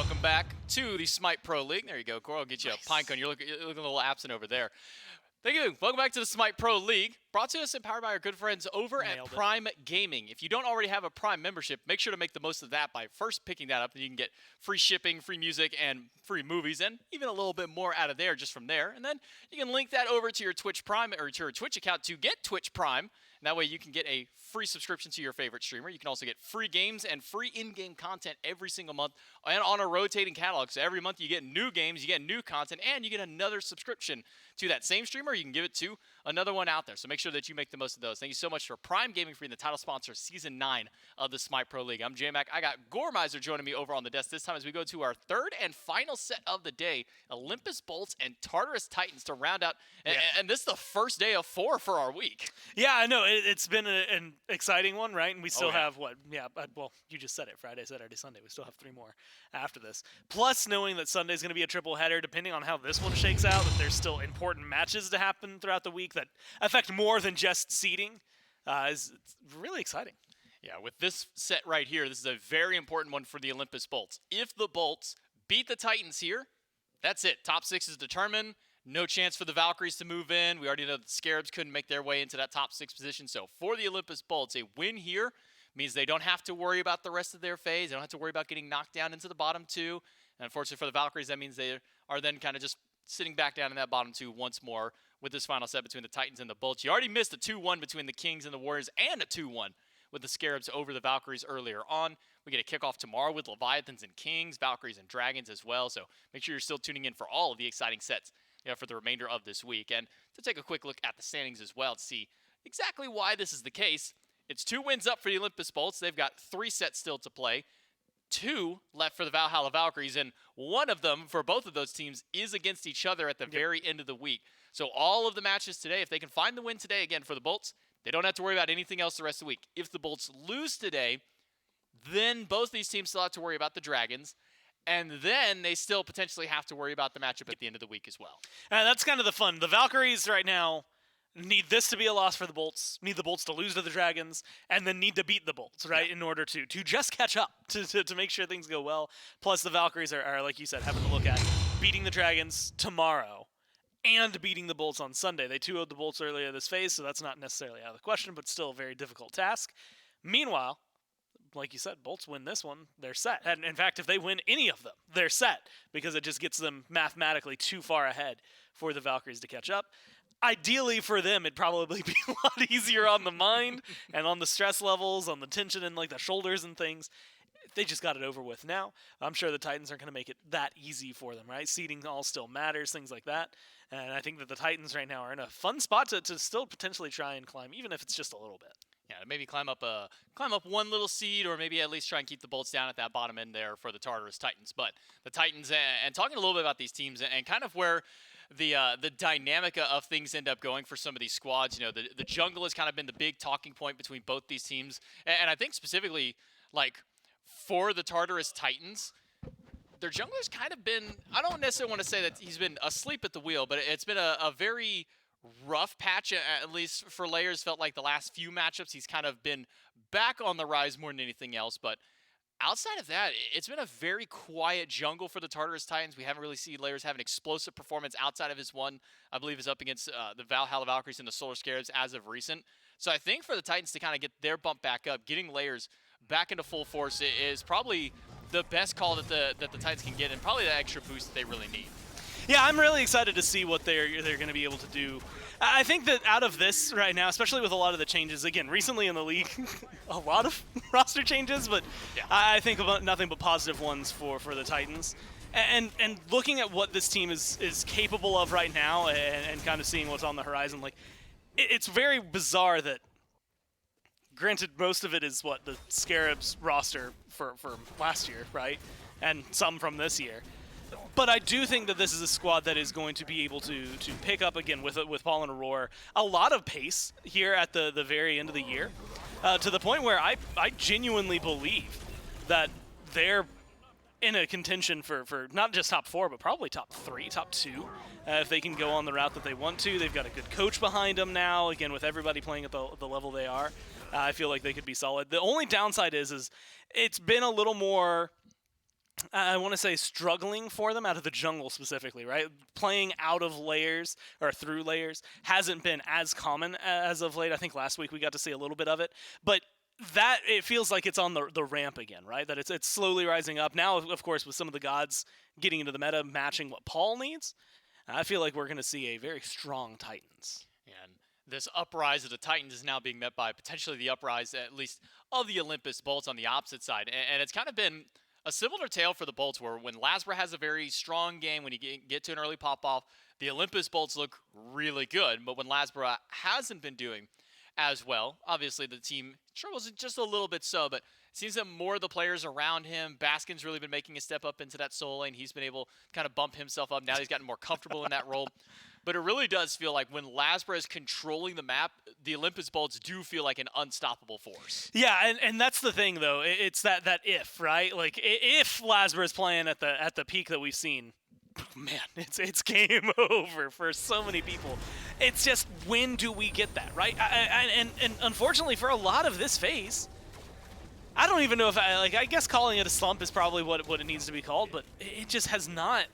Welcome back to the SMITE Pro League. There you go, Coral. I'll get you a pine cone. You're looking a little absent over there. Thank you. Welcome back to the SMITE Pro League, brought to us and powered by our good friends over at Prime Gaming. If you don't already have a Prime membership, make sure to make the most of that by first picking that up. Then you can get free shipping, free music, and free movies, and even a little bit more out of there just from there. And then you can link that over to your Twitch Prime or to your Twitch account to get Twitch Prime. And that way you can get a free subscription to your favorite streamer. You can also get free games and free in-game content every single month and on a rotating catalog. So every month you get new games, you get new content, and you get another subscription to that same streamer. You can give it to another one out there. So make sure that you make the most of those. Thank you so much for Prime Gaming for being the title sponsor of Season 9 of the SMITE Pro League. I'm J-Mac. I got Gormizer joining me over on the desk this time as we go to our third and final set of the day, Olympus Bolts and Tartarus Titans to round out. And this is the first day of 4 for our week. Yeah, I know. It's been an exciting one, right? And we still have, what? Yeah, well, you just said it. Friday, Saturday, Sunday. We still have 3 more after this. Plus, knowing that Sunday's going to be a triple header, depending on how this one shakes out, that there's still important matches to happen throughout the week that affect more than just seeding, is really exciting. Yeah, with this set right here, this is a very important one for the Olympus Bolts. If the Bolts beat the Titans here, that's it. Top 6 is determined. No chance for the Valkyries to move in. We already know that the Scarabs couldn't make their way into that top 6 position. So for the Olympus Bolts, a win here means they don't have to worry about the rest of their phase. They don't have to worry about getting knocked down into the bottom 2. And unfortunately for the Valkyries, that means they are then kind of just sitting back down in that bottom 2 once more with this final set between the Titans and the Bolts. You already missed a 2-1 between the Kings and the Warriors and a 2-1 with the Scarabs over the Valkyries earlier on. We get a kickoff tomorrow with Leviathans and Kings, Valkyries and Dragons as well. So make sure you're still tuning in for all of the exciting sets for the remainder of this week. And to take a quick look at the standings as well to see exactly why this is the case. It's 2 wins up for the Olympus Bolts. They've got 3 sets still to play. 2 left for the Valhalla Valkyries, and one of them for both of those teams is against each other at the very end of the week. So all of the matches today, if they can find the win today again for the Bolts, they don't have to worry about anything else the rest of the week. If the Bolts lose today, then both these teams still have to worry about the Dragons. And then they still potentially have to worry about the matchup at the end of the week as well. And that's kind of the fun. The Valkyries right now need this to be a loss for the Bolts, need the Bolts to lose to the Dragons, and then need to beat the Bolts, right, in order to just catch up, to make sure things go well. Plus, the Valkyries are, like you said, having to look at beating the Dragons tomorrow and beating the Bolts on Sunday. They 2-0'd the Bolts earlier this phase, so that's not necessarily out of the question, but still a very difficult task. Meanwhile, like you said, Bolts win this one, they're set. And in fact, if they win any of them, they're set because it just gets them mathematically too far ahead for the Valkyries to catch up. Ideally for them, it'd probably be a lot easier on the mind and on the stress levels, on the tension and like the shoulders and things. They just got it over with now. I'm sure the Titans aren't going to make it that easy for them, right? Seeding all still matters, things like that. And I think that the Titans right now are in a fun spot to still potentially try and climb, even if it's just a little bit. Yeah, maybe climb up one little seed, or maybe at least try and keep the Bolts down at that bottom end there for the Tartarus Titans. But the Titans, and talking a little bit about these teams and kind of where the dynamic of things end up going for some of these squads. You know, the jungle has kind of been the big talking point between both these teams, and I think specifically like for the Tartarus Titans, their jungler's kind of been, I don't necessarily want to say that he's been asleep at the wheel, but it's been a very rough patch, at least for Layers. Felt like the last few matchups he's kind of been back on the rise more than anything else, but outside of that, it's been a very quiet jungle for the Tartarus Titans. We haven't really seen Layers have an explosive performance outside of his one, I believe, is up against the Valhalla Valkyries and the Solar Scarabs as of recent. So I think for the Titans to kind of get their bump back up, getting Layers back into full force is probably the best call that the Titans can get, and probably the extra boost that they really need. Yeah, I'm really excited to see what they're going to be able to do. I think that out of this right now, especially with a lot of the changes, again, recently in the league, a lot of roster changes, but yeah. I think about nothing but positive ones for the Titans. And looking at what this team is capable of right now and kind of seeing what's on the horizon, like it's very bizarre that, granted, most of it is what the Scarabs roster for last year, right? And some from this year. But I do think that this is a squad that is going to be able to pick up, again, with Paul and Aurora, a lot of pace here at the very end of the year, to the point where I genuinely believe that they're in a contention for not just top 4, but probably top 3, top 2, if they can go on the route that they want to. They've got a good coach behind them now, again, with everybody playing at the level they are. I feel like they could be solid. The only downside is it's been a little more I want to say struggling for them out of the jungle specifically, right? Playing out of layers or through layers hasn't been as common as of late. I think last week we got to see a little bit of it, but that it feels like it's on the ramp again, right? That it's slowly rising up. Now, of course, with some of the gods getting into the meta, matching what Paul needs, I feel like we're going to see a very strong Titans. And this uprise of the Titans is now being met by potentially the uprise, at least, of the Olympus Bolts on the opposite side. And it's kind of been a similar tale for the Bolts, where when Lasbra has a very strong game, when you get to an early pop-off, the Olympus Bolts look really good. But when Lasbra hasn't been doing as well, obviously the team struggles just a little bit so, but it seems that more of the players around him, Baskin's really been making a step up into that solo lane. He's been able to kind of bump himself up. Now he's gotten more comfortable in that role. But it really does feel like when Lasbra is controlling the map, the Olympus Bolts do feel like an unstoppable force. Yeah, and that's the thing, though. It's that if, right? Like, if Lasbra is playing at the peak that we've seen, man, it's game over for so many people. It's just, when do we get that, right? And unfortunately, for a lot of this phase, I don't even know if I guess calling it a slump is probably what it needs to be called, but it just has not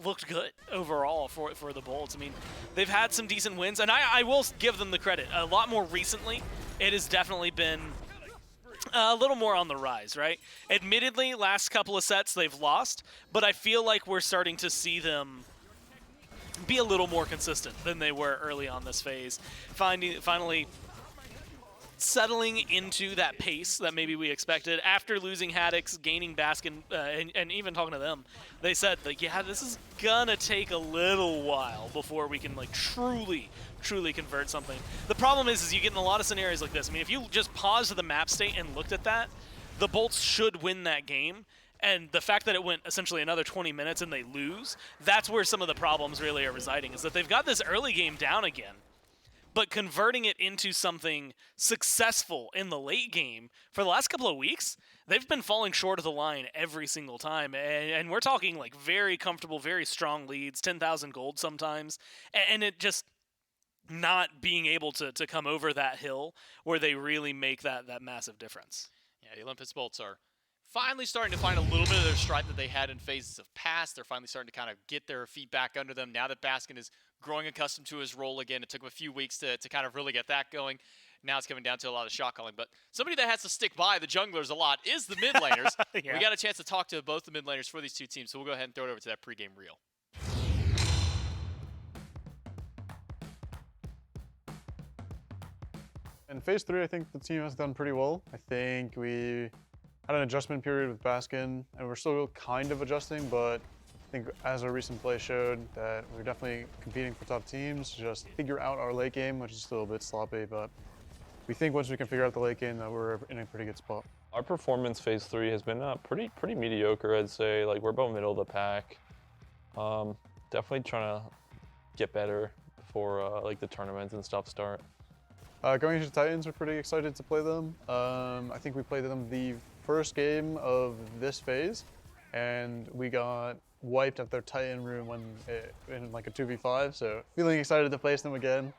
looked good overall for the Bolts. I mean, they've had some decent wins, and I will give them the credit. A lot more recently, it has definitely been a little more on the rise, right? Admittedly, last couple of sets they've lost, but I feel like we're starting to see them be a little more consistent than they were early on this phase. Finally settling into that pace that maybe we expected after losing Haddix, gaining Baskin, and even talking to them. They said, like, yeah, this is gonna take a little while before we can, like, truly convert something. The problem is you get in a lot of scenarios like this. I mean, if you just paused the map state and looked at that, the Bolts should win that game. And the fact that it went essentially another 20 minutes and they lose, that's where some of the problems really are residing, is that they've got this early game down again, but converting it into something successful in the late game, for the last couple of weeks, they've been falling short of the line every single time. And we're talking like very comfortable, very strong leads, 10,000 gold sometimes, and it just not being able to come over that hill where they really make that massive difference. Yeah, the Olympus Bolts are finally starting to find a little bit of their stride that they had in phases of past. They're finally starting to kind of get their feet back under them now that Baskin is growing accustomed to his role again. It took him a few weeks to kind of really get that going. Now it's coming down to a lot of shot calling. But somebody that has to stick by the junglers a lot is the mid laners. Yeah. We got a chance to talk to both the mid laners for these two teams, so we'll go ahead and throw it over to that pregame reel. In Phase 3, I think the team has done pretty well. I think we had an adjustment period with Baskin, and we're still kind of adjusting, but I think as our recent play showed that we're definitely competing for top teams, just figure out our late game, which is still a bit sloppy, but we think once we can figure out the late game that we're in a pretty good spot. Our performance Phase 3 has been pretty mediocre, I'd say. Like, we're about middle of the pack. Definitely trying to get better before like the tournaments and stuff start. Going into Titans, we're pretty excited to play them. I think we played them the first game of this phase, and we got wiped at their Titan room in like a 2v5, so feeling excited to face them again.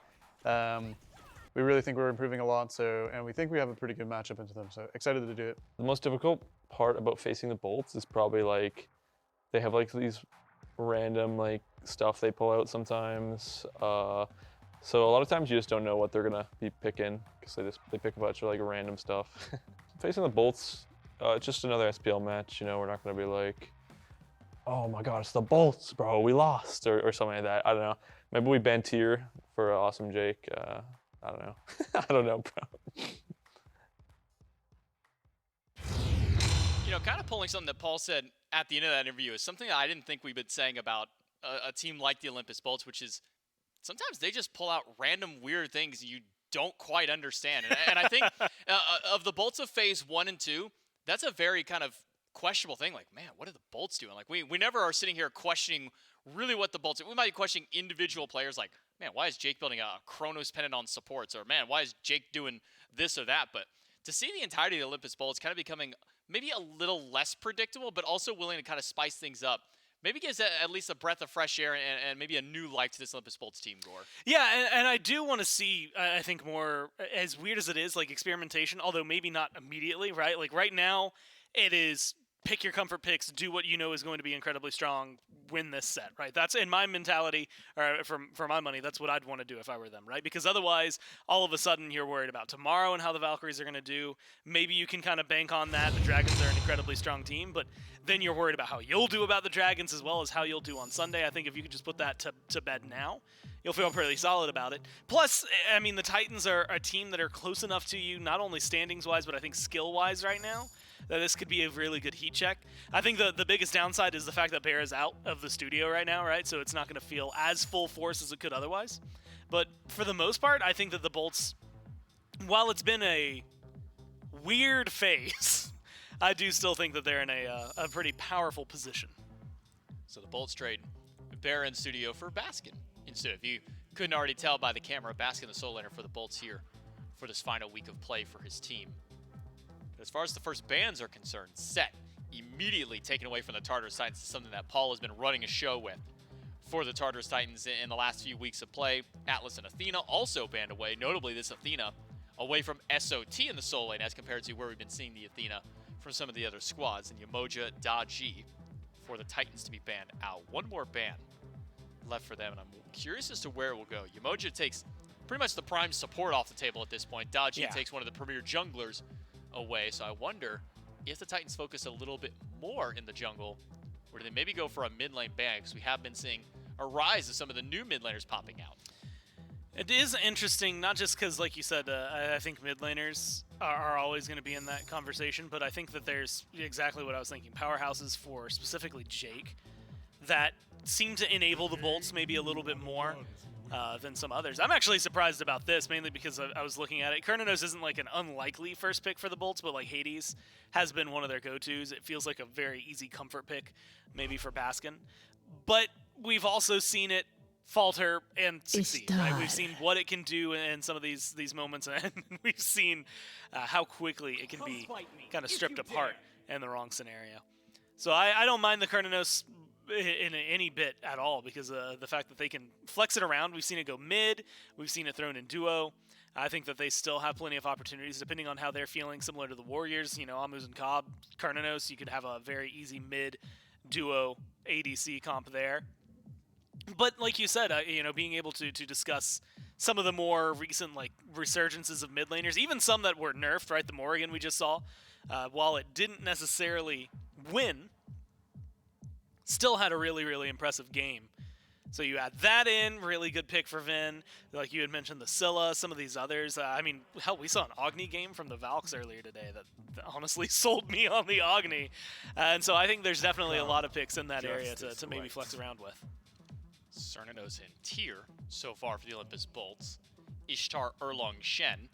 We really think we're improving a lot, and we think we have a pretty good matchup into them, so excited to do it. The most difficult part about facing the Bolts is probably like they have like these random like stuff they pull out sometimes. So a lot of times you just don't know what they're gonna be picking because they pick a bunch of like random stuff. Facing the Bolts, it's just another SPL match. You know, we're not gonna be like, oh my god, it's the Bolts, bro, we lost, or something like that. I don't know. Maybe we ban tier for Awesome Jake. I don't know. I don't know, bro. You know, kind of pulling something that Paul said at the end of that interview is something that I didn't think we've been saying about a team like the Olympus Bolts, which is sometimes they just pull out random weird things you don't quite understand. And I think of the Bolts of Phase 1 and 2, that's a very kind of questionable thing. Like, man, what are the Bolts doing? Like, we never are sitting here questioning really what the Bolts do. We might be questioning individual players like, man, why is Jake building a Chronos pennant on supports? Or, man, why is Jake doing this or that? But to see the entirety of the Olympus Bolts kind of becoming maybe a little less predictable, but also willing to kind of spice things up, maybe gives at least a breath of fresh air and maybe a new life to this Olympus Bolts team, Gore. Yeah, and I do want to see, I think, more, as weird as it is, like experimentation, although maybe not immediately, right? Like right now, it is pick your comfort picks, do what you know is going to be incredibly strong, win this set, right? That's in my mentality, or for my money, that's what I'd want to do if I were them, right? Because otherwise, all of a sudden, you're worried about tomorrow and how the Valkyries are going to do. Maybe you can kind of bank on that. The Dragons are an incredibly strong team, but then you're worried about how you'll do about the Dragons as well as how you'll do on Sunday. I think if you could just put that to bed now, you'll feel pretty solid about it. Plus, I mean, the Titans are a team that are close enough to you, not only standings-wise, but I think skill-wise right now, that this could be a really good heat check. I think the biggest downside is the fact that Bear is out of the studio right now, right? So it's not going to feel as full force as it could otherwise. But for the most part, I think that the Bolts, while it's been a weird phase, I do still think that they're in a pretty powerful position. So the Bolts trade Bear in studio for Baskin. Instead, if you couldn't already tell by the camera, Baskin, the solo laner for the Bolts here for this final week of play for his team. But as far as the first bans are concerned, Set immediately taken away from the Tartarus Titans is something that Paul has been running a show with for the Tartarus Titans in the last few weeks of play. Atlas and Athena also banned away, notably this Athena away from SOT in the solo lane as compared to where we've been seeing the Athena from some of the other squads. And Yamoja, Daji for the Titans to be banned out. One more ban left for them, and I'm curious as to where it will go. Yamoja takes pretty much the prime support off the table at this point. Daji takes one of the premier junglers away, so I wonder if the Titans focus a little bit more in the jungle, or do they maybe go for a mid lane ban, because we have been seeing a rise of some of the new mid laners popping out. It is interesting, not just because, like you said, I think mid laners are always going to be in that conversation, but I think that there's exactly what I was thinking. Powerhouses for specifically Jake that seem to enable the Bolts maybe a little bit more than some others. I'm actually surprised about this, mainly because I was looking at it. Kernanos isn't like an unlikely first pick for the Bolts, but like Hades has been one of their go-tos. It feels like a very easy comfort pick, maybe for Baskin. But we've also seen it falter and succeed. Right? We've seen what it can do in some of these moments, and we've seen how quickly it can be kind of stripped apart in the wrong scenario. So I don't mind the Kernanos in any bit at all, because the fact that they can flex it around. We've seen it go mid. We've seen it thrown in duo. I think that they still have plenty of opportunities depending on how they're feeling, similar to the Warriors. You know, Amus and Cobb, Kernanos, you could have a very easy mid duo ADC comp there. But like you said, you know, being able to discuss some of the more recent like resurgences of mid laners, even some that were nerfed, right? The Morrigan we just saw, while it didn't necessarily win, still had a really, really impressive game. So you add that in, really good pick for Vin. Like you had mentioned, the Scylla, some of these others. I mean, hell, we saw an Agni game from the Valks earlier today that honestly sold me on the Agni. And so I think there's definitely a lot of picks in that area to maybe flex around with. Cernanos in tier so far for the Olympus Bolts. Ishtar, Erlong, Shen.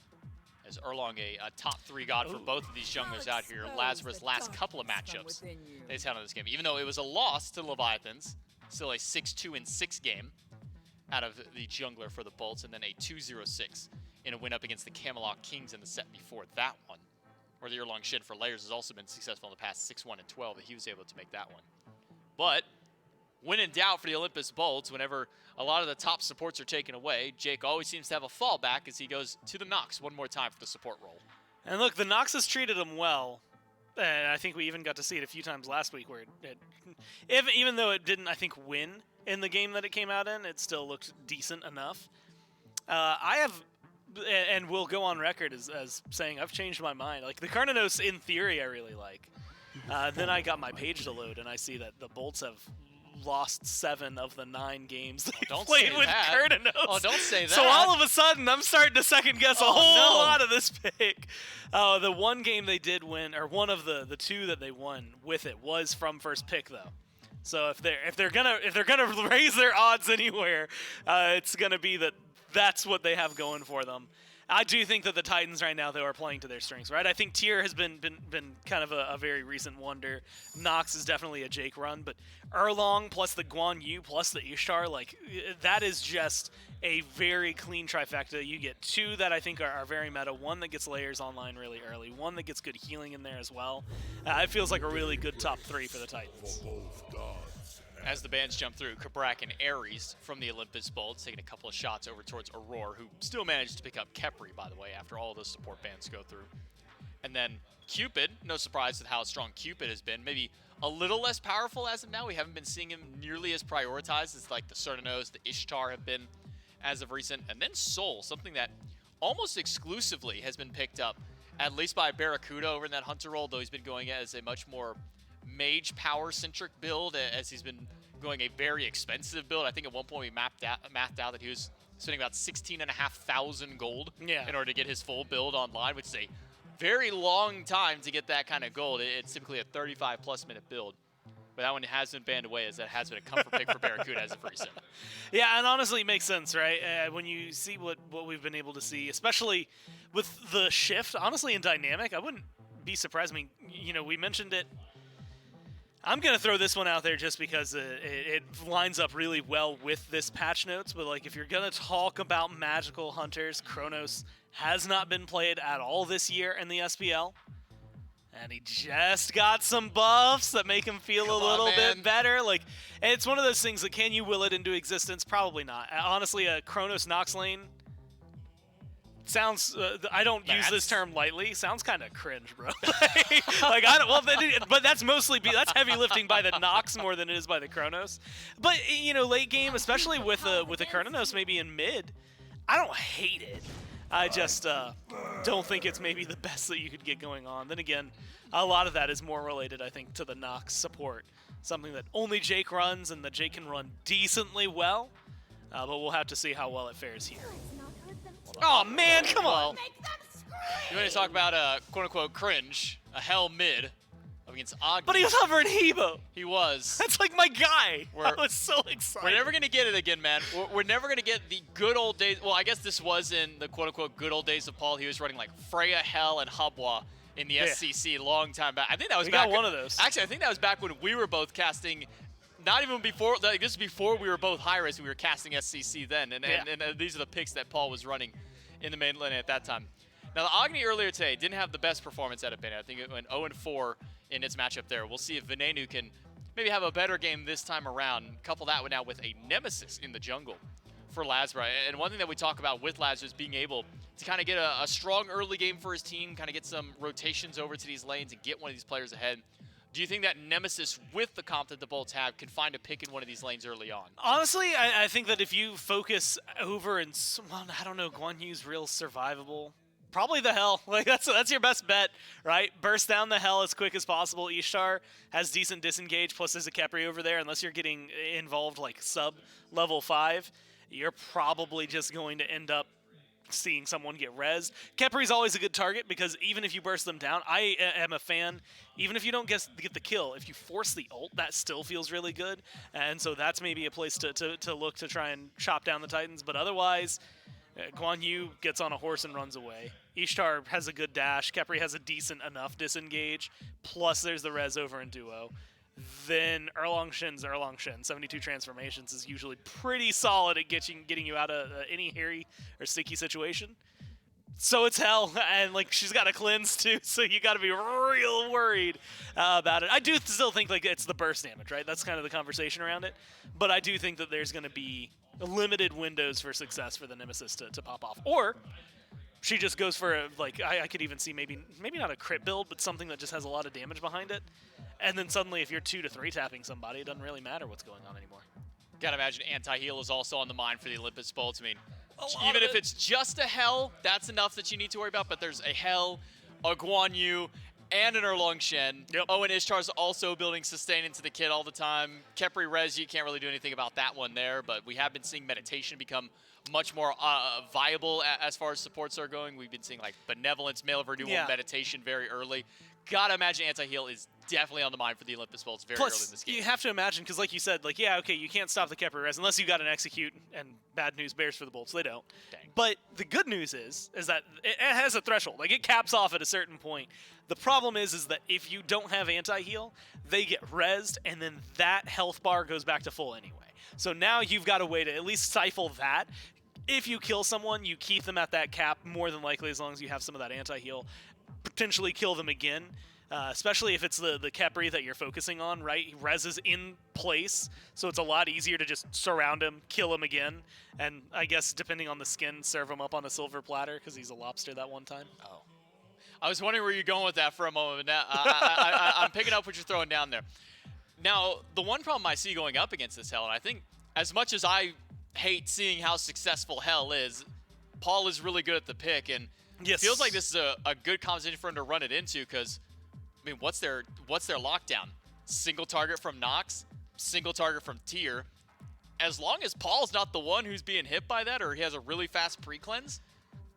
As Erlong a top 3 god for both of these junglers out here. Lazarus last couple of matchups they've had on this game. Even though it was a loss to Leviathans, still a 6-2-6 game out of the jungler for the Bolts, and then a 2-0-6 in a win up against the Camelot Kings in the set before that one. Or the Erlong Shen for Layers has also been successful in the past 6-1-12, that he was able to make that one. But when in doubt for the Olympus Bolts, whenever a lot of the top supports are taken away, Jake always seems to have a fallback as he goes to the Nox one more time for the support role. And look, the Nox has treated him well. And I think we even got to see it a few times last week where even though it didn't, I think, win in the game that it came out in, it still looked decent enough. I have, and will go on record as saying I've changed my mind. Like the Kernanos, in theory, I really like. Then I got my page to load, and I see that the Bolts have lost 7 of the 9 games they played with Kernanos. Oh, don't say that. So all of a sudden, I'm starting to second guess a whole lot of this pick. The one game they did win, or one of the 2 that they won with it, was from first pick though. So if they're gonna raise their odds anywhere, it's gonna be that's what they have going for them. I do think that the Titans right now, though, are playing to their strengths, right? I think Tier has been kind of a very recent wonder. Nox is definitely a Jake run, but Erlong plus the Guan Yu plus the Ishtar, like, that is just a very clean trifecta. You get 2 that I think are very meta, 1 that gets Layers online really early, 1 that gets good healing in there as well. It feels like a really good top 3 for the Titans. As the bands jump through, Kabrak and Ares from the Olympus Bolts taking a couple of shots over towards Aurora, who still managed to pick up Kepri, by the way, after all those support bands go through. And then Cupid, no surprise with how strong Cupid has been. Maybe a little less powerful as of now. We haven't been seeing him nearly as prioritized as like the Cernanos, the Ishtar have been as of recent. And then Soul, something that almost exclusively has been picked up, at least by Barracuda over in that Hunter role, though he's been going as a much more mage power-centric build, as he's been going a very expensive build. I think at one point we mathed out that he was spending about 16,500 gold in order to get his full build online, which is a very long time to get that kind of gold. It's typically a 35-plus minute build. But that one has been banned away, as that has been a comfort pick for Barracuda as of recent. Yeah, and honestly, it makes sense, right? When you see what we've been able to see, especially with the shift, honestly, in Dynamic, I wouldn't be surprised. I mean, we mentioned it. I'm going to throw this one out there just because it lines up really well with this patch notes. But, like, if you're going to talk about magical hunters, Kronos has not been played at all this year in the SPL. And he just got some buffs that make him feel a little bit better. Like, it's one of those things that, can you will it into existence? Probably not. Honestly, a Kronos Nox lane sounds, I don't use this term lightly, sounds kind of cringe, bro. Like, I don't, well, but that's mostly, that's heavy lifting by the Nox more than it is by the Kronos. But, late game, especially with the Kronos maybe in mid, I don't hate it. I just don't think it's maybe the best that you could get going on. Then again, a lot of that is more related, I think, to the Nox support. Something that only Jake runs and that Jake can run decently well. But we'll have to see how well it fares here. Oh, man, come on. You want to talk about a quote-unquote cringe, a hell mid against Agni. But he was hovering Hebo. He was. That's like my guy. I was so excited. We're never going to get it again, man. We're never going to get the good old days. Well, I guess this was in the quote-unquote good old days of Paul. He was running like Freya, Hell, and Habwa in the SCC a long time back. I think that was back. Got one of those. Actually, I think that was back when we were both casting. Not even before. Like, this is before we were both hi-rez. We were casting SCC then, and these are the picks that Paul was running in the main lane at that time. Now, the Agni earlier today didn't have the best performance out of Bennett. I think it went 0-4 in its matchup there. We'll see if Venenu can maybe have a better game this time around. Couple that one now with a nemesis in the jungle for Lazra. And one thing that we talk about with Lazra is being able to kind of get a strong early game for his team, kind of get some rotations over to these lanes and get one of these players ahead. Do you think that nemesis with the comp that the Bolts have can find a pick in one of these lanes early on? Honestly, I think that if you focus over in, well, I don't know, Guan Yu's real survivable. Probably the Hell. Like, that's your best bet, right? Burst down the Hell as quick as possible. Ishtar has decent disengage, plus there's a Khepri over there. Unless you're getting involved like sub level 5, you're probably just going to end up seeing someone get rezzed. Khepri's always a good target because even if you burst them down, I am a fan. Even if you don't get the kill, if you force the ult, that still feels really good. And so that's maybe a place to look to try and chop down the Titans. But otherwise, Guan Yu gets on a horse and runs away. Ishtar has a good dash. Khepri has a decent enough disengage. Plus there's the res over in duo. Then Erlang Shen's 72 transformations is usually pretty solid at getting you out of any hairy or sticky situation. So it's Hell, and like she's got a cleanse too, so you got to be real worried about it. I do still think like it's the burst damage, right? That's kind of the conversation around it. But I do think that there's going to be limited windows for success for the Nemesis to pop off. Or she just goes for I could even see maybe not a crit build, but something that just has a lot of damage behind it. And then suddenly if you're 2 to 3 tapping somebody, it doesn't really matter what's going on anymore. Gotta imagine anti-heal is also on the mind for the Olympus Bolts. I mean, even if it's just a Hell, that's enough that you need to worry about, but there's a Hell, a Guan Yu, and an Erlang Shen. Yep. Oh, and Ishtar's also building sustain into the kit all the time. Khepri Res, you can't really do anything about that one there, but we have been seeing meditation become much more viable as far as supports are going. We've been seeing like Benevolence, Mail of Renewal, meditation very early. Gotta imagine anti-heal is definitely on the mind for the Olympus Bolts very early in this game. You have to imagine, because like you said, like, yeah, okay, you can't stop the Khepri Res unless you got an execute, and bad news bears for the Bolts, they don't. Dang. But the good news is that it has a threshold. Like, it caps off at a certain point. The problem is that if you don't have anti-heal, they get rezzed, and then that health bar goes back to full anyway. So now you've got a way to at least stifle that. If you kill someone, you keep them at that cap more than likely as long as you have some of that anti-heal. Potentially kill them again, especially if it's the Khepri that you're focusing on, right? He reses in place, so it's a lot easier to just surround him, kill him again, and I guess depending on the skin, serve him up on a silver platter because he's a lobster that one time. Oh. I was wondering where you're going with that for a moment. Now, I'm picking up what you're throwing down there. Now, the one problem I see going up against this Hell, and I think as much as I hate seeing how successful Hell is, Paul is really good at the pick, and Yes. feels like this is a good conversation for him to run it into because, I mean, what's their lockdown? Single target from Nox, single target from Tier. As long as Paul's not the one who's being hit by that or he has a really fast pre-cleanse,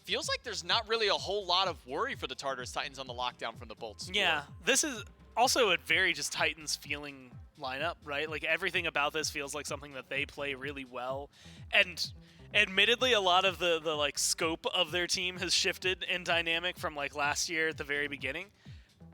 feels like there's not really a whole lot of worry for the Tartarus Titans on the lockdown from the Bolts. Yeah, this is also a very just Titans feeling lineup, right? Like everything about this feels like something that they play really well. And admittedly, a lot of the like scope of their team has shifted in dynamic from like last year at the very beginning.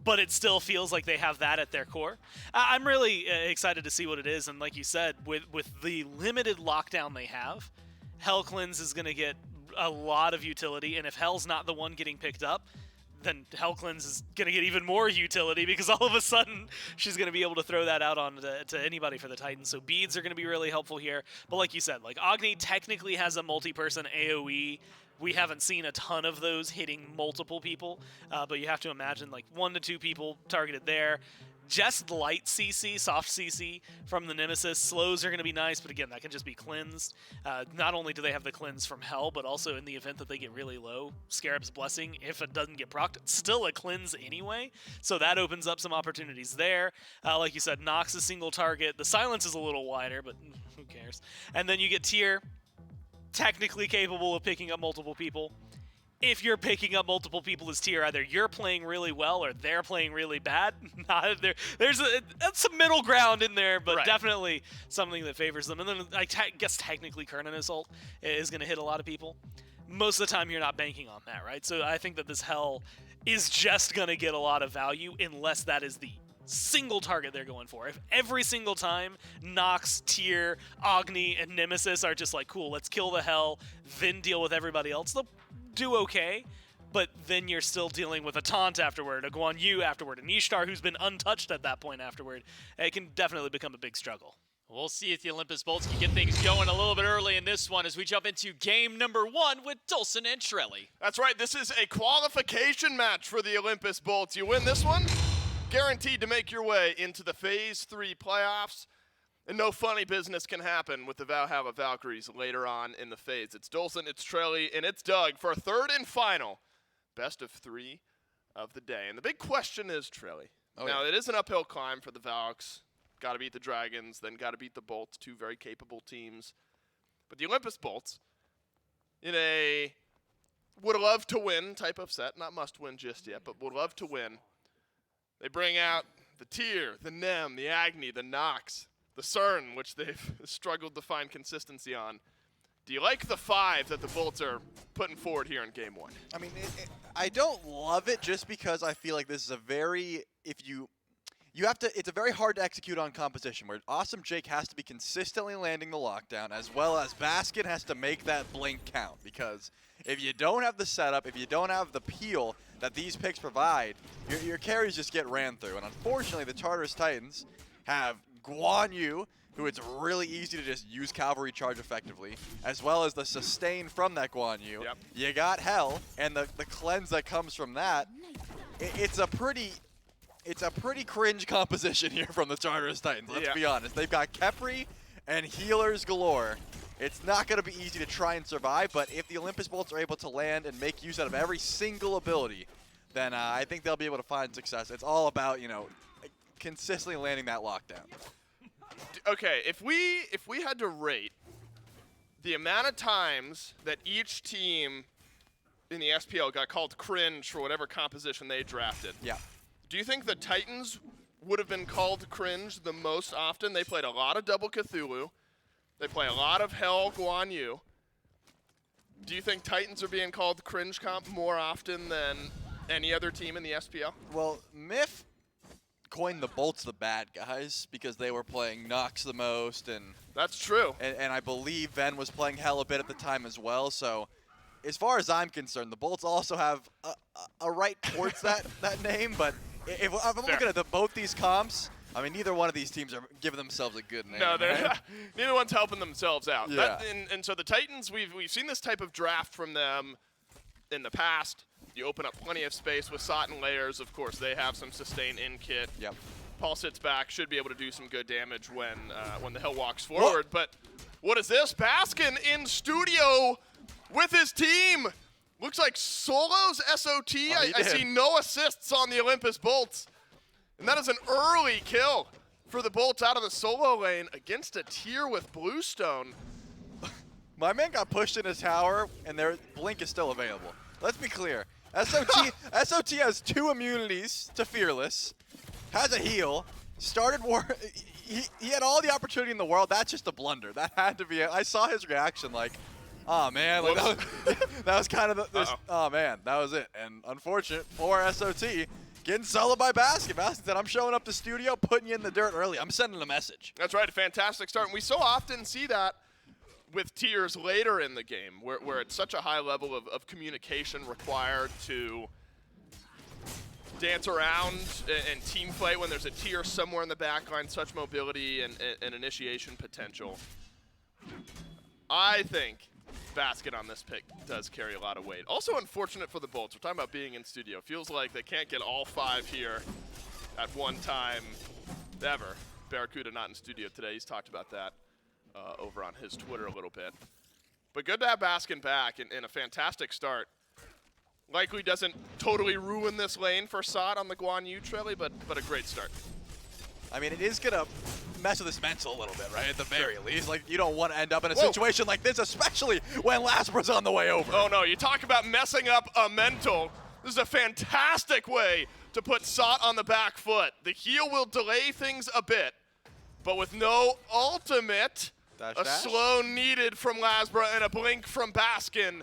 But it still feels like they have that at their core. I'm really excited to see what it is. And like you said, with the limited lockdown they have, Hell Cleanse is going to get a lot of utility. And if Hell's not the one getting picked up, then Hell Cleanse is going to get even more utility because all of a sudden she's going to be able to throw that out on to anybody for the Titans. So beads are going to be really helpful here. But like you said, like Agni technically has a multi-person AoE. We haven't seen a ton of those hitting multiple people, but you have to imagine like 1 to 2 people targeted there. Just light CC, soft CC from the Nemesis. Slows are going to be nice, but again, that can just be cleansed. Not only do they have the cleanse from Hell, but also in the event that they get really low, Scarab's Blessing, if it doesn't get procced, it's still a cleanse anyway. So that opens up some opportunities there. Like you said, Nox is single target. The silence is a little wider, but who cares? And then you get Tier, technically capable of picking up multiple people. If you're picking up multiple people as Tier, either you're playing really well or they're playing really bad. There's some middle ground in there, but Right. definitely something that favors them. And then I guess technically Kernan Assault is going to hit a lot of people. Most of the time you're not banking on that, right? So I think that this Hell is just going to get a lot of value unless that is the single target they're going for. If every single time Nox, Tier, Agni, and Nemesis are just like, cool, let's kill the Hell, then deal with everybody else, they'll do okay, but then you're still dealing with a Taunt afterward, a Guan Yu afterward, an Ishtar who's been untouched at that point afterward. It can definitely become a big struggle. We'll see if the Olympus Bolts can get things going a little bit early in this one as we jump into game number 1 with Dulcin and Trelly. That's right, this is a qualification match for the Olympus Bolts. You win this one, guaranteed to make your way into the Phase 3 playoffs. And no funny business can happen with the Valhalla Valkyries later on in the phase. It's Dulcin, it's Trelly, and it's Doug for a third and final best of 3 of the day. And the big question is, Trelly. Now, it is an uphill climb for the Valks. Got to beat the Dragons, then got to beat the Bolts, 2 very capable teams. But the Olympus Bolts, in a would love to win type of set, not must win just yet, but would love to win. They bring out the Tier, the Nem, the Agni, the Nox, the CERN, which they've struggled to find consistency on. Do you like the 5 that the Bolts are putting forward here in game 1? I mean, I don't love it just because I feel like this is a very, it's a very hard to execute on composition where Awesome Jake has to be consistently landing the lockdown as well as Baskin has to make that blink count because if you don't have the setup, if you don't have the peel that these picks provide, your carries just get ran through. And unfortunately, the Tartarus Titans have Guan Yu, who it's really easy to just use Cavalry Charge effectively, as well as the sustain from that Guan Yu. Yep. You got Hell, and the cleanse that comes from that. It's a pretty cringe composition here from the Tartarus Titans, let's be honest. They've got Kepri and healers galore. It's not going to be easy to try and survive, but if the Olympus Bolts are able to land and make use out of every single ability, then I think they'll be able to find success. It's all about, consistently landing that lockdown. Okay, if we had to rate the amount of times that each team in the SPL got called cringe for whatever composition they drafted, Yeah. do you think the Titans would have been called cringe the most often? They played a lot of Double Cthulhu. They play a lot of Hell Guan Yu. Do you think Titans are being called cringe comp more often than any other team in the SPL? Well, Myth coined the Bolts the bad guys because they were playing Nox the most, and That's true. I believe Ven was playing Hell a bit at the time as well. So, as far as I'm concerned, the Bolts also have a right towards that name. But if I'm looking at both these comps, I mean, neither one of these teams are giving themselves a good name. No, they're right? neither one's helping themselves out. Yeah. And so the Titans, we've seen this type of draft from them in the past. You open up plenty of space with Sot and Layers. Of course, they have some sustain in kit. Yep. Paul sits back, should be able to do some good damage when the Hill walks forward. But what is this? Baskin in studio with his team. Looks like Solo's SOT. I see no assists on the Olympus Bolts. And that is an early kill for the Bolts out of the solo lane against a tier with Bluestone. My man got pushed in his tower, and their blink is still available. Let's be clear. SOT has 2 immunities to Fearless, has a heal, started war. He had all the opportunity in the world. That's just a blunder. That had to be it. I saw his reaction like, oh man, like that was kind of oh man, that was it. And unfortunate for SOT, getting soloed by Baskin. Baskin said, I'm showing up to studio, putting you in the dirt early. I'm sending a message. That's right, a fantastic start. And we so often see that with tiers later in the game, where it's such a high level of communication required to dance around and team fight when there's a tier somewhere in the backline, such mobility and initiation potential. I think Basket on this pick does carry a lot of weight. Also unfortunate for the Bolts. We're talking about being in studio. Feels like they can't get all 5 here at one time ever. Barracuda not in studio today. He's talked about that over on his Twitter a little bit. But good to have Baskin back in a fantastic start. Likely doesn't totally ruin this lane for Sot on the Guan Yu Trelly, but a great start. I mean, it is going to mess with his mental a little bit, right? At the very least. Like, you don't want to end up in a situation like this, especially when Lasbra's on the way over. Oh, no. You talk about messing up a mental. This is a fantastic way to put Sot on the back foot. The heal will delay things a bit, but with no ultimate, a slow needed from Lasbra and a blink from Baskin.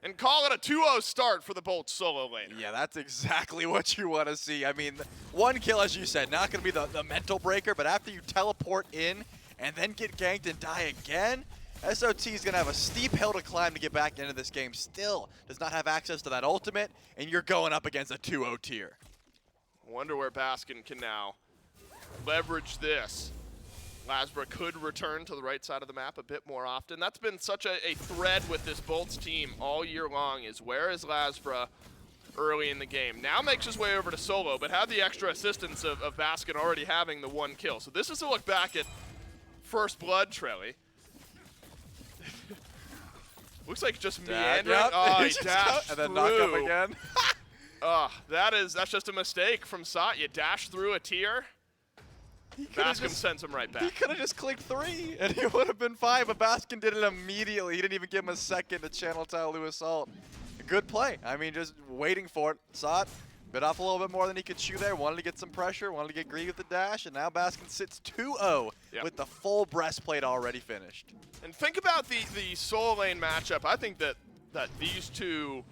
And call it a 2-0 start for the Bolts solo lane. Yeah, that's exactly what you want to see. I mean, 1 kill, as you said, not going to be the mental breaker, but after you teleport in and then get ganked and die again, SOT is going to have a steep hill to climb to get back into this game. Still does not have access to that ultimate, and you're going up against a 2-0 tier. Wonder where Baskin can now leverage this. Lasbra could return to the right side of the map a bit more often. That's been such a thread with this Bolts team all year long, is where is Lasbra early in the game. Now makes his way over to solo, but had the extra assistance of Baskin already having the 1 kill. So this is a look back at First Blood, Trelly. Looks like just meandering. Yep. Oh, he dashed and then through. knock up again. That's just a mistake from Sot. You dash through a tier. Baskin sends him right back. He could have just clicked 3, and he would have been fine, but Baskin did it immediately. He didn't even give him a second to channel Taolu Assault. Good play. I mean, just waiting for it. Sot bit off a little bit more than he could chew there. Wanted to get some pressure, wanted to get greedy with the dash, and now Baskin sits 2-0 with the full breastplate already finished. And think about the solo lane matchup. I think that these two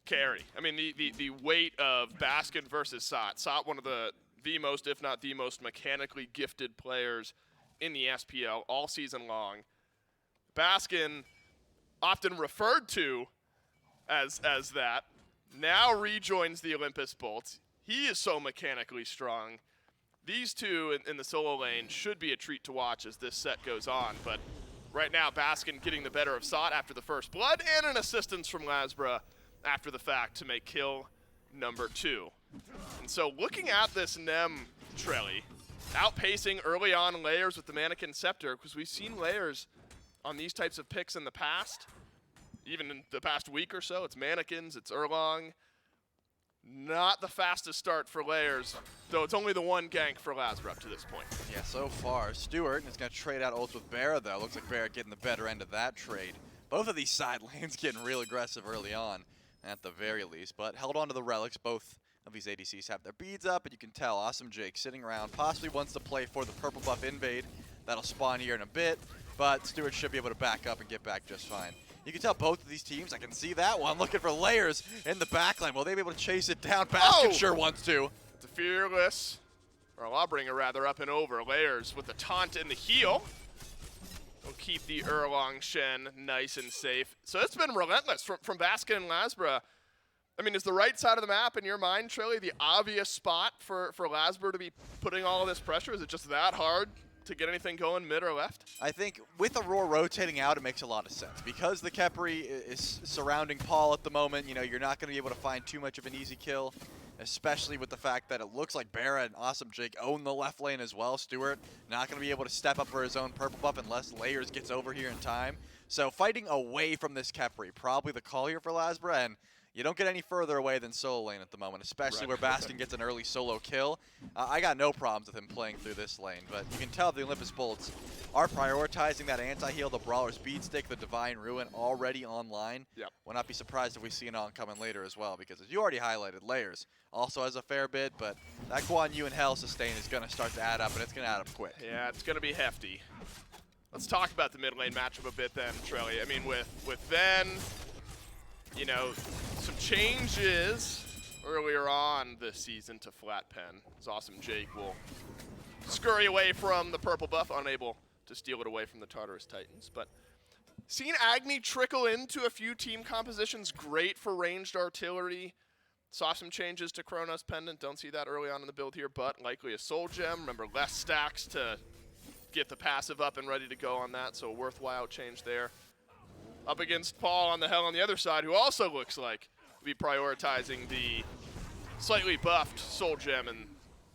carry. I mean, the weight of Baskin versus Sot. Sot, one of the most, if not the most, mechanically gifted players in the SPL all season long. Baskin, often referred to as that, now rejoins the Olympus Bolts. He is so mechanically strong. These two in the solo lane should be a treat to watch as this set goes on. But right now, Baskin getting the better of Sot after the first blood, and an assistance from Lasbra after the fact to make kill number 2. And so looking at this Nem Trelly, outpacing early on Layers with the Mannequin Scepter, because we've seen Layers on these types of picks in the past, even in the past week or so. It's Mannequins, it's Erlong. Not the fastest start for Layers, though it's only the 1 gank for Lasbra up to this point. Yeah, so far, Stewart is going to trade out ults with Barra, though. Looks like Barra getting the better end of that trade. Both of these side lanes getting real aggressive early on, at the very least, but held on to the relics. Both of these ADCs have their beads up, and you can tell Awesome Jake sitting around, possibly wants to play for the purple buff invade. That'll spawn here in a bit, but Stewart should be able to back up and get back just fine. You can tell both of these teams, I can see that one, looking for Layers in the backline. Will they be able to chase it down? Baskin sure wants to. The Fearless, or Lawbringer rather, up and over. Layers with the taunt and the heal. Will keep the Erlong Shen nice and safe. So it's been relentless from Baskin and Lasbra. I mean, is the right side of the map, in your mind, Trelly, the obvious spot for Lasbra to be putting all of this pressure? Is it just that hard to get anything going mid or left? I think with Aurora rotating out, it makes a lot of sense. Because the Khepri is surrounding Paul at the moment, you know, you're not going to be able to find too much of an easy kill, especially with the fact that it looks like Barra and Awesome Jake own the left lane as well. Stewart not going to be able to step up for his own purple buff unless Layers gets over here in time. So fighting away from this Khepri, probably the call here for Lasbra, and you don't get any further away than solo lane at the moment, especially where Baskin gets an early solo kill. I got no problems with him playing through this lane, but you can tell the Olympus Bolts are prioritizing that anti-heal, the Brawler Speed Stick, the Divine Ruin already online. Yep. Will not be surprised if we see it on coming later as well, because as you already highlighted, Layers also has a fair bit, but that Guan Yu and Hell sustain is going to start to add up, and it's going to add up quick. Yeah, it's going to be hefty. Let's talk about the mid lane matchup a bit then, Trelly. I mean, with Ven, you know, some changes earlier on this season to Flat Pen. As Awesome Jake will scurry away from the purple buff, unable to steal it away from the Tartarus Titans. But seeing Agni trickle into a few team compositions, great for ranged artillery. Saw some changes to Chronos Pendant, don't see that early on in the build here, but likely a Soul Gem. Remember, less stacks to get the passive up and ready to go on that, so a worthwhile change there. Up against Paul on the Hell on the other side, who also looks like will be prioritizing the slightly buffed Soul Gem in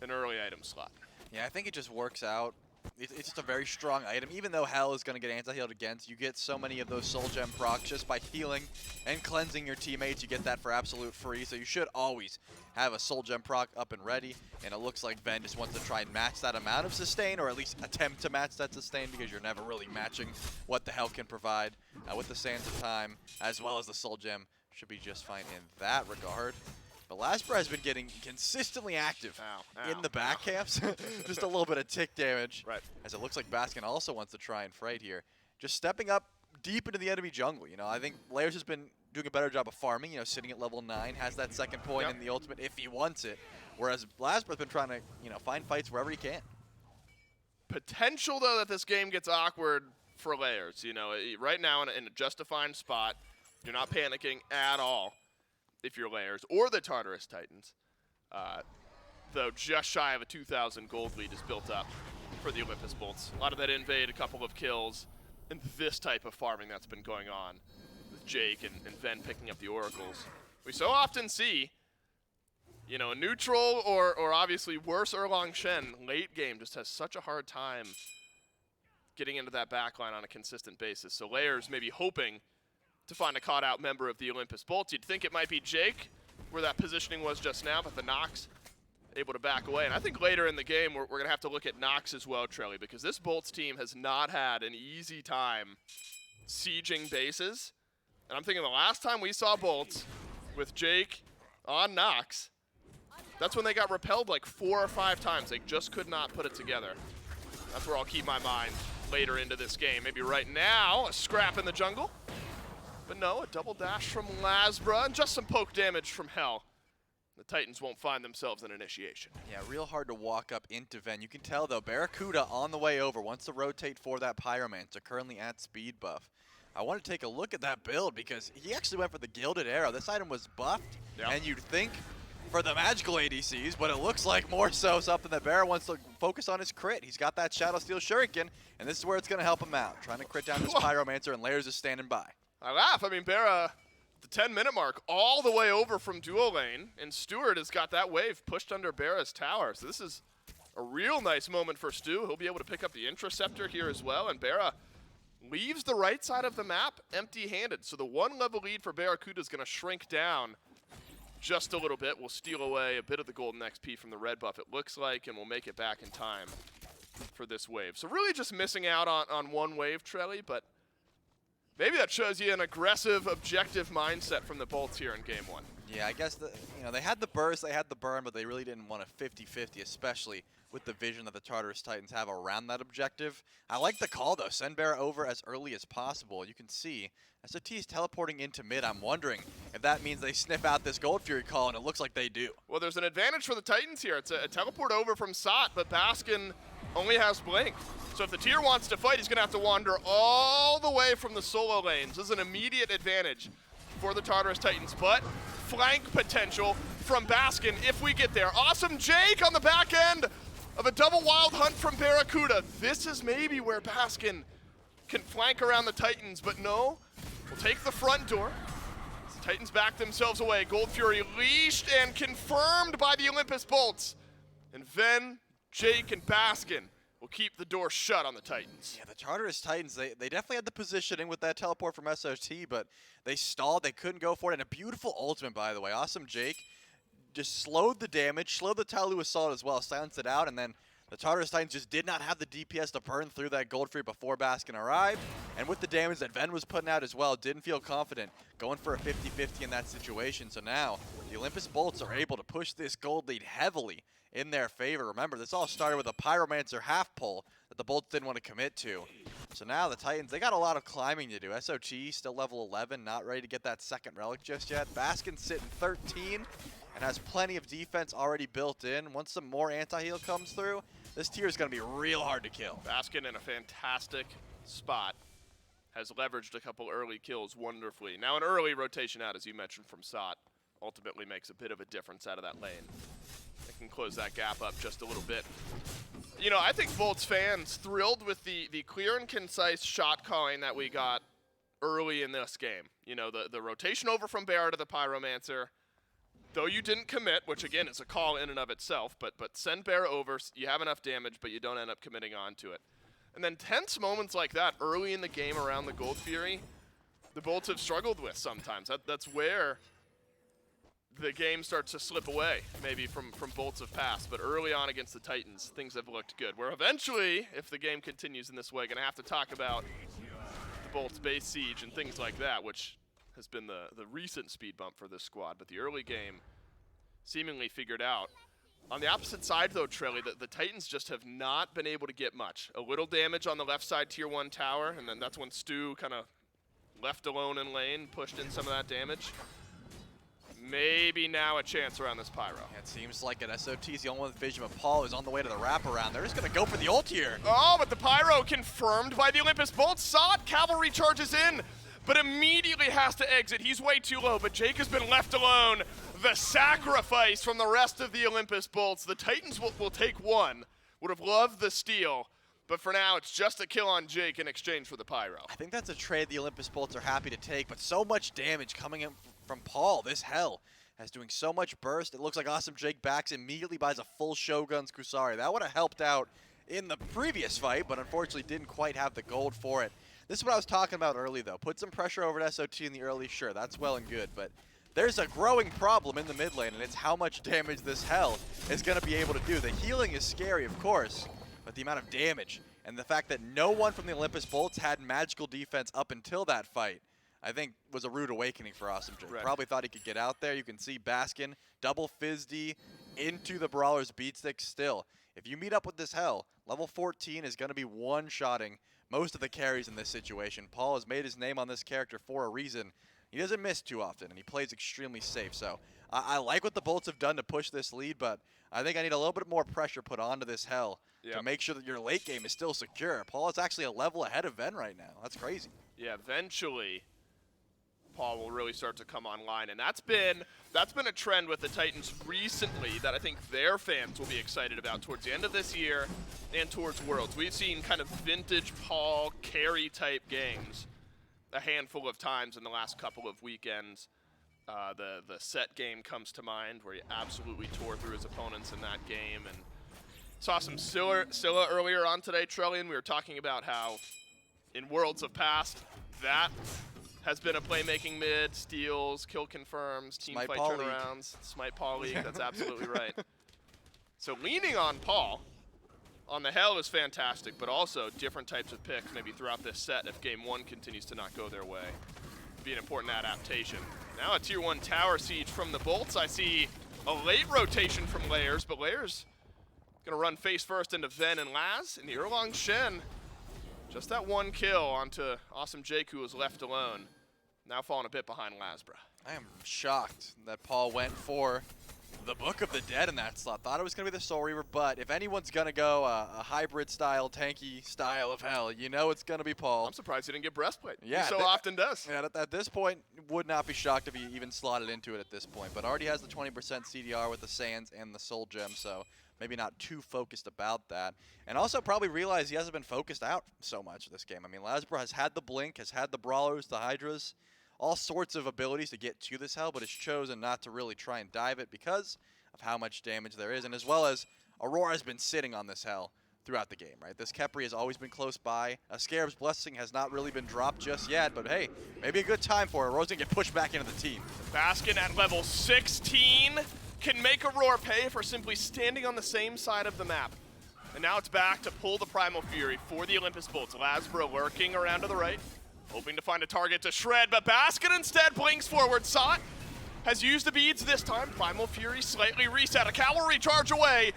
an early item slot. Yeah, I think it just works out. It's just a very strong item. Even though Hell is going to get anti-healed against, you get so many of those Soul Gem procs just by healing and cleansing your teammates. You get that for absolute free, so you should always have a Soul Gem proc up and ready. And it looks like Ven just wants to try and match that amount of sustain, or at least attempt to match that sustain, because you're never really matching what the Hell can provide with the Sands of Time, as well as the Soul Gem. Should be just fine in that regard. But Lasbra has been getting consistently active in the back camps. Just a little bit of tick damage. Right. As it looks like Baskin also wants to try and fight here. Just stepping up deep into the enemy jungle. You know, I think Layers has been doing a better job of farming, you know, sitting at level 9, has that second point in the ultimate if he wants it. Whereas Lasbra's been trying to, you know, find fights wherever he can. Potential, though, that this game gets awkward for Layers. You know, right now in a just defined spot, you're not panicking at all if you're Layers or the Tartarus Titans. Though just shy of a 2,000 gold lead is built up for the Olympus Bolts. A lot of that invade, a couple of kills, and this type of farming that's been going on with Jake and Ven picking up the oracles. We so often see, you know, a neutral or obviously worse Erlang Shen late game just has such a hard time getting into that backline on a consistent basis. So Layers may be hoping to find a caught-out member of the Olympus Bolts. You'd think it might be Jake, where that positioning was just now, but the Nox able to back away. And I think later in the game, we're going to have to look at Nox as well, Trelly, because this Bolts team has not had an easy time sieging bases. And I'm thinking the last time we saw Bolts with Jake on Nox, that's when they got repelled like 4 or 5 times. They just could not put it together. That's where I'll keep my mind later into this game. Maybe right now, a scrap in the jungle. But no, a double dash from Lasbra and just some poke damage from Hell. The Titans won't find themselves in initiation. Yeah, real hard to walk up into Ven. You can tell, though, Barracuda on the way over wants to rotate for that Pyromancer, currently at speed buff. I want to take a look at that build because he actually went for the Gilded Arrow. This item was buffed, and you'd think for the magical ADCs, but it looks like more so something that Barra wants to focus on his crit. He's got that Shadow Steel Shuriken, and this is where it's going to help him out. Trying to crit down this Pyromancer, and Layers is standing by. I laugh. I mean, Barra, the 10-minute mark, all the way over from duo lane, and Stewart has got that wave pushed under Barra's tower. So this is a real nice moment for Stu. He'll be able to pick up the Interceptor here as well, and Barra leaves the right side of the map empty-handed. So the 1-level lead for Barracuda is going to shrink down just a little bit. We'll steal away a bit of the golden XP from the red buff, it looks like, and we'll make it back in time for this wave. So really just missing out on one wave, Trelly, but maybe that shows you an aggressive, objective mindset from the Bolts here in Game 1. Yeah, I guess they had the burst, they had the burn, but they really didn't want a 50-50, especially with the vision that the Tartarus Titans have around that objective. I like the call, though. Send Barra over as early as possible. You can see SOT is teleporting into mid. I'm wondering if that means they sniff out this Gold Fury call, and it looks like they do. Well, there's an advantage for the Titans here. It's a teleport over from Sot, but Baskin only has Blink. So if the tier wants to fight, he's going to have to wander all the way from the solo lanes. This is an immediate advantage for the Tartarus Titans, but flank potential from Baskin if we get there. Awesome Jake on the back end. of a double wild hunt from Barracuda. This is maybe where Baskin can flank around the Titans, but no. We'll take the front door. The Titans back themselves away. Gold Fury leashed and confirmed by the Olympus Bolts. And Ven, Jake, and Baskin will keep the door shut on the Titans. Yeah, the Tartarus Titans, they definitely had the positioning with that teleport from SOT, but they stalled. They couldn't go for it. And a beautiful ultimate, by the way. Awesome Jake just slowed the damage, slowed the Talu Assault as well, silenced it out, and then the Tartarus Titans just did not have the DPS to burn through that Gold Fury before Baskin arrived. And with the damage that Ven was putting out as well, didn't feel confident going for a 50-50 in that situation. So now the Olympus Bolts are able to push this gold lead heavily in their favor. Remember, this all started with a Pyromancer half pull that the Bolts didn't want to commit to. So now the Titans, they got a lot of climbing to do. SOT still level 11, not ready to get that second relic just yet. Baskin sitting 13 and has plenty of defense already built in. Once some more anti-heal comes through, this tier is going to be real hard to kill. Baskin in a fantastic spot. Has leveraged a couple early kills wonderfully. Now an early rotation out, as you mentioned, from Sot ultimately makes a bit of a difference out of that lane. They can close that gap up just a little bit. You know, I think Volts fans thrilled with the clear and concise shot calling that we got early in this game. You know, the rotation over from Bear to the Pyromancer. Though you didn't commit, which again is a call in and of itself, but send Bear over, you have enough damage, but you don't end up committing onto it. And then tense moments like that early in the game around the Gold Fury, the Bolts have struggled with sometimes. That's where the game starts to slip away, maybe from Bolts of past. But early on against the Titans, things have looked good. We're eventually, if the game continues in this way, going to have to talk about the Bolts base siege and things like that, which has been the recent speed bump for this squad, but the early game seemingly figured out. On the opposite side, though, Trelly, the Titans just have not been able to get much. A little damage on the left side tier 1 tower, and then that's when Stu kind of left alone in lane, pushed in some of that damage. Maybe now a chance around this Pyro. Yeah, it seems like an SOT is the only one with vision, but Paul is on the way to the wraparound. They're just going to go for the ult here. Oh, but the Pyro confirmed by the Olympus Bolts. Sot, cavalry charges in, but immediately has to exit. He's way too low, but Jake has been left alone. The sacrifice from the rest of the Olympus Bolts. The Titans will take one. Would have loved the steal, but for now it's just a kill on Jake in exchange for the Pyro. I think that's a trade the Olympus Bolts are happy to take, but so much damage coming in from Paul. This hell is doing so much burst. It looks like Awesome Jake backs immediately buys a full Shogun's Kusari. That would have helped out in the previous fight, but unfortunately didn't quite have the gold for it. This is what I was talking about early, though. Put some pressure over at SOT in the early, sure, that's well and good, but there's a growing problem in the mid lane, and it's how much damage this hell is going to be able to do. The healing is scary, of course, but the amount of damage and the fact that no one from the Olympus Bolts had magical defense up until that fight, I think was a rude awakening for Awesome Jake. Right. Probably thought he could get out there. You can see Baskin, double Fizz-D into the Brawler's beat stick still. If you meet up with this hell, level 14 is going to be one-shotting most of the carries in this situation. Paul has made his name on this character for a reason. He doesn't miss too often, and he plays extremely safe. So I like what the Bolts have done to push this lead, but I think I need a little bit more pressure put onto this hell to make sure that your late game is still secure. Paul is actually a level ahead of Ven right now. That's crazy. Yeah, eventually Paul will really start to come online, and that's been a trend with the Titans recently that I think their fans will be excited about towards the end of this year and towards Worlds. We've seen kind of vintage Paul carry type games a handful of times in the last couple of weekends. The set game comes to mind where he absolutely tore through his opponents in that game, and saw some Scylla earlier on today, Trellian. We were talking about how in Worlds of past that has been a playmaking mid, steals, kill confirms, team Smite fight Paul turnarounds, Smite Paul League. That's absolutely right. So leaning on Paul on the hell is fantastic, but also different types of picks maybe throughout this set if game 1 continues to not go their way. Be an important adaptation. Now a tier 1 tower siege from the Bolts. I see a late rotation from Layers, but Layers gonna run face first into Ven and Laz, and the Erlong Shen, just that one kill onto Awesome Jake, who was left alone. Now falling a bit behind Lazbra. I am shocked that Paul went for the Book of the Dead in that slot. Thought it was going to be the Soul Reaver, but if anyone's going to go a hybrid style, tanky style of hell, you know it's going to be Paul. I'm surprised he didn't get breastplate. Yeah, he so often does. Yeah, at this point, would not be shocked if he even slotted into it at this point, but already has the 20% CDR with the Sands and the Soul Gem, so maybe not too focused about that. And also probably realize he hasn't been focused out so much this game. I mean, Lasbro has had the blink, has had the brawlers, the hydras, all sorts of abilities to get to this hell, but has chosen not to really try and dive it because of how much damage there is, and as well as Aurora has been sitting on this hell throughout the game, right? This Khepri has always been close by. A Scarab's Blessing has not really been dropped just yet, but hey, maybe a good time for her. Aurora's gonna get pushed back into the team. Baskin at level 16 can make Aurora pay for simply standing on the same side of the map. And now it's back to pull the Primal Fury for the Olympus Bolts. Lasbro lurking around to the right, hoping to find a target to shred, but Baskin instead blinks forward. Saw it, has used the beads this time. Primal Fury slightly reset, a cavalry charge away,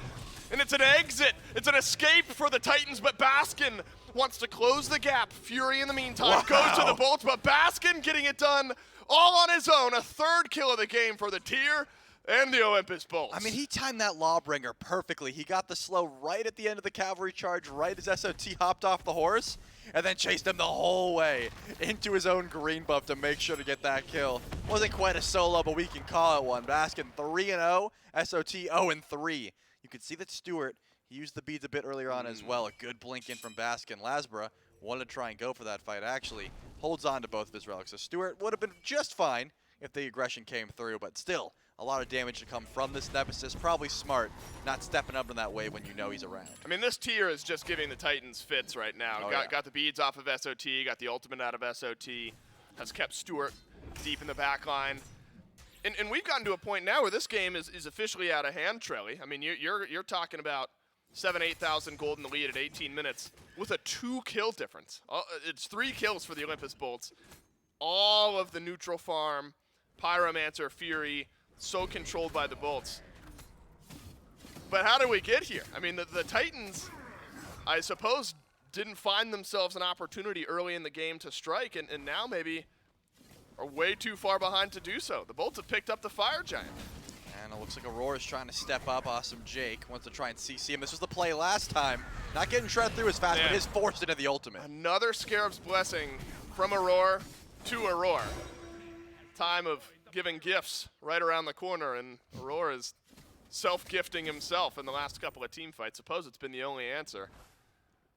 and it's an exit. It's an escape for the Titans, but Baskin wants to close the gap. Fury in the meantime goes to the Bolts, but Baskin getting it done all on his own. A third kill of the game for the tier and the Olympus Bolts. I mean, he timed that Lawbringer perfectly. He got the slow right at the end of the cavalry charge, right as SOT hopped off the horse, and then chased him the whole way into his own green buff to make sure to get that kill. Wasn't quite a solo, but we can call it one. Baskin 3-0, SOT 0-3. You can see that Stewart, he used the beads a bit earlier on as well. A good blink in from Baskin. Lasbra wanted to try and go for that fight, actually holds on to both of his relics. So Stewart would have been just fine if the aggression came through, but still a lot of damage to come from this Nemesis. Probably smart not stepping up in that way when you know he's around. I mean, this tier is just giving the Titans fits right now. Got the beads off of SOT, got the ultimate out of SOT, has kept Stewart deep in the back line. And we've gotten to a point now where this game is officially out of hand, Trelly. I mean, you're talking about 8,000 gold in the lead at 18 minutes with a 2-kill difference. It's 3 kills for the Olympus Bolts. All of the neutral farm, Pyromancer, Fury, so controlled by the Bolts. But how did we get here? I mean, the Titans, I suppose, didn't find themselves an opportunity early in the game to strike, and now maybe are way too far behind to do so. The Bolts have picked up the Fire Giant. And it looks like Aurora's trying to step up. Awesome Jake wants to try and CC him. This was the play last time. Not getting shredded through as fast, but is forced into the ultimate. Another Scarab's Blessing from Aurora to Aurora. Time of giving gifts right around the corner, and Aurora's self-gifting himself in the last couple of team fights. Suppose it's been the only answer,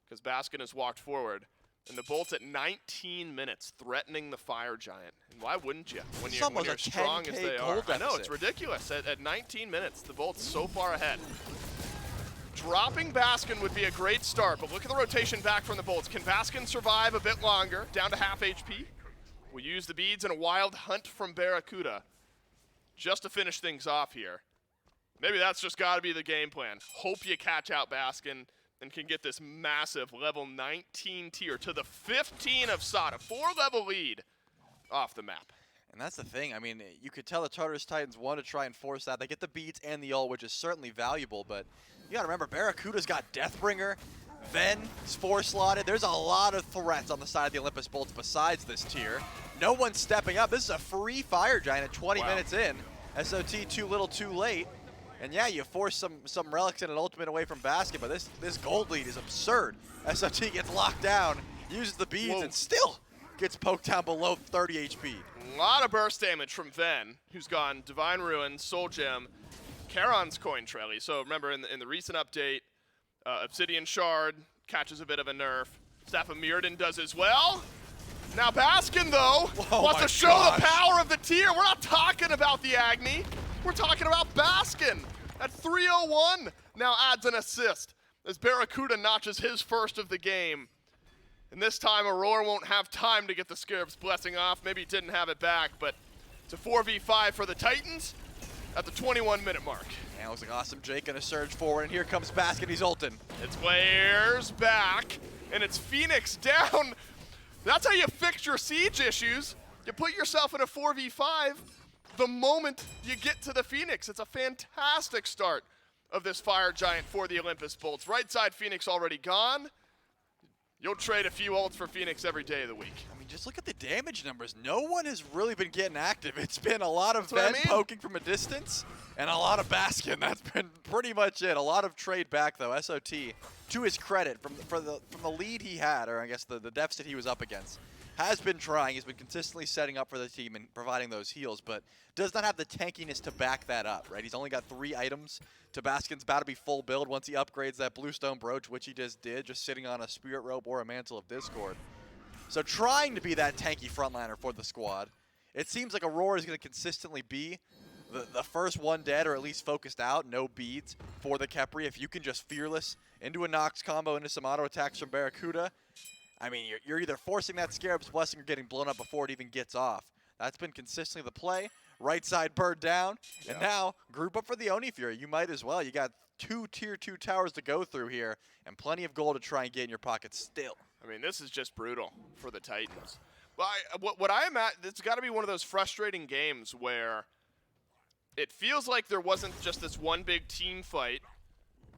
because Baskin has walked forward. And the Bolts at 19 minutes threatening the Fire Giant. And why wouldn't you when you're strong as they are? I know, it's ridiculous. At 19 minutes, the Bolts so far ahead. Dropping Baskin would be a great start, but look at the rotation back from the Bolts. Can Baskin survive a bit longer, down to half HP? We'll use the beads and a wild hunt from Barracuda just to finish things off here. Maybe that's just got to be the game plan. Hope you catch out Baskin and can get this massive level 19 tier to the 15 of SOT, a 4-level lead off the map. And that's the thing. I mean, you could tell the Tartarus Titans want to try and force that. They get the beats and the ult, which is certainly valuable, but you got to remember, Barracuda's got Deathbringer, Ven's 4-slotted. There's a lot of threats on the side of the Olympus Bolts besides this tier. No one's stepping up. This is a free Fire Giant at 20 minutes in. SOT too little too late. And yeah, you force some relics and an ultimate away from Basket, but this gold lead is absurd. SOT gets locked down, uses the beads, and still gets poked down below 30 HP. A lot of burst damage from Ven, who's gone Divine Ruin, Soul Gem, Charon's Coin Trelly. So remember, in the recent update, Obsidian Shard catches a bit of a nerf. Staff of Mirrodin does as well. Now Baskin, though, wants to show the power of the tier. We're not talking about the Agni. We're talking about Baskin at 301. Now adds an assist as Barracuda notches his first of the game. And this time Aurora won't have time to get the Scarab's Blessing off. Maybe he didn't have it back, but it's a 4v5 for the Titans at the 21-minute mark. And it looks like Awesome Jake gonna surge forward, and here comes Baskin, he's ulting. It's Flares back, and it's Phoenix down. That's how you fix your siege issues. You put yourself in a 4v5 the moment you get to the Phoenix. It's a fantastic start of this Fire Giant for the Olympus Bolts. Right side Phoenix already gone. You'll trade a few ults for Phoenix every day of the week. I mean, just look at the damage numbers. No one has really been getting active. It's been a lot of Ven poking from a distance and a lot of Baskin. That's been pretty much it. A lot of trade back, though. SOT, to his credit, from the lead he had, or I guess the deficit he was up against, has been trying. He's been consistently setting up for the team and providing those heals, but does not have the tankiness to back that up, right? He's only got 3 items. Tabaskin's about to be full build once he upgrades that Bluestone Brooch, which he just did, just sitting on a Spirit Robe or a Mantle of Discord. So trying to be that tanky frontliner for the squad. It seems like Aurora is going to consistently be the first one dead, or at least focused out, no beads for the Khepri. If you can just Fearless into a Nox combo, into some auto attacks from Barracuda, I mean, you're either forcing that Scarab's Blessing or getting blown up before it even gets off. That's been consistently the play. Right side bird down, and now group up for the Oni Fury. You might as well. You got 2 tier 2 towers to go through here, and plenty of gold to try and get in your pocket still. I mean, this is just brutal for the Titans. But what I am at, it's got to be one of those frustrating games where it feels like there wasn't just this one big team fight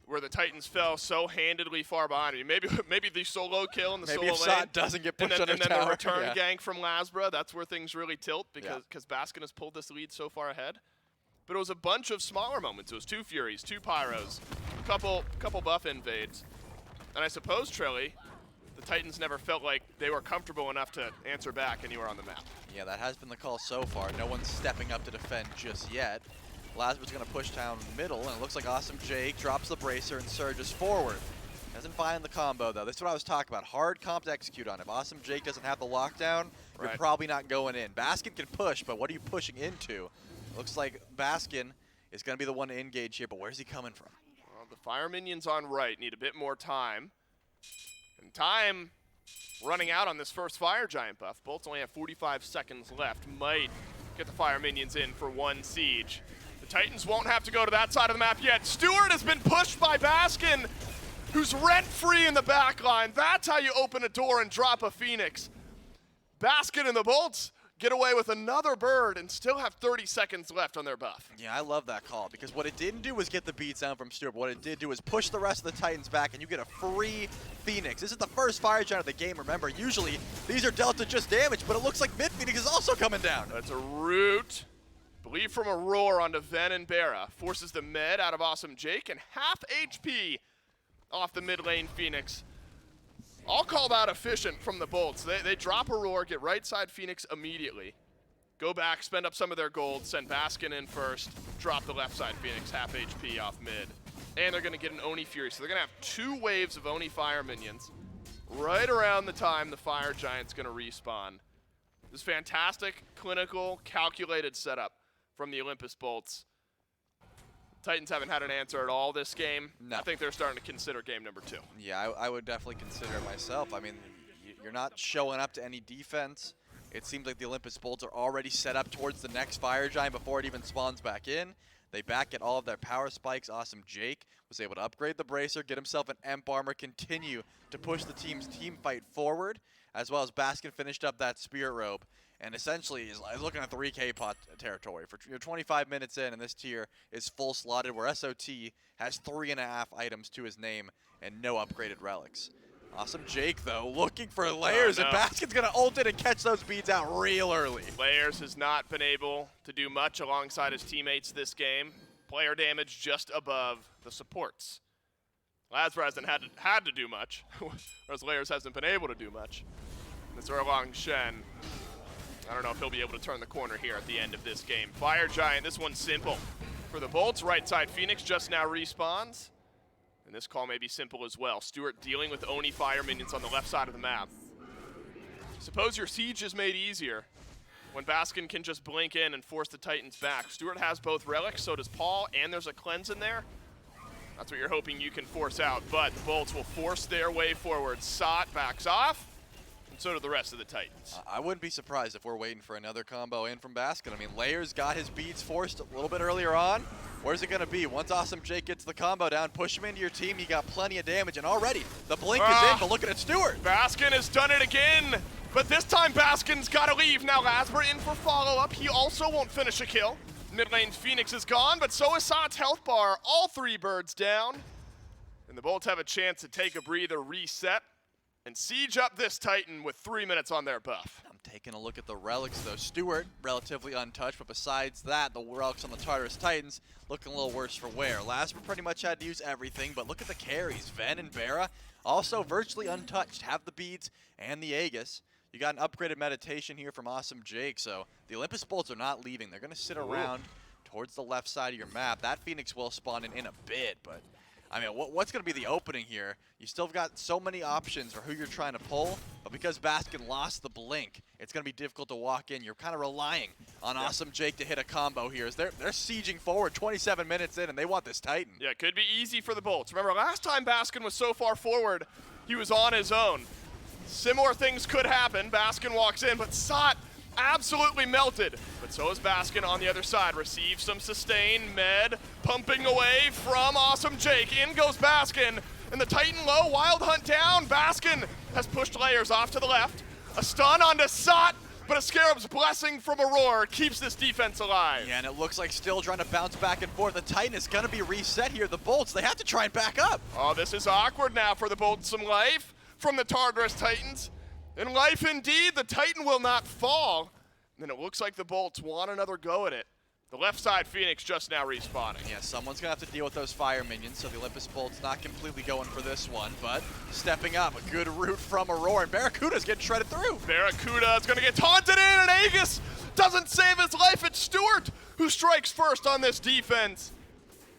where the Titans fell so handedly far behind. I mean, maybe the solo kill in the Maybe solo if lane. Sot doesn't get pushed and then tower. the return Yeah. gank from Lasbra, that's where things really tilt because Baskin has pulled this lead so far ahead. But it was a bunch of smaller moments. It was 2 Furies, 2 Pyros, couple buff invades. And I suppose, Trelly, the Titans never felt like they were comfortable enough to answer back anywhere on the map. Yeah, that has been the call so far. No one's stepping up to defend just yet. Lasbra's going to push down middle, and it looks like Awesome Jake drops the bracer and surges forward. Doesn't find the combo, though. This is what I was talking about. Hard comp to execute on. If Awesome Jake doesn't have the lockdown, you're probably not going in. Baskin can push, but what are you pushing into? Looks like Baskin is going to be the one to engage here, but where's he coming from? Well, the Fire Minions on right need a bit more time. And time running out on this first Fire Giant buff. Bolts only have 45 seconds left. Might get the Fire Minions in for 1 siege. The Titans won't have to go to that side of the map yet. Stewart has been pushed by Baskin, who's rent-free in the back line. That's how you open a door and drop a Phoenix. Baskin and the Bolts get away with another bird and still have 30 seconds left on their buff. Yeah, I love that call because what it didn't do was get the beats down from Stewart. What it did do is push the rest of the Titans back, and you get a free Phoenix. This is the first Fire Giant of the game. Remember, usually these are dealt to just damage, but it looks like Mid Phoenix is also coming down. That's a root. Believe from a roar onto Ven and Barra. Forces the med out of Awesome Jake and half HP off the mid lane Phoenix. All called out efficient from the Bolts. They drop a roar, get right side Phoenix immediately. Go back, spend up some of their gold, send Baskin in first, drop the left side Phoenix, half HP off mid. And they're going to get an Oni Fury. So they're going to have 2 waves of Oni Fire Minions right around the time the Fire Giant's going to respawn. This fantastic, clinical, calculated setup from the Olympus Bolts. Titans haven't had an answer at all this game. No. I think they're starting to consider game number 2. Yeah, I would definitely consider it myself. I mean, you're not showing up to any defense. It seems like the Olympus Bolts are already set up towards the next Fire Giant before it even spawns back in. They back at all of their power spikes. Awesome Jake was able to upgrade the Bracer, get himself an Emp Armor, continue to push the team's team fight forward, as well as Baskin finished up that Spirit Robe. And essentially is looking at 3K pot territory. For 25 minutes in, and this tier is full slotted, where SOT has 3.5 items to his name and no upgraded relics. Awesome Jake, though, looking for layers, and Baskin's going to ult it and catch those beads out real early. Layers has not been able to do much alongside his teammates this game. Player damage just above the supports. Lasbra hasn't had to do much, whereas Layers hasn't been able to do much. This Erlang Shen, I don't know if he'll be able to turn the corner here at the end of this game. Fire Giant, this one's simple. For the Bolts, right side Phoenix just now respawns. And this call may be simple as well. Stewart dealing with Oni Fire Minions on the left side of the map. Suppose your siege is made easier when Baskin can just blink in and force the Titans back. Stewart has both relics, so does Paul, and there's a cleanse in there. That's what you're hoping you can force out, but the Bolts will force their way forward. Sot backs off, and so do the rest of the Titans. I wouldn't be surprised if we're waiting for another combo in from Baskin. I mean, Layers got his beads forced a little bit earlier on. Where's it going to be? Once Awesome Jake gets the combo down, push him into your team, you got plenty of damage, and already the blink is in, but looking at Stewart. Baskin has done it again, but this time Baskin's got to leave. Now Lasbra in for follow-up. He also won't finish a kill. Mid lane Phoenix is gone, but so is Sot's health bar. All 3 birds down. And the Bolts have a chance to take a breather, reset, and siege up this Titan with 3 minutes on their buff. I'm taking a look at the relics, though. Stewart, relatively untouched, but besides that, the relics on the Tartarus Titans looking a little worse for wear. Lasbra pretty much had to use everything, but look at the carries. Ven and Barra also virtually untouched, have the beads and the Aegis. You got an upgraded meditation here from Awesome Jake, so the Olympus Bolts are not leaving. They're going to sit around towards the left side of your map. That Phoenix will spawn in a bit, but I mean, what's going to be the opening here? You still got so many options for who you're trying to pull, but because Baskin lost the blink, it's going to be difficult to walk in. You're kind of relying on Awesome Jake to hit a combo here. As they're sieging forward 27 minutes in, and they want this Titan. Yeah, it could be easy for the Bolts. Remember, last time Baskin was so far forward, he was on his own. Similar things could happen. Baskin walks in, but Sot absolutely melted. But so is Baskin on the other side. Receives some sustain. Med pumping away from Awesome Jake. In goes Baskin. And the Titan low. Wild Hunt down. Baskin has pushed layers off to the left. A stun onto Sot. But a Scarab's blessing from Aurora keeps this defense alive. Yeah, and it looks like still trying to bounce back and forth. The Titan is going to be reset here. The Bolts, they have to try and back up. Oh, this is awkward now for the Bolts. Some life from the Tartarus Titans. In life indeed, the Titan will not fall. And it looks like the Bolts want another go at it. The left side Phoenix just now respawning. Yeah, someone's going to have to deal with those fire minions, so the Olympus Bolts not completely going for this one, but stepping up. A good route from Aurora, and Barracuda's getting shredded through. Barracuda is going to get taunted in, and Aegis doesn't save his life. It's Stewart who strikes first on this defense.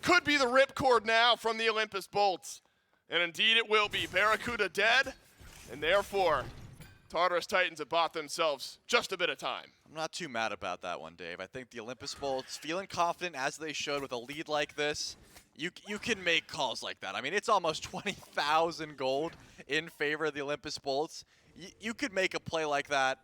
Could be the ripcord now from the Olympus Bolts. And indeed it will be. Barracuda dead, and therefore Tartarus Titans have bought themselves just a bit of time. I'm not too mad about that one, Dave. I think the Olympus Bolts, feeling confident as they should with a lead like this, you can make calls like that. I mean, it's almost 20,000 gold in favor of the Olympus Bolts. You could make a play like that,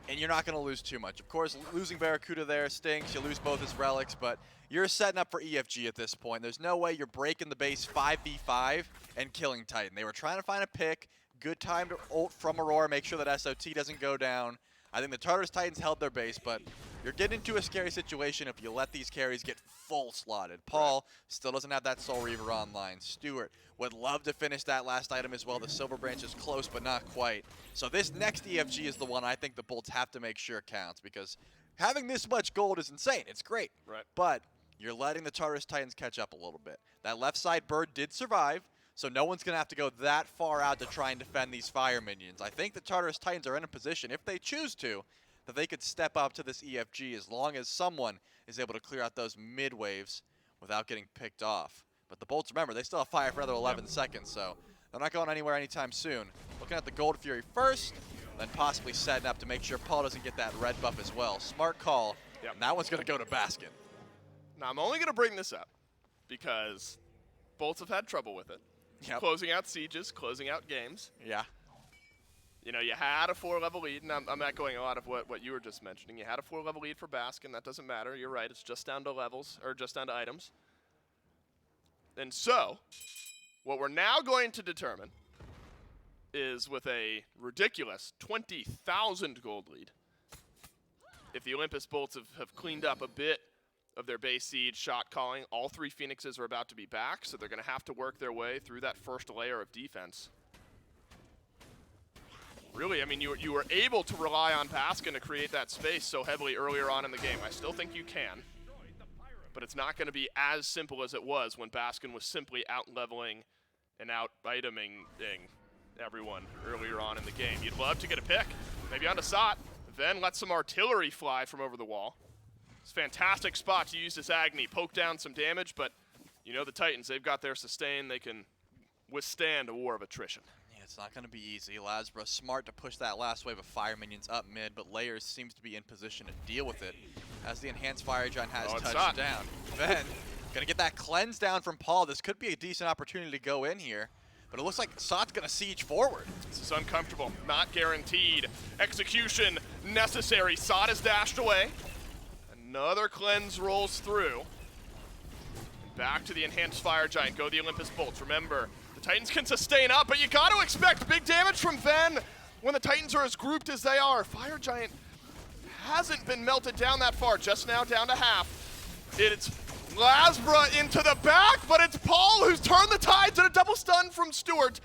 and you're not going to lose too much. Of course, losing Barracuda there stinks. You lose both his relics, but you're setting up for EFG at this point. There's no way you're breaking the base 5v5 and killing Titan. They were trying to find a pick. Good time to ult from Aurora, make sure that SOT doesn't go down. I think the Tartarus Titans held their base, but you're getting into a scary situation if you let these carries get full slotted. Paul still doesn't have that Soul Reaver online. Stewart would love to finish that last item as well. The Silver Branch is close, but not quite. So this next EFG is the one I think the Bolts have to make sure counts, because having this much gold is insane. It's great. Right. But you're letting the Tartarus Titans catch up a little bit. That left side bird did survive, so no one's going to have to go that far out to try and defend these fire minions. I think the Tartarus Titans are in a position, if they choose to, that they could step up to this EFG as long as someone is able to clear out those mid waves without getting picked off. But the Bolts, remember, they still have fire for another 11 seconds, so they're not going anywhere anytime soon. Looking at the Gold Fury first, then possibly setting up to make sure Paul doesn't get that red buff as well. Smart call, and that one's going to go to Baskin. Now, I'm only going to bring this up because Bolts have had trouble with it. Yep. Closing out sieges, closing out games. Yeah. You know, you had a 4-level lead, and I'm echoing a lot of what you were just mentioning. You had a 4-level lead for Baskin. That doesn't matter. You're right. It's just down to levels, or just down to items. And so, what we're now going to determine is with a ridiculous 20,000 gold lead, if the Olympus Bolts have cleaned up a bit of their base siege, shot calling, all three Phoenixes are about to be back, so they're going to have to work their way through that first layer of defense. Really, I mean, you were able to rely on Baskin to create that space so heavily earlier on in the game. I still think you can, but it's not going to be as simple as it was when Baskin was simply out-leveling and out-iteming everyone earlier on in the game. You'd love to get a pick, maybe onto Sot, then let some artillery fly from over the wall. It's a fantastic spot to use this Agni, poke down some damage, but you know the Titans, they've got their sustain. They can withstand a war of attrition. Yeah, it's not going to be easy. Lasbra smart to push that last wave of fire minions up mid, but Layers seems to be in position to deal with it as the enhanced fire giant has touched down. Then, going to get that cleanse down from Paul. This could be a decent opportunity to go in here, but it looks like Sot's going to siege forward. This is uncomfortable, not guaranteed. Execution necessary. Sot is dashed away. Another cleanse rolls through. And back to the enhanced fire giant. Go the Olympus Bolts. Remember, the Titans can sustain up, but you got to expect big damage from Ven when the Titans are as grouped as they are. Fire giant hasn't been melted down that far, just now down to half. It's Lasbra into the back, but it's Paul who's turned the tides, and a double stun from Stewart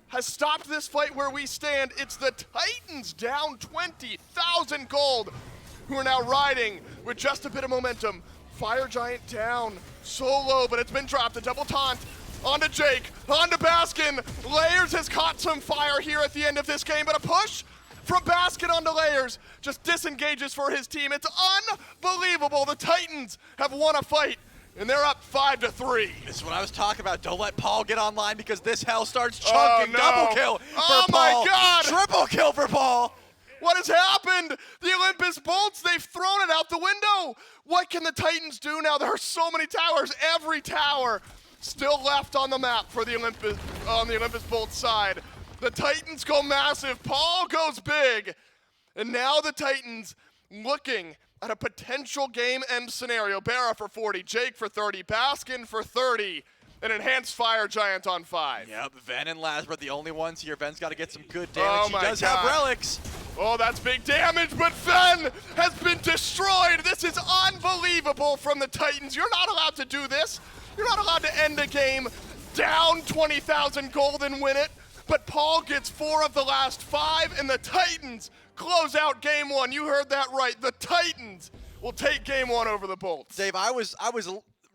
has stopped this fight where we stand. It's the Titans down 20,000 gold, who are now riding with just a bit of momentum. Fire Giant down so low, but it's been dropped. A double taunt onto Jake, onto Baskin. Layers has caught some fire here at the end of this game, but a push from basket onto layers, just disengages for his team. It's unbelievable. The Titans have won a fight, and they're up 5-3. This is what I was talking about. Don't let Paul get online because this hell starts Oh, chunking. no. Double kill for Oh, Paul. my God. Triple kill for Paul. What has happened? The Olympus Bolts, they've thrown it out the window. What can the Titans do now? There are so many towers. Every tower still left on the map for the Olympus Bolts side. The Titans go massive. Paul goes big. And now the Titans looking at a potential game-end scenario. Barra for 40, Jake for 30, Baskin for 30, an enhanced fire giant on 5. Yep, Ven and Lasbra the only ones here. Ven's got to get some good damage. Oh, my he does God. have relics. Oh, that's big damage, but Fen has been destroyed. This is unbelievable from the Titans. You're not allowed to do this. You're not allowed to end a game down 20,000 gold and win it. But Paul gets 4 of the last 5, and the Titans close out game 1. You heard that right. The Titans will take game 1 over the Bolts. Dave, I was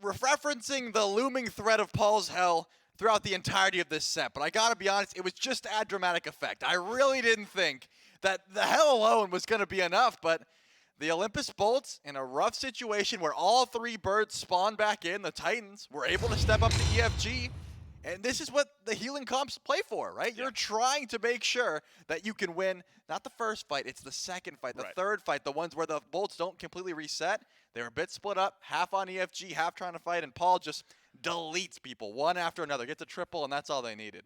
referencing the looming threat of Paul's hell throughout the entirety of this set, but I gotta be honest, it was just to add dramatic effect. I really didn't think that the hell alone was gonna be enough, but the Olympus Bolts, in a rough situation where all 3 birds spawn back in, the Titans were able to step up to EFG. And this is what the healing comps play for, right? You're trying to make sure that you can win, not the first fight, it's the second fight, the third fight, the ones where the Bolts don't completely reset. They're a bit split up, half on EFG, half trying to fight, and Paul just deletes people one after another, gets a triple, and that's all they needed.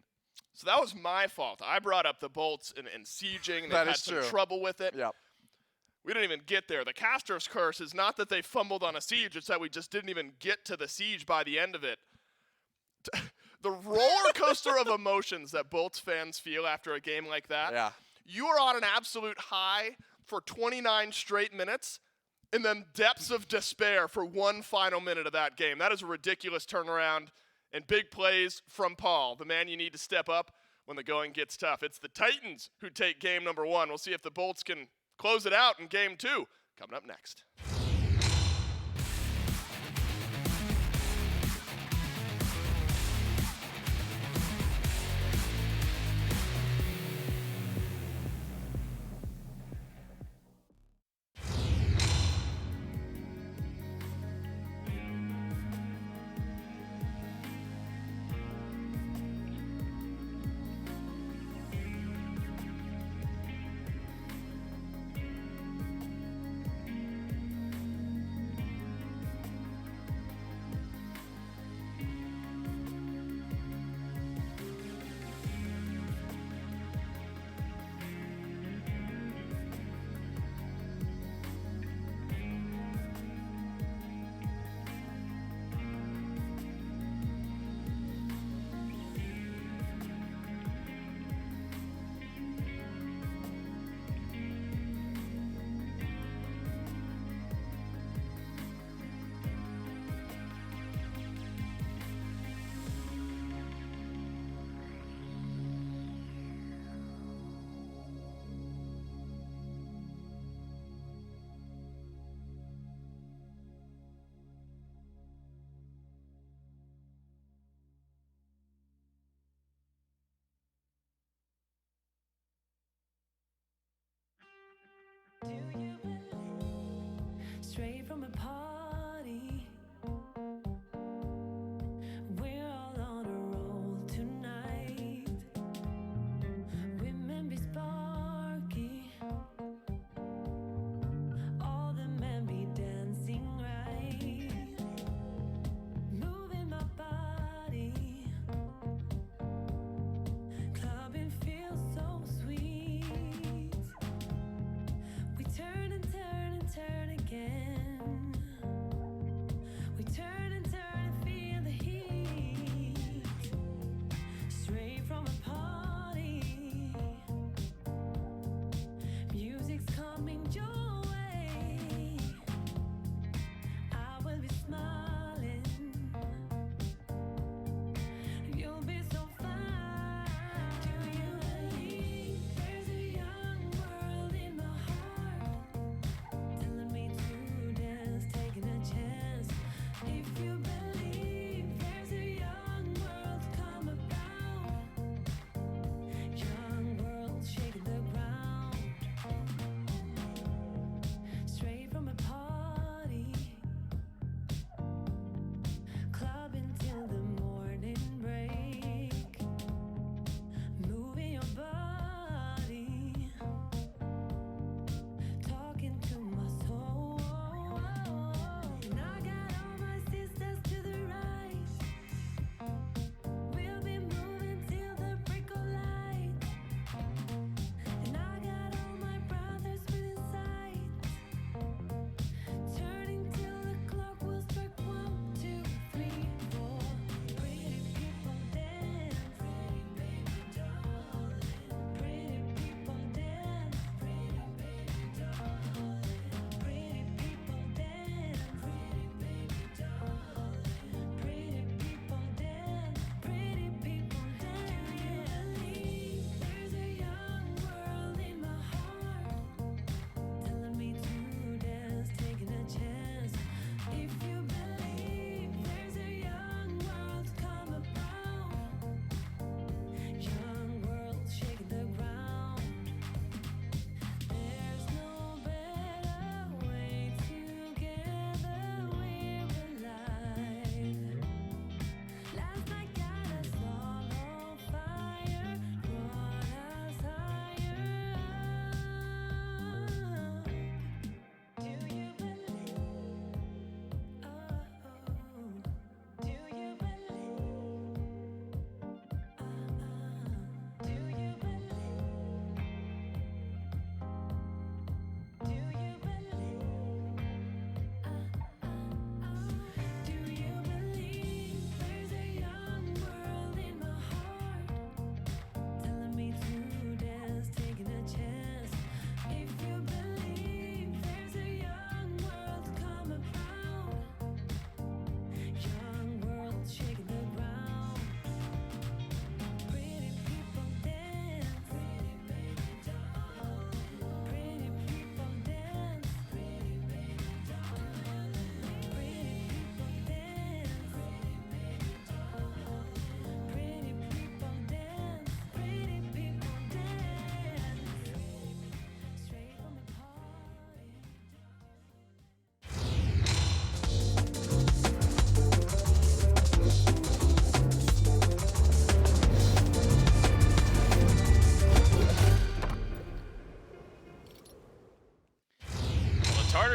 So that was my fault. I brought up the Bolts and sieging, and they had some trouble with it. Yep. We didn't even get there. The caster's curse is not that they fumbled on a siege, it's that we just didn't even get to the siege by the end of it. The roller coaster of emotions that Bolts fans feel after a game like that. Yeah. You are on an absolute high for 29 straight minutes, and then depths of despair for one final minute of that game. That is a ridiculous turnaround, and big plays from Paul, the man you need to step up when the going gets tough. It's the Titans who take game number 1. We'll see if the Bolts can close it out in game 2. Coming up next.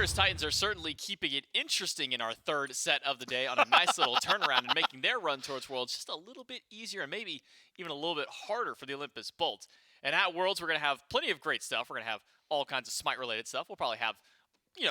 Tartarus Titans are certainly keeping it interesting in our third set of the day on a nice little turnaround and making their run towards Worlds just a little bit easier and maybe even a little bit harder for the Olympus Bolts. And at Worlds, we're going to have plenty of great stuff. We're going to have all kinds of Smite-related stuff. We'll probably have,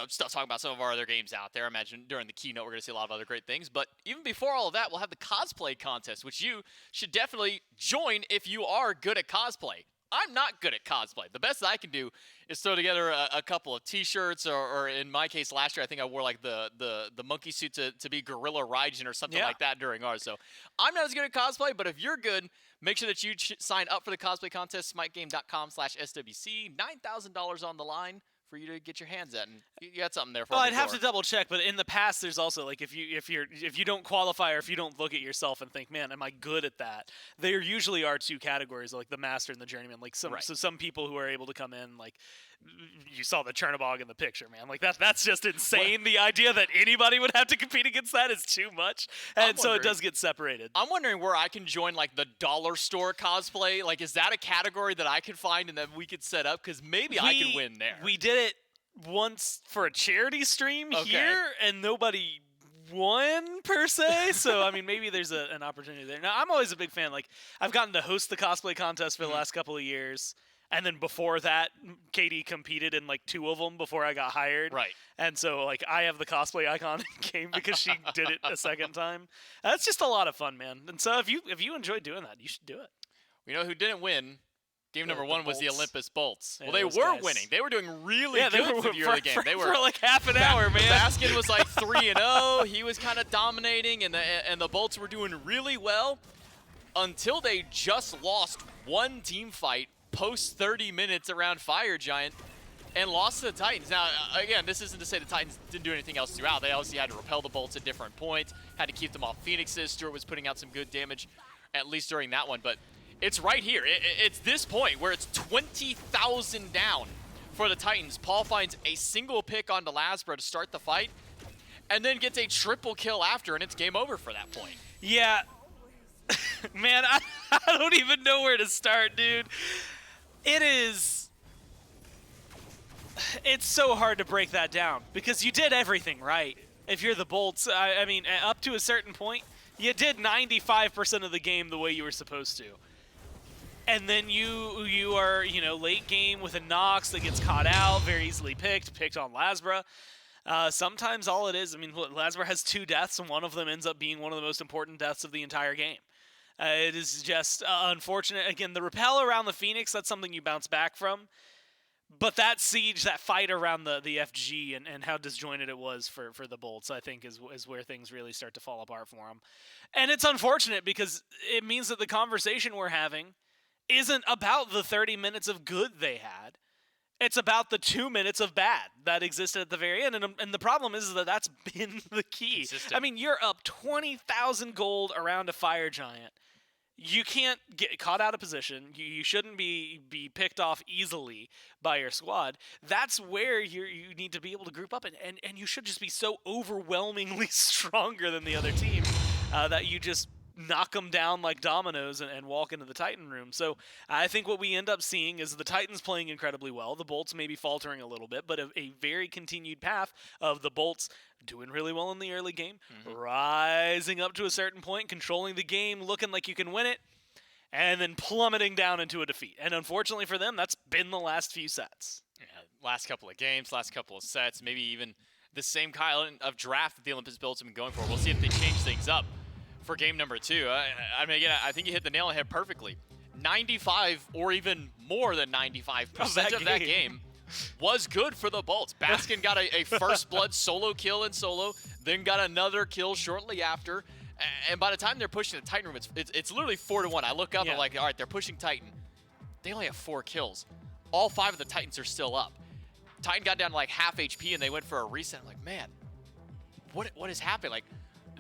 stuff talking about some of our other games out there. I imagine during the keynote, we're going to see a lot of other great things. But even before all of that, we'll have the cosplay contest, which you should definitely join if you are good at cosplay. I'm not good at cosplay. The best that I can do is throw together a couple of T-shirts, or in my case, last year I think I wore like the monkey suit to be Gorilla Raijin or something like that during ours. So I'm not as good at cosplay, but if you're good, make sure that you sign up for the cosplay contest. SmiteGame.com/SWC. $9,000 on the line for you to get your hands at, and you got something there for. Well, I'd have to double check, but in the past, there's also like if you don't qualify or if you don't look at yourself and think, man, am I good at that? There usually are two categories, like the master and the journeyman. Like so some people who are able to come in, like you saw the Chernobog in the picture, man. Like that's just insane. The idea that anybody would have to compete against that is too much, and so it does get separated. I'm wondering where I can join like the dollar store cosplay. Like, is that a category that I could find and that we could set up? Because maybe I could win there. We did it once for a charity stream here, and nobody won per se. So I mean, maybe there's an opportunity there. Now, I'm always a big fan. Like, I've gotten to host the cosplay contest for the last couple of years. And then before that, Katie competed in like 2 of them before I got hired. Right. And so like I have the cosplay icon in game because she did it a second time. That's just a lot of fun, man. And so if you enjoy doing that, you should do it. You know who didn't win? Game number 1 was the Olympus Bolts. Yeah, well, they were winning. They were doing really good for the early game. They were for like half an hour, man. Baskin was like 3-0. He was kind of dominating, and the Bolts were doing really well until they just lost one team fight post 30 minutes around Fire Giant and lost to the Titans. Now, again, this isn't to say the Titans didn't do anything else throughout. They obviously had to repel the Bolts at different points, had to keep them off Phoenixes. Stewart was putting out some good damage, at least during that one. But it's right here. It's this point where it's 20,000 down for the Titans. Paul finds a single pick onto Lasbra to start the fight, and then gets a triple kill after, and it's game over for that point. Yeah. Man, I don't even know where to start, dude. It's so hard to break that down because you did everything right. If you're the Bolts, I mean, up to a certain point, you did 95% of the game the way you were supposed to. And then you are, late game with a Nox that gets caught out, very easily picked on Lasbra. Sometimes all it is, I mean, Lasbra has 2 deaths, and one of them ends up being one of the most important deaths of the entire game. It is just unfortunate. Again, the repel around the Phoenix, that's something you bounce back from. But that siege, that fight around the FG and how disjointed it was for the Bolts, I think is where things really start to fall apart for them. And it's unfortunate because it means that the conversation we're having isn't about the 30 minutes of good they had. It's about the 2 minutes of bad that existed at the very end. And the problem is that that's been the key. Consistent. I mean, you're up 20,000 gold around a Fire Giant. You can't get caught out of position. You shouldn't be picked off easily by your squad. That's where you need to be able to group up, and you should just be so overwhelmingly stronger than the other team that you just knock them down like dominoes and walk into the Titan room. So I think what we end up seeing is the Titans playing incredibly well, the Bolts maybe faltering a little bit, but a very continued path of the Bolts doing really well in the early game, rising up to a certain point, controlling the game, looking like you can win it, and then plummeting down into a defeat. And unfortunately for them, that's been the last few sets. Yeah, last couple of games, last couple of sets, maybe even the same kind of draft that the Olympus Bolts have been going for. We'll see if they change things up for game number 2. I mean, again, I think you hit the nail on the head perfectly. 95 or even more than 95% of that game was good for the Bolts. Baskin got a first blood solo kill in solo, then got another kill shortly after. And by the time they're pushing the Titan room, it's literally 4-1. I look up and I'm like, all right, they're pushing Titan. They only have 4 kills. All 5 of the Titans are still up. Titan got down to like half HP and they went for a reset. I'm like, man, what is happening? Like,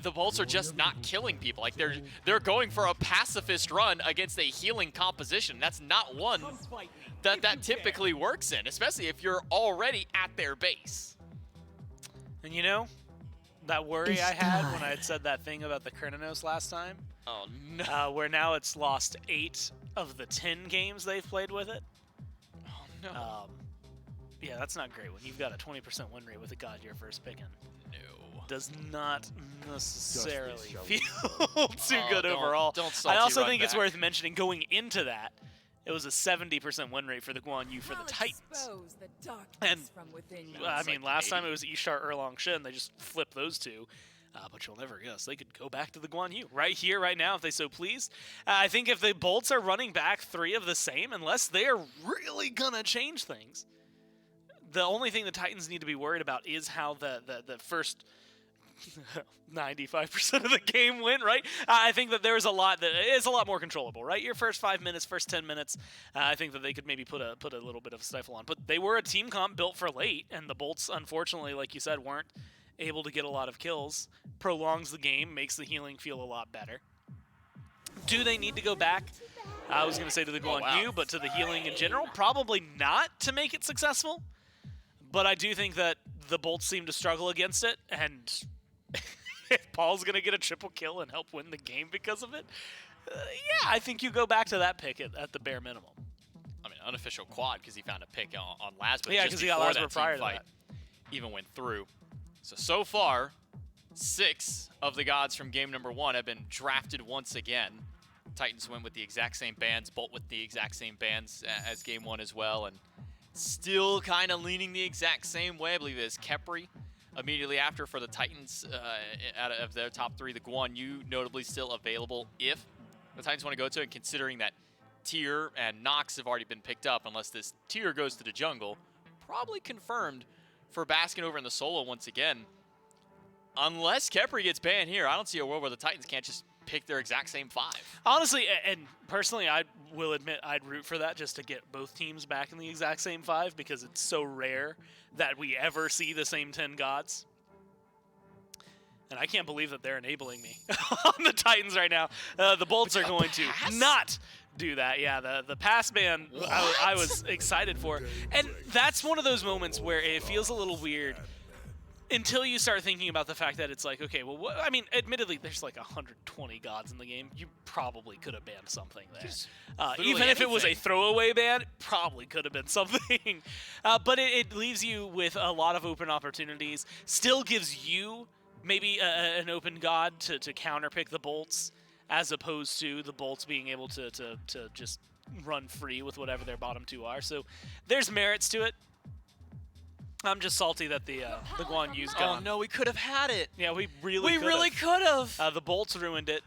the Bolts are just not killing people. Like, they're going for a pacifist run against a healing composition. That's not one that typically works in, especially if you're already at their base. And that worry I had when I had said that thing about the Kernanos last time? Oh, no. Where now it's lost 8 of the 10 games they've played with it. Oh, no. yeah, that's not great when you've got a 20% win rate with a god you're first picking. No. Does not necessarily feel too good don't- overall. don't I salty also run think it's back. worth mentioning going into that, it was a 70% win rate for the Guan Yu for the Titans. And, I mean, last time it was Ishtar, Erlang, Shen. They just flipped those two. But you'll never guess. They could go back to the Guan Yu right here, right now, if they so please. I think if the Bolts are running back 3 of the same, unless they are really going to change things, the only thing the Titans need to be worried about is how the first 95% of the game went, right? I think that there's a lot that is a lot more controllable, right? Your first 5 minutes, first 10 minutes, I think that they could maybe put a little bit of a stifle on. But they were a team comp built for late, and the Bolts, unfortunately, like you said, weren't able to get a lot of kills. Prolongs the game, makes the healing feel a lot better. Do they need to go back? I was going to say to the Guan Yu, but to the healing in general, probably not to make it successful. But I do think that the Bolts seem to struggle against it, and if Paul's going to get a triple kill and help win the game because of it, yeah, I think you go back to that pick at the bare minimum. I mean, unofficial quad because he found a pick on Lasbur. Yeah, because he got before Lasbur prior to fight even went through. So far, 6 of the gods from game number 1 have been drafted once again. Titans win with the exact same bands, Bolt with the exact same bands as game 1 as well, and still kind of leaning the exact same way. I believe it is Khepri immediately after for the Titans out of their top 3. The Guan Yu notably still available if the Titans want to go to it, considering that Tyr and Nox have already been picked up unless this Tyr goes to the jungle. Probably confirmed for Baskin over in the solo once again. Unless Khepri gets banned here, I don't see a world where the Titans can't just pick their exact same 5. Honestly, and personally, I will admit I'd root for that just to get both teams back in the exact same 5 because it's so rare that we ever see the same 10 gods. And I can't believe that they're enabling me on the Titans right now. The Bolts are going to not do that. Yeah, the pass ban I was excited for. And that's one of those moments where it feels a little weird until you start thinking about the fact that it's like, okay, well, I mean, admittedly, there's like 120 gods in the game. You probably could have banned something there. Even if it was a throwaway ban, it probably could have been something. But it leaves you with a lot of open opportunities. Still gives you maybe an open god to counterpick the Bolts, as opposed to the Bolts being able to just run free with whatever their bottom 2 are. So there's merits to it. I'm just salty that the Guan Yu's gone. Oh no, we could have had it. Yeah, we really could have. The Bolts ruined it.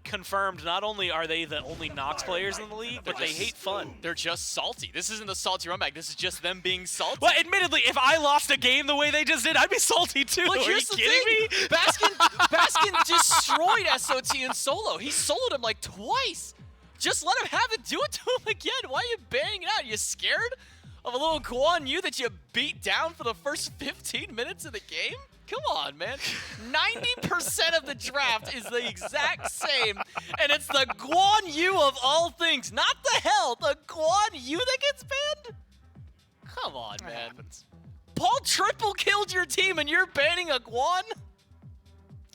Confirmed, not only are they the only Nox players in the league, but they hate fun. They're just salty. This isn't the salty run back. This is just them being salty. Well, admittedly, if I lost a game the way they just did, I'd be salty too. Like, Are you here's the kidding me? thing. Baskin destroyed SOT in solo. He soloed him like twice. Just let him have it. Do it to him again. Why are you banning it out? Are you scared of a little Guan Yu that you beat down for the first 15 minutes of the game? Come on, man. 90% of the draft is the exact same, and it's the Guan Yu of all things, not the hell, the Guan Yu that gets banned? Come on, man. Happens. Paul triple killed your team, and you're banning a Guan?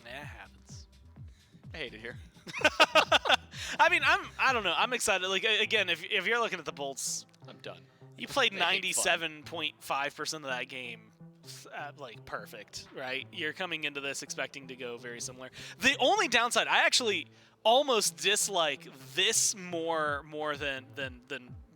That happens. I hate it here. I mean, I don't know. I'm excited. Like, again, if you're looking at the Bolts, I'm done. you played They hate fun. 97.5% of that game. Like, perfect, right? You're coming into this expecting to go very similar. The only downside, I actually almost dislike this more than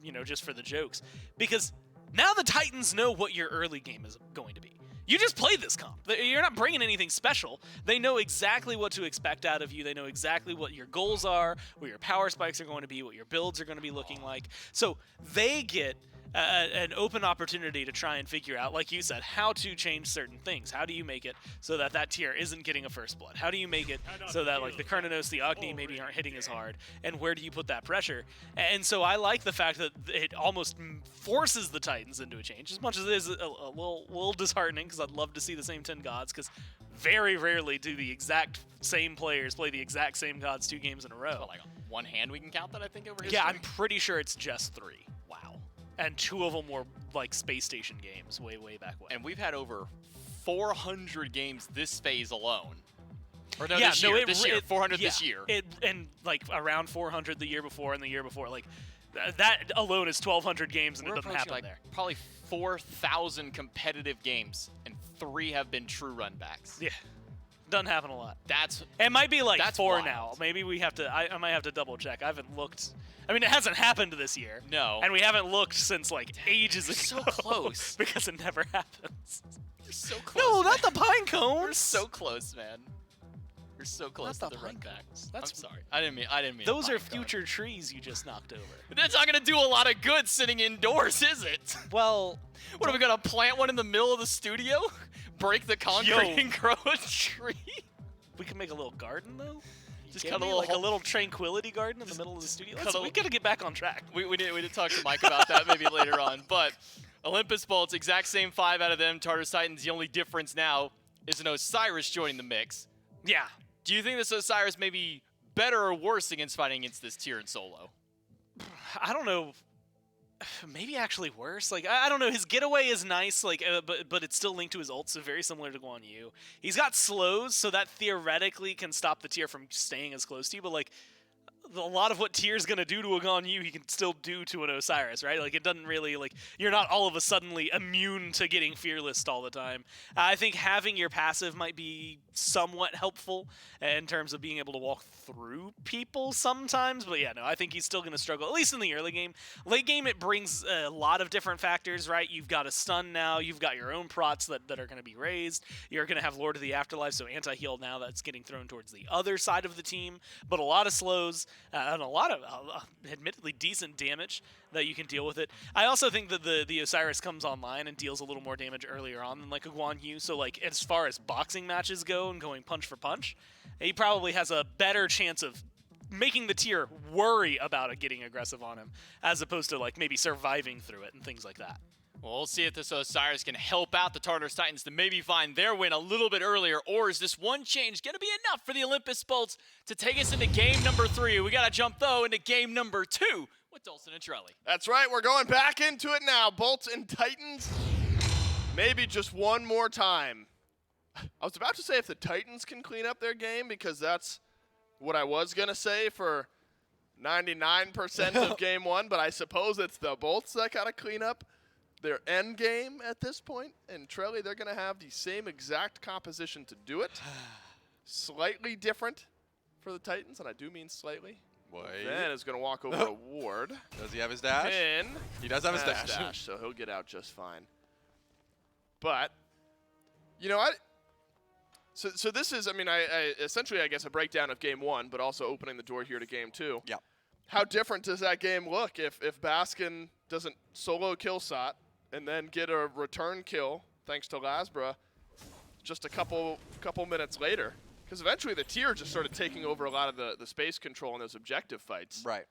you know, just for the jokes, because now the Titans know what your early game is going to be. You just played this comp. You're not bringing anything special. They know exactly what to expect out of you. They know exactly what your goals are, where your power spikes are going to be, what your builds are going to be looking like. So they get an open opportunity to try and figure out, like you said, how to change certain things. How do you make it so that that tier isn't getting a first blood? How do you make it so that, like, the Kernanos, the Agni maybe aren't hitting as hard? And where do you put that pressure? And so I like the fact that it almost forces the Titans into a change, as much as it is a little disheartening, because I'd love to see the same 10 gods, because very rarely do the exact same players play the exact same gods 2 games in a row. Like one hand we can count that, I think, over history? Yeah, I'm pretty sure it's just 3. Wow. And 2 of them were like space station games way back when. And we've had over 400 games this phase alone. Or no, yeah, this no, year. 400 yeah, this year. And like around 400 the year before and the year before. Like, That alone is 1,200 games, and We're it doesn't approaching happen like there. probably 4,000 competitive games, and 3 have been true run backs. Yeah, doesn't happen a lot. That's It might be like That's 4 wild. now. Maybe we have to. I might have to double check. I haven't looked. I mean, it hasn't happened this year. No. And we haven't looked since like ages ago. so close. because it never happens. We're so close. No, man. not the pine cones. We're so close, man. We're so close Not to the the run pine backs. That's- I'm sorry. I didn't mean. Those pine are cone. future trees you just knocked over. But that's not gonna do a lot of good sitting indoors, is it? Well, What are we gonna plant one in the middle of the studio? Break the concrete Yo. and grow a tree? we can make a little garden though. Just Get cut me, like a hole- little tranquility garden in the middle of the studio. cut a- We gotta get back on track. We did talk to Mike about that maybe later on. But Olympus Bolts, exact same 5 out of them. Tartarus Titans, the only difference now is an Osiris joining the mix. Yeah. Do you think this Osiris may be better or worse against fighting against this tier in solo? I don't know. Maybe actually worse. Like I don't know. His getaway is nice. Like, but it's still linked to his ult, so very similar to Guan Yu. He's got slows, so that theoretically can stop the tier from staying as close to you. But like, a lot of what tier's gonna do to a Guan Yu, he can still do to an Osiris, right? Like, it doesn't really like you're not all of a suddenly immune to getting fearless all the time. I think having your passive might be somewhat helpful in terms of being able to walk through people sometimes. But yeah, no, I think he's still gonna struggle, at least in the early game. Late game, it brings a lot of different factors, right? You've got a stun now, you've got your own prots that are gonna be raised. You're gonna have Lord of the Afterlife, so anti-heal now that's getting thrown towards the other side of the team. But a lot of slows. And a lot of admittedly decent damage that you can deal with it. I also think that the Osiris comes online and deals a little more damage earlier on than like a Guan Yu. So like as far as boxing matches go and going punch for punch, he probably has a better chance of making the tier worry about it getting aggressive on him, as opposed to like maybe surviving through it and things like that. Well, we'll see if this Osiris can help out the Tartarus Titans to maybe find their win a little bit earlier, or is this one change going to be enough for the Olympus Bolts to take us into game number 3? We got to jump, though, into game number 2 with Dulcin and Trelly. That's right, we're going back into it now. Bolts and Titans, maybe just one more time. I was about to say if the Titans can clean up their game, because that's what I was going to say for 99% of game 1, but I suppose it's the Bolts that got to clean up their end game at this point. And Trelly, they're going to have the same exact composition to do it. Slightly different for the Titans, and I do mean slightly. Ben is going to walk over to Ward. Does he have his dash? Pin. He does have his Has dash. so he'll get out just fine. But, you know, so this is, I mean, I essentially, I guess, a breakdown of game 1, but also opening the door here to game 2. Yeah. How different does that game look if Baskin doesn't solo kill Sot and then get a return kill thanks to Lasbra just a couple minutes later? Because eventually the tier just started taking over a lot of the space control in those objective fights. Right.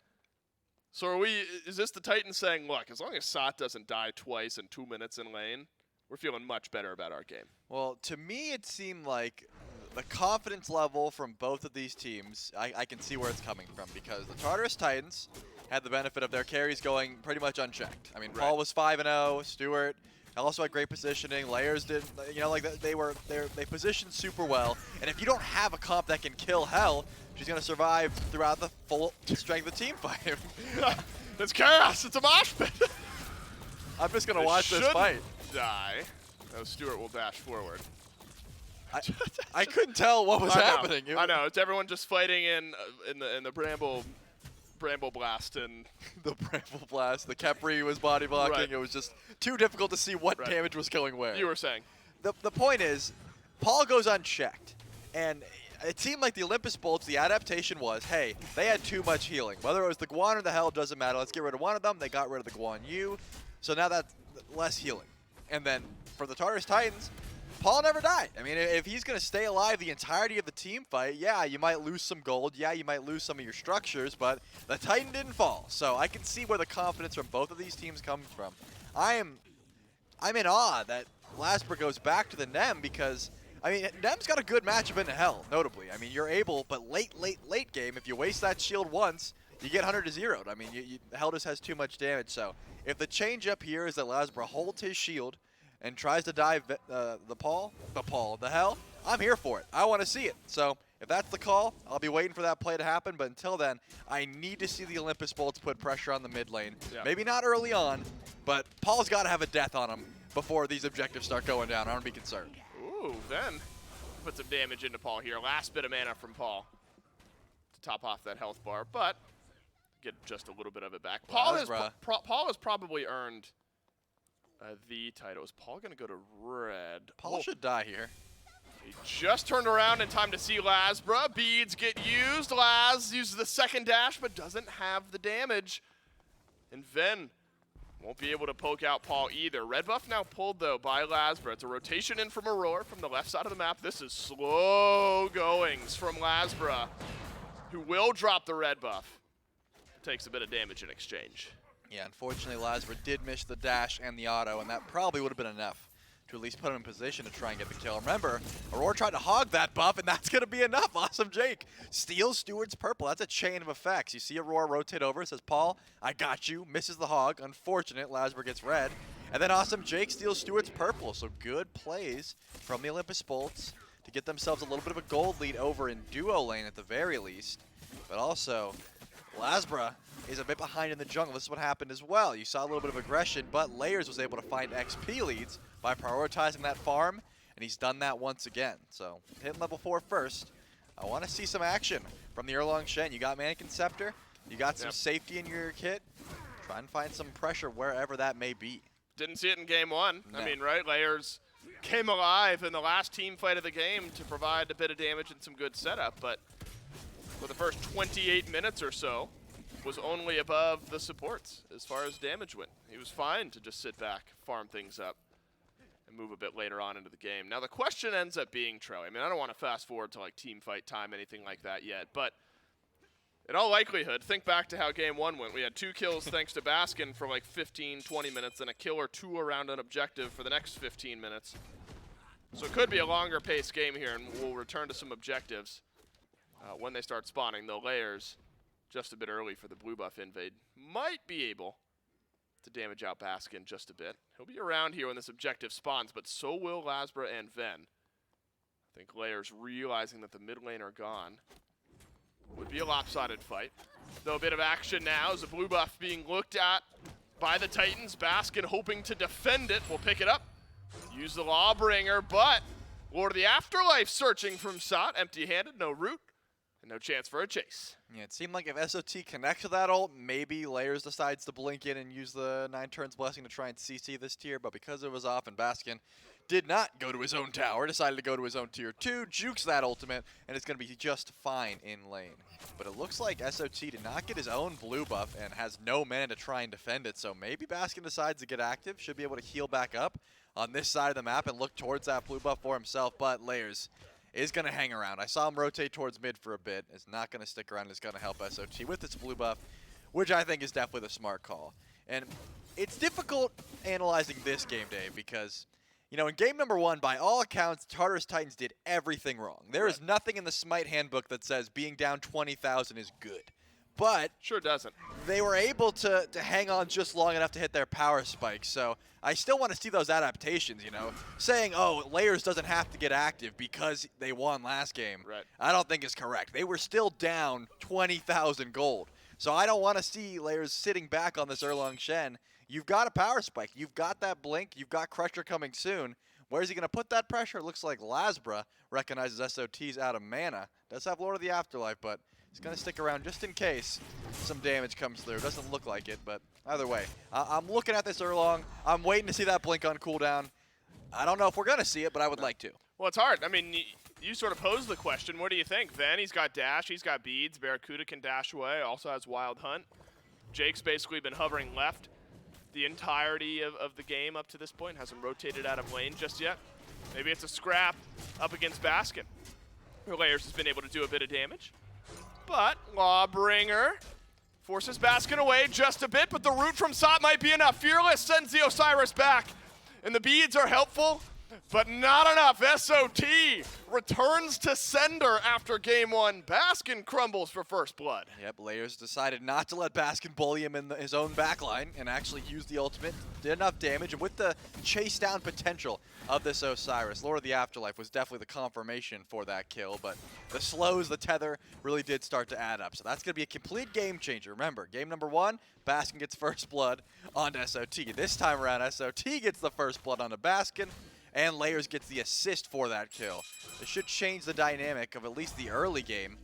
So is this the Titans saying, look, as long as Sot doesn't die twice in 2 minutes in lane, we're feeling much better about our game? Well, to me, it seemed like the confidence level from both of these teams, I can see where it's coming from, because the Tartarus Titans had the benefit of their carries going pretty much unchecked. I mean, Right. Paul was 5-0, Stewart also had great positioning, Layers did, you know, like they positioned super well, and if you don't have a comp that can kill Hell, she's going to survive throughout the full strength of the team fight. It's chaos. It's a mosh pit. I'm just going to It watch this shouldn't fight. Die. No, Stewart will dash forward. I couldn't tell what was I know, happening. I know. It's everyone just fighting in the Bramble Blast, and The Bramble Blast, the Capri was body blocking. Right. It was just too difficult to see what Right. damage was going where. you were saying. The point is, Paul goes unchecked, and it seemed like the Olympus Bolts, the adaptation was, hey, they had too much healing. Whether it was the Guan or the Hell, doesn't matter. Let's get rid of one of them. They got rid of the Guan Yu, so now that's less healing. And then for the Tartarus Titans, Paul never died. I mean, if he's going to stay alive the entirety of the team fight, yeah, you might lose some gold. Yeah, you might lose some of your structures, but the Titan didn't fall. So I can see where the confidence from both of these teams comes from. I'm in awe that Lasper goes back to the Nem, because, I mean, Nem's got a good matchup into Hell, notably. I mean, you're able, but late game, if you waste that shield once, you get 100 to 0'd. I mean, Hell just has too much damage. So if the change up here is that Lasper holds his shield and tries to dive the Hell, I'm here for it. I want to see it. So if that's the call, I'll be waiting for that play to happen. But until then, I need to see the Olympus Bolts put pressure on the mid lane. Yeah. Maybe not early on, but Paul's got to have a death on him before these objectives start going down. I don't be concerned. Ooh, then put some damage into Paul here. Last bit of mana from Paul to top off that health bar, but get just a little bit of it back. Paul has probably earned the title. Is Paul going to go to red? Paul should die here. He just turned around in time to see Lasbra. Beads get used. Laz uses the second dash, but doesn't have the damage. And Ven won't be able to poke out Paul either. Red buff now pulled, though, by Lasbra. It's a rotation in from Aurora from the left side of the map. This is slow goings from Lasbra, who will drop the red buff. Takes a bit of damage in exchange. Yeah, unfortunately, Lasbra did miss the dash and the auto, and that probably would have been enough to at least put him in position to try and get the kill. Remember, Aurora tried to hog that buff, and that's going to be enough. Awesome Jake steals Stewart's purple. That's a chain of effects. You see Aurora rotate over, says, Paul, I got you, misses the hog. Unfortunate, Lasbra gets red. And then Awesome Jake steals Stewart's purple. So good plays from the Olympus Bolts to get themselves a little bit of a gold lead over in duo lane at the very least. But also, Lasbra is a bit behind in the jungle. This is what happened as well. You saw a little bit of aggression, but Layers was able to find XP leads by prioritizing that farm, and he's done that once again. So, hitting level 4 first. I want to see some action from the Erlong Shen. You got Mannequin Scepter, you got some safety in your kit. Try and find some pressure wherever that may be. Didn't see it in game one. No. I mean, right? Layers came alive in the last team fight of the game to provide a bit of damage and some good setup, but for the first 28 minutes or so, was only above the supports as far as damage went. He was fine to just sit back, farm things up, and move a bit later on into the game. Now the question ends up being, Trey, I mean, I don't want to fast forward to like team fight time, anything like that yet, but in all likelihood, think back to how game one went. We had 2 kills thanks to Baskin for like 15, 20 minutes, and a kill or 2 around an objective for the next 15 minutes. So it could be a longer paced game here, and we'll return to some objectives when they start spawning. Though Layers, just a bit early for the blue buff invade, might be able to damage out Baskin just a bit. He'll be around here when this objective spawns, but so will Lasbra and Ven. I think Layers realizing that the mid lane are gone. Would be a lopsided fight. Though a bit of action now as the blue buff being looked at by the Titans. Baskin hoping to defend it. Will pick it up. Use the Lawbringer, but Lord of the Afterlife searching from Sot. Empty-handed, no root, and no chance for a chase. Yeah, it seemed like if SOT connects with that ult, maybe Layers decides to blink in and use the 9 turns blessing to try and CC this tier, but because it was off and Baskin did not go to his own tower, decided to go to his own tier 2, jukes that ultimate, and it's going to be just fine in lane. But it looks like SOT did not get his own blue buff and has no mana to try and defend it, so maybe Baskin decides to get active, should be able to heal back up on this side of the map and look towards that blue buff for himself, but Layers is going to hang around. I saw him rotate towards mid for a bit. It's not going to stick around. It's going to help SOT with its blue buff, which I think is definitely the smart call. And it's difficult analyzing this game, Dave, because, you know, in game number 1, by all accounts, Tartarus Titans did everything wrong. There is nothing in the SMITE handbook that says being down 20,000 is good. But sure doesn't. They were able to hang on just long enough to hit their power spikes. So I still want to see those adaptations, you know. Saying, oh, Layers doesn't have to get active because they won last game, right, I don't think is correct. They were still down 20,000 gold. So I don't want to see Layers sitting back on this Erlong Shen. You've got a power spike. You've got that blink. You've got Crusher coming soon. Where's he going to put that pressure? It looks like Lasbra recognizes SOT's out of mana. Does have Lord of the Afterlife, but he's going to stick around just in case some damage comes through. Doesn't look like it, but either way. I'm looking at this Erlong. I'm waiting to see that blink on cooldown. I don't know if we're going to see it, but I would like to. Well, it's hard. I mean, you sort of posed the question. What do you think? Ven, he's got dash. He's got beads. Barracuda can dash away. Also has Wild Hunt. Jake's basically been hovering left the entirety of the game up to this point. Hasn't rotated out of lane just yet. Maybe it's a scrap up against Baskin. Layers has been able to do a bit of damage. But Lawbringer forces Baskin away just a bit, but the root from Sot might be enough. Fearless sends the Osiris back, and the beads are helpful. But not enough. SOT returns to sender after game one. Baskin crumbles for first blood. Yep, Layers decided not to let Baskin bully him in his own backline and actually use the ultimate. Did enough damage, and with the chase down potential of this Osiris, Lord of the Afterlife was definitely the confirmation for that kill, but the slows, the tether, really did start to add up. So that's going to be a complete game changer. Remember, game number one, Baskin gets first blood onto SOT. This time around, SOT gets the first blood onto Baskin, and Layers gets the assist for that kill. This should change the dynamic of at least the early game,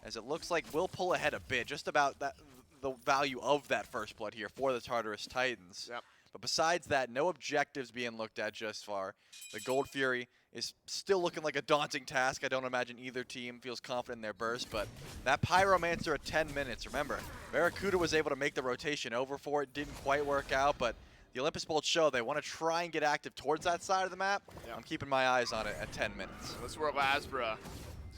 as it looks like we'll pull ahead a bit, just about that, the value of that first blood here for the Tartarus Titans. Yep. But besides that, no objectives being looked at just far. The Gold Fury is still looking like a daunting task. I don't imagine either team feels confident in their burst, but that Pyromancer at 10 minutes, remember, Barracuda was able to make the rotation over for it, didn't quite work out, but the Olympus Bolts show they want to try and get active towards that side of the map. Yep. I'm keeping my eyes on it at 10 minutes. This is where Lasbra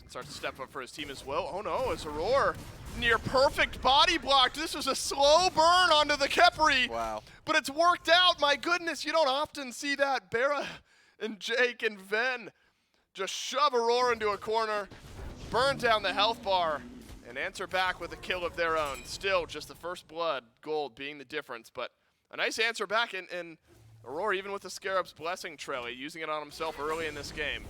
starts to step up for his team as well. Oh no, it's Aurora. Near perfect body block. This was a slow burn onto the Kepri. Wow. But it's worked out. My goodness, you don't often see that. Bera and Jake and Ven just shove Aurora into a corner, burn down the health bar, and answer back with a kill of their own. Still, just the first blood, gold being the difference. But a nice answer back, and Aurora, even with the Scarab's Blessing Trelly, using it on himself early in this game.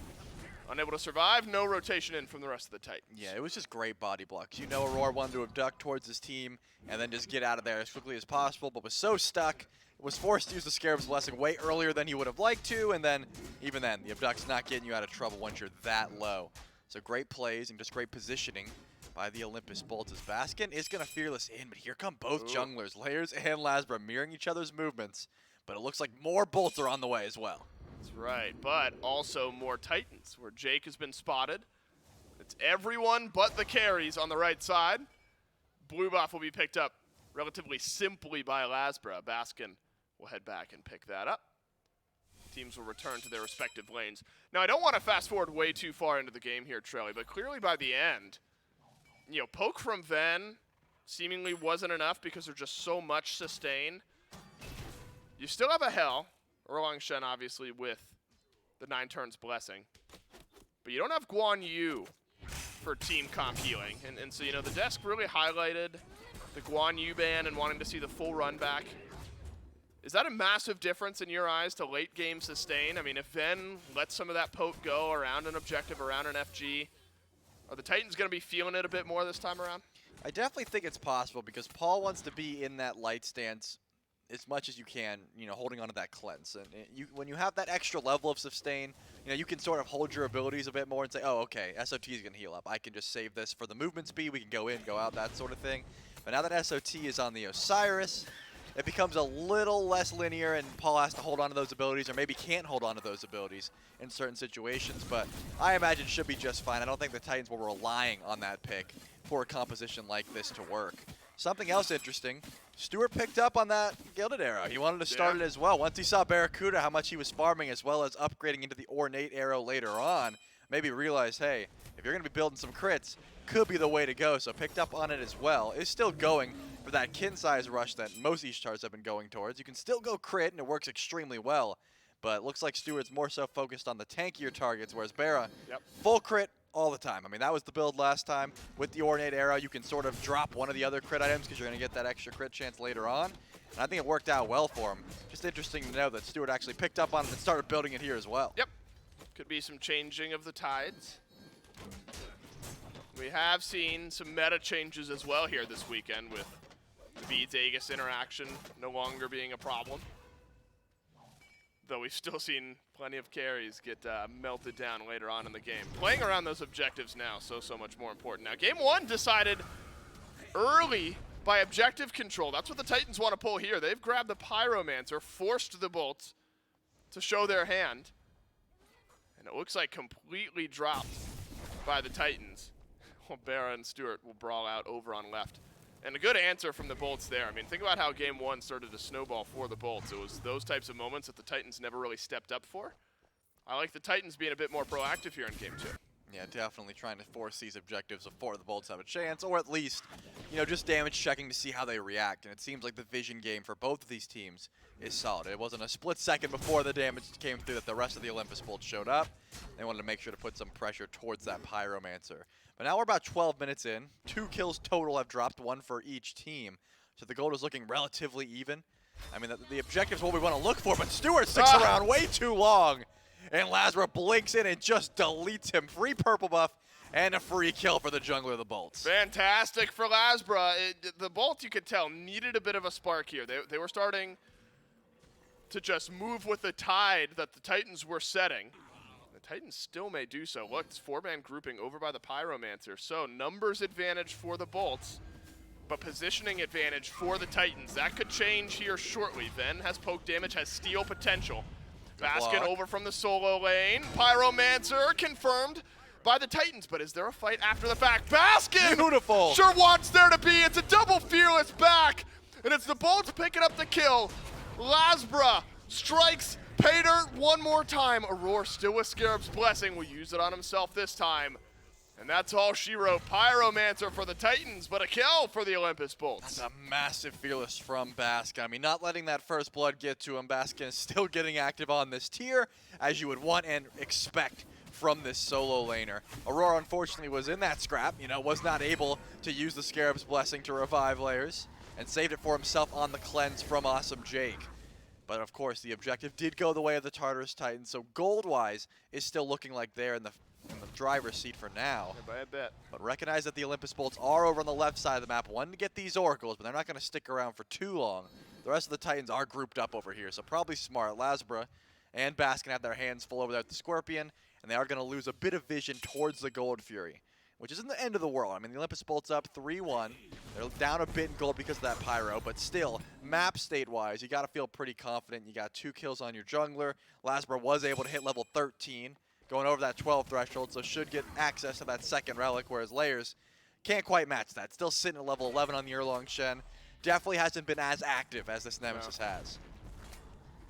Unable to survive, no rotation in from the rest of the Titans. Yeah, it was just great body blocks. You know Aurora wanted to abduct towards his team and then just get out of there as quickly as possible, but was so stuck, was forced to use the Scarab's Blessing way earlier than he would have liked to, and then, even then, the abduct's not getting you out of trouble once you're that low. So great plays and just great positioning by the Olympus Bolts as Baskin is going to fearless in, but here come both junglers, Layers and Lasbra, mirroring each other's movements, but it looks like more bolts are on the way as well. That's right, but also more Titans, where Jake has been spotted. It's everyone but the carries on the right side. Blue buff will be picked up relatively simply by Lasbra. Baskin will head back and pick that up. Teams will return to their respective lanes. Now, I don't want to fast forward way too far into the game here, Trelly, but clearly by the end, you know, poke from Ven seemingly wasn't enough because there's just so much sustain. You still have a Hell. Erlang Shen, obviously, with the 9 turns blessing. But you don't have Guan Yu for team comp healing. And so, you know, the desk really highlighted the Guan Yu ban and wanting to see the full run back. Is that a massive difference in your eyes to late game sustain? I mean, if Ven lets some of that poke go around an objective, around an FG, are the Titans going to be feeling it a bit more this time around? I definitely think it's possible because Paul wants to be in that light stance as much as you can, you know, holding onto that cleanse. And when you have that extra level of sustain, you know, you can sort of hold your abilities a bit more and say, oh, okay, SOT is going to heal up. I can just save this for the movement speed. We can go in, go out, that sort of thing. But now that SOT is on the Osiris, it becomes a little less linear, and Paul has to hold on to those abilities, or maybe can't hold on to those abilities in certain situations. But I imagine should be just fine. I don't think the Titans were relying on that pick for a composition like this to work. Something else interesting, Stewart picked up on that Gilded Arrow. He wanted to start it as well. Once he saw Barracuda, how much he was farming, as well as upgrading into the Ornate Arrow later on, maybe realized, hey, if you're going to be building some crits, could be the way to go. So picked up on it as well. Is still going for that kin size rush that most Ishtars have been going towards. You can still go crit, and it works extremely well. But it looks like Stewart's more so focused on the tankier targets, whereas Barra, full crit all the time. I mean, that was the build last time. With the Ornate Arrow, you can sort of drop one of the other crit items because you're going to get that extra crit chance later on. And I think it worked out well for him. Just interesting to know that Stewart actually picked up on it and started building it here as well. Yep. Could be some changing of the tides. We have seen some meta changes as well here this weekend with the Beads-Aegis interaction no longer being a problem. Though we've still seen plenty of carries get melted down later on in the game. Playing around those objectives now, so much more important. Now, game one decided early by objective control. That's what the Titans want to pull here. They've grabbed the Pyromancer, forced the bolts to show their hand. And it looks like completely dropped by the Titans. Well, Barra and Stewart will brawl out over on left. And a good answer from the Bolts there. I mean, think about how game one started to snowball for the Bolts. It was those types of moments that the Titans never really stepped up for. I like the Titans being a bit more proactive here in game two. Yeah, definitely trying to force these objectives before the Bolts have a chance, or at least, just damage checking to see how they react. And it seems like the vision game for both of these teams is solid. It wasn't a split second before the damage came through that the rest of the Olympus Bolts showed up. They wanted to make sure to put some pressure towards that Pyromancer. But now we're about 12 minutes in. 2 kills total have dropped, 1 for each team. So the gold is looking relatively even. I mean, the objective is what we want to look for, but Stewart sticks around way too long. And Lazarus blinks in and just deletes him. Free purple buff and a free kill for the jungler of the Bolts. Fantastic for Lasbra. The Bolts, you could tell, needed a bit of a spark here. They were starting to just move with the tide that the Titans were setting. The Titans still may do so. Look, it's 4-man grouping over by the Pyromancer. So numbers advantage for the Bolts, but positioning advantage for the Titans. That could change here shortly. Ven has poke damage, has steal potential. Baskin over from the solo lane. Pyromancer confirmed by the Titans, but is there a fight after the fact? Baskin! Beautiful! Sure wants there to be. It's a double fearless back, and it's the Bolts picking up the kill. Lasbra strikes Pater one more time. Aurora still with Scarab's Blessing. Will use it on himself this time. And that's all she wrote. Pyromancer for the Titans, but a kill for the Olympus Bolts. That's a massive fearless from Baskin. I mean, not letting that first blood get to him. Baskin is still getting active on this tier, as you would want and expect from this solo laner. Aurora, unfortunately, was in that scrap, was not able to use the Scarab's Blessing to revive layers, and saved it for himself on the cleanse from Awesome Jake. But, of course, the objective did go the way of the Tartarus Titans, so gold-wise is still looking like they're in the driver's seat for now. By a bit. But recognize that the Olympus Bolts are over on the left side of the map, wanting to get these oracles, but they're not going to stick around for too long. The rest of the Titans are grouped up over here, so probably smart. Lasbra and Baskin have their hands full over there at the Scorpion, and they are going to lose a bit of vision towards the Gold Fury, which isn't the end of the world. I mean, the Olympus Bolts up 3-1. They're down a bit in gold because of that Pyro, but still, map state-wise, you got to feel pretty confident. You got 2 kills on your jungler. Lasbra was able to hit level 13. Going over that 12 threshold, so should get access to that second relic, whereas Layers can't quite match that. Still sitting at level 11 on the Erlong Shen. Definitely hasn't been as active as this Nemesis has.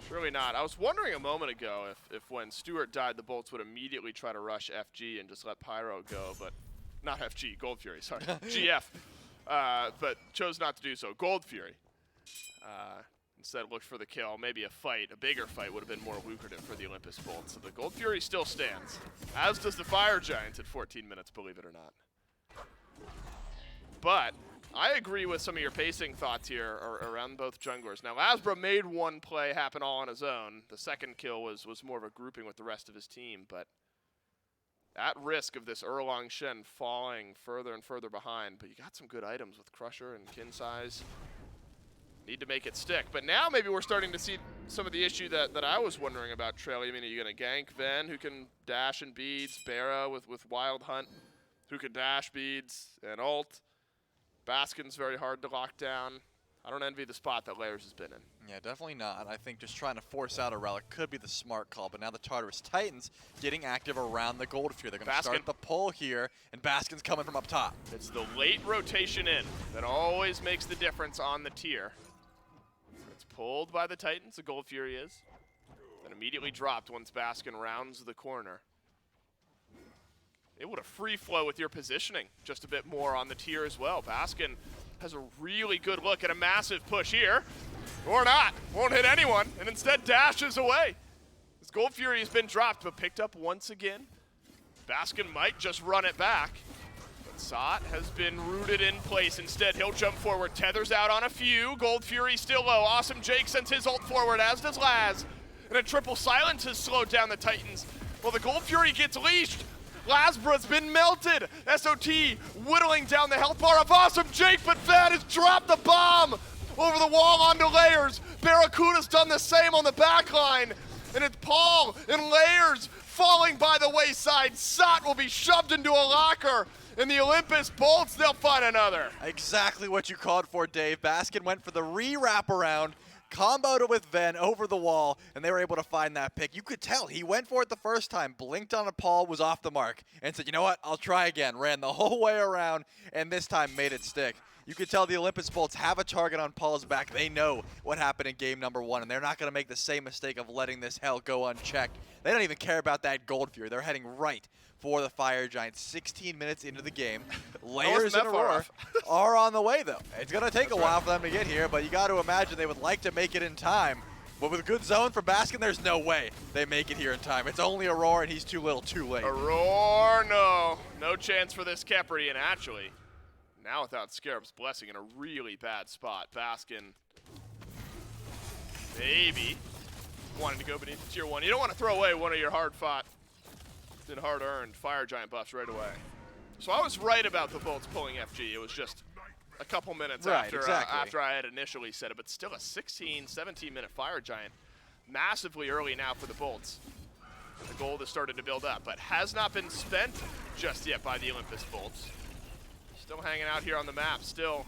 Surely not. I was wondering a moment ago if when Stewart died, the Bolts would immediately try to rush FG and just let Pyro go, but not FG, Gold Fury, sorry, GF. But chose not to do so. Gold Fury. Instead looked for the kill. Maybe a fight, a bigger fight, would have been more lucrative for the Olympus Bolts. So the Gold Fury still stands, as does the Fire Giant at 14 minutes, believe it or not. But I agree with some of your pacing thoughts here around both junglers. Now, Lasbra made one play happen all on his own. The second kill was more of a grouping with the rest of his team, but at risk of this Erlong Shen falling further and further behind. But you got some good items with Crusher and Kin Size. Need to make it stick. But now maybe we're starting to see some of the issue that I was wondering about, Trail. I mean, are you going to gank Ven, who can dash and beads, Barra with Wild Hunt, who can dash beads and ult. Baskin's very hard to lock down. I don't envy the spot that Layers has been in. Yeah, definitely not. I think just trying to force out a relic could be the smart call, but now the Tartarus Titans getting active around the Gold Fury. They're going to start the pull here, and Baskin's coming from up top. It's the late rotation in that always makes the difference on the tier. It's pulled by the Titans, the Gold Fury is, then immediately dropped once Baskin rounds the corner. Able to free flow with your positioning just a bit more on the tier as well. Baskin has a really good look at a massive push here. Or not. Won't hit anyone, and instead dashes away. This Gold Fury has been dropped, but picked up once again. Baskin might just run it back. But Sot has been rooted in place. Instead, he'll jump forward. Tethers out on a few. Gold Fury still low. Awesome Jake sends his ult forward, as does Laz. And a triple silence has slowed down the Titans. Well, the Gold Fury gets leashed. Lasbra's been melted. SOT whittling down the health bar of Awesome Jake, but Van has dropped the bomb over the wall onto Layers. Barracuda's done the same on the back line. And it's Paul and Layers falling by the wayside. Sot will be shoved into a locker. And the Olympus Bolts, they'll find another. Exactly what you called for, Dave. Baskin went for the re-wraparound, comboed it with Ven over the wall, and they were able to find that pick. You could tell he went for it the first time, blinked on a Paul, was off the mark, and said, you know what, I'll try again. Ran the whole way around, and this time made it stick. You can tell the Olympus Bolts have a target on Paul's back. They know what happened in game number 1, and they're not going to make the same mistake of letting this hell go unchecked. They don't even care about that Gold Fury. They're heading right for the Fire Giant. 16 minutes into the game. Layers and Aurora are on the way, though. It's going to take a while for them to get here, but you got to imagine they would like to make it in time. But with a good zone for Baskin, there's no way they make it here in time. It's only Aurora, and he's too little, too late. Aurora, no. No chance for this Keprey, and actually, now without Scarab's Blessing in a really bad spot. Baskin, maybe, wanting to go beneath the tier 1. You don't want to throw away one of your hard-fought and hard-earned Fire Giant buffs right away. So I was right about the Bolts pulling FG. It was just a couple minutes after I had initially said it, but still a 16, 17-minute Fire Giant. Massively early now for the Bolts. The gold has started to build up, but has not been spent just yet by the Olympus Bolts. Still hanging out here on the map, still.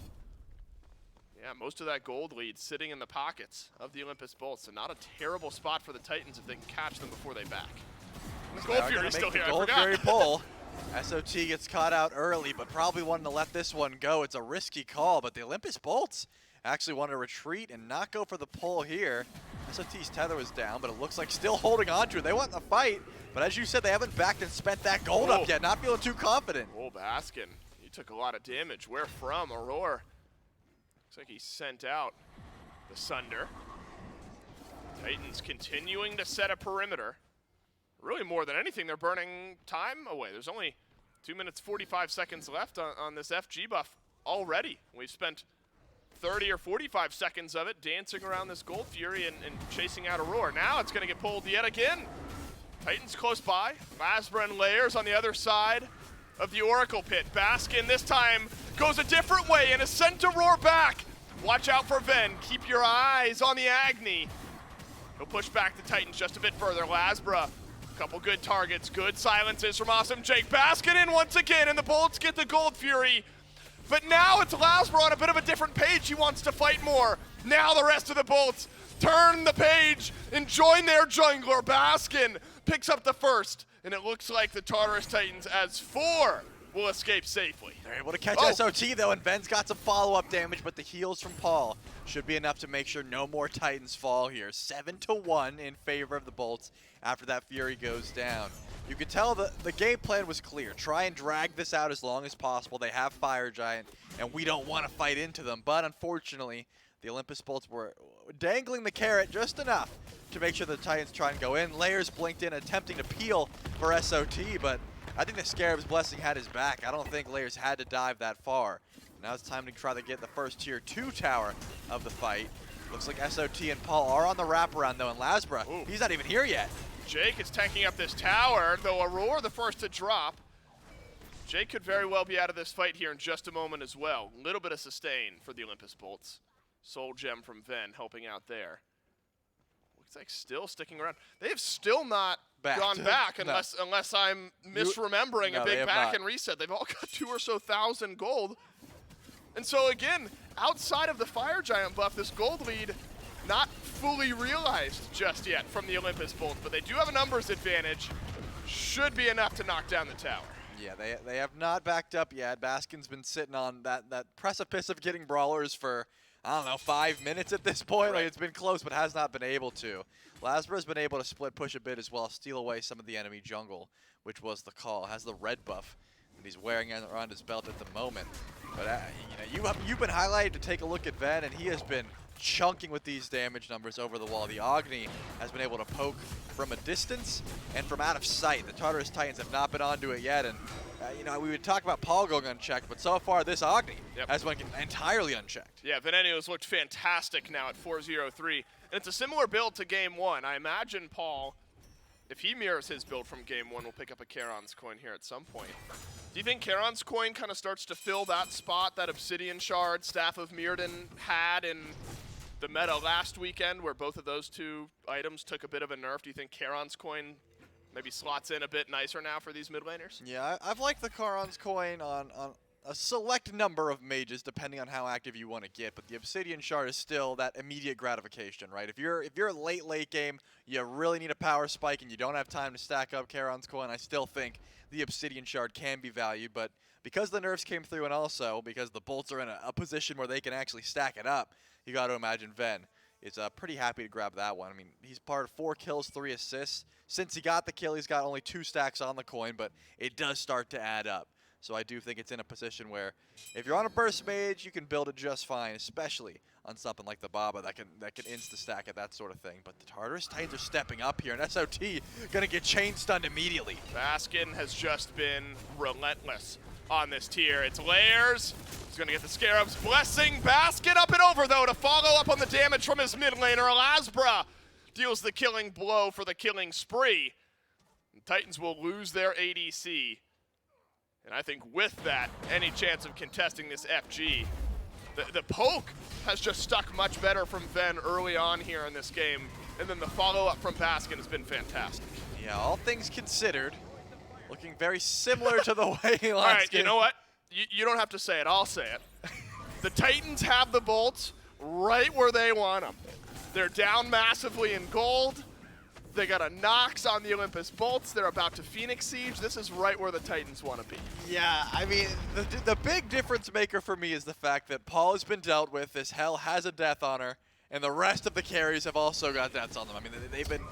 Yeah, most of that gold lead sitting in the pockets of the Olympus Bolts, so not a terrible spot for the Titans if they can catch them before they back. And the Gold Fury's still here, I forgot. Gold Fury pull. SOT gets caught out early, but probably wanting to let this one go. It's a risky call, but the Olympus Bolts actually want to retreat and not go for the pull here. SOT's tether was down, but it looks like still holding on to it. They want the fight, but as you said, they haven't backed and spent that gold up yet. Not feeling too confident. Oh, Baskin, he took a lot of damage. Where from? Aurora. Looks like he sent out the Sunder. Titans continuing to set a perimeter. Really, more than anything, they're burning time away. There's only 2 minutes, 45 seconds left on this FG buff already. We've spent 30 or 45 seconds of it dancing around this Gold Fury and chasing out Aurora. Now it's going to get pulled yet again. Titans close by. Lasbra and Layers on the other side of the Oracle Pit. Baskin this time goes a different way and is sent to roar back. Watch out for Ven. Keep your eyes on the Agni. He'll push back the Titans just a bit further. Lasbra. Couple good targets, good silences from Awesome Jake. Baskin in once again, and the Bolts get the Gold Fury. But now it's Lasbra on a bit of a different page. He wants to fight more. Now the rest of the Bolts turn the page and join their jungler. Baskin picks up the first, and it looks like the Tartarus Titans as 4 will escape safely. They're able to catch SOT though, and Ben's got some follow-up damage, but the heals from Paul should be enough to make sure no more Titans fall here. 7-1 in favor of the Bolts after that Fury goes down. You could tell the game plan was clear. Try and drag this out as long as possible. They have Fire Giant, and we don't want to fight into them. But unfortunately, the Olympus Bolts were dangling the carrot just enough to make sure the Titans try and go in. Layers blinked in, attempting to peel for SOT, but I think the Scarab's Blessing had his back. I don't think Layers had to dive that far. Now it's time to try to get the first tier 2 tower of the fight. Looks like SOT and Paul are on the wraparound though, and Lasbra, he's not even here yet. Jake is tanking up this tower, though Aurora the first to drop. Jake could very well be out of this fight here in just a moment as well. A little bit of sustain for the Olympus Bolts. Soul Gem from Ven helping out there. Looks like still sticking around. They have still not gone back unless I'm misremembering a big back and reset. They've all got 2 or so thousand gold. And so again, outside of the Fire Giant buff, this gold lead not fully realized just yet from the Olympus Bolts, but they do have a numbers advantage. Should be enough to knock down the tower. Yeah, they have not backed up yet. Baskin's been sitting on that precipice of getting brawlers for, I don't know, 5 minutes at this point. Like, it's been close, but has not been able to. Lasbra's been able to split push a bit as well, steal away some of the enemy jungle, which was the call. Has the red buff that he's wearing around his belt at the moment. But you've been highlighted to take a look at Ven, and he has been chunking with these damage numbers over the wall. The Agni has been able to poke from a distance and from out of sight. The Tartarus Titans have not been onto it yet, and we would talk about Paul going unchecked, but so far this Agni has been entirely unchecked. Yeah, Venenio's looked fantastic now at 4-0-3, and it's a similar build to Game 1. I imagine Paul, if he mirrors his build from Game 1, will pick up a Charon's coin here at some point. Do you think Charon's coin kind of starts to fill that spot that Obsidian Shard, Staff of Mirrodin had in the meta last weekend, where both of those 2 items took a bit of a nerf? Do you think Charon's coin maybe slots in a bit nicer now for these mid laners? Yeah, I've liked the Charon's coin on a select number of mages, depending on how active you want to get. But the Obsidian Shard is still that immediate gratification, right? If you're late game, you really need a power spike, and you don't have time to stack up Charon's coin. I still think the Obsidian Shard can be valued, but because the nerfs came through, and also because the bolts are in a position where they can actually stack it up, you got to imagine Ven is pretty happy to grab that one. I mean, he's part of 4 kills, 3 assists. Since he got the kill, he's got only 2 stacks on the coin, but it does start to add up. So I do think it's in a position where if you're on a burst mage, you can build it just fine, especially on something like the Baba that can insta-stack at that sort of thing. But the Tartarus Titans are stepping up here, and SOT going to get chain stunned immediately. Baskin has just been relentless on this tier. It's Layers. He's going to get the Scarab's Blessing. Baskin up and over, though, to follow up on the damage from his mid laner. Lasbra deals the killing blow for the killing spree. The Titans will lose their ADC. And I think with that, any chance of contesting this FG, the poke has just stuck much better from Ven early on here in this game. And then the follow-up from Baskin has been fantastic. Yeah, all things considered, looking very similar to the way last game. All right, you know what? You don't have to say it. I'll say it. The Titans have the bolts right where they want them. They're down massively in gold. They got a Nox on the Olympus bolts. They're about to Phoenix Siege. This is right where the Titans want to be. Yeah, I mean, the big difference maker for me is the fact that Paul has been dealt with. This Hell has a death on her, and the rest of the carries have also got deaths on them. I mean, they've been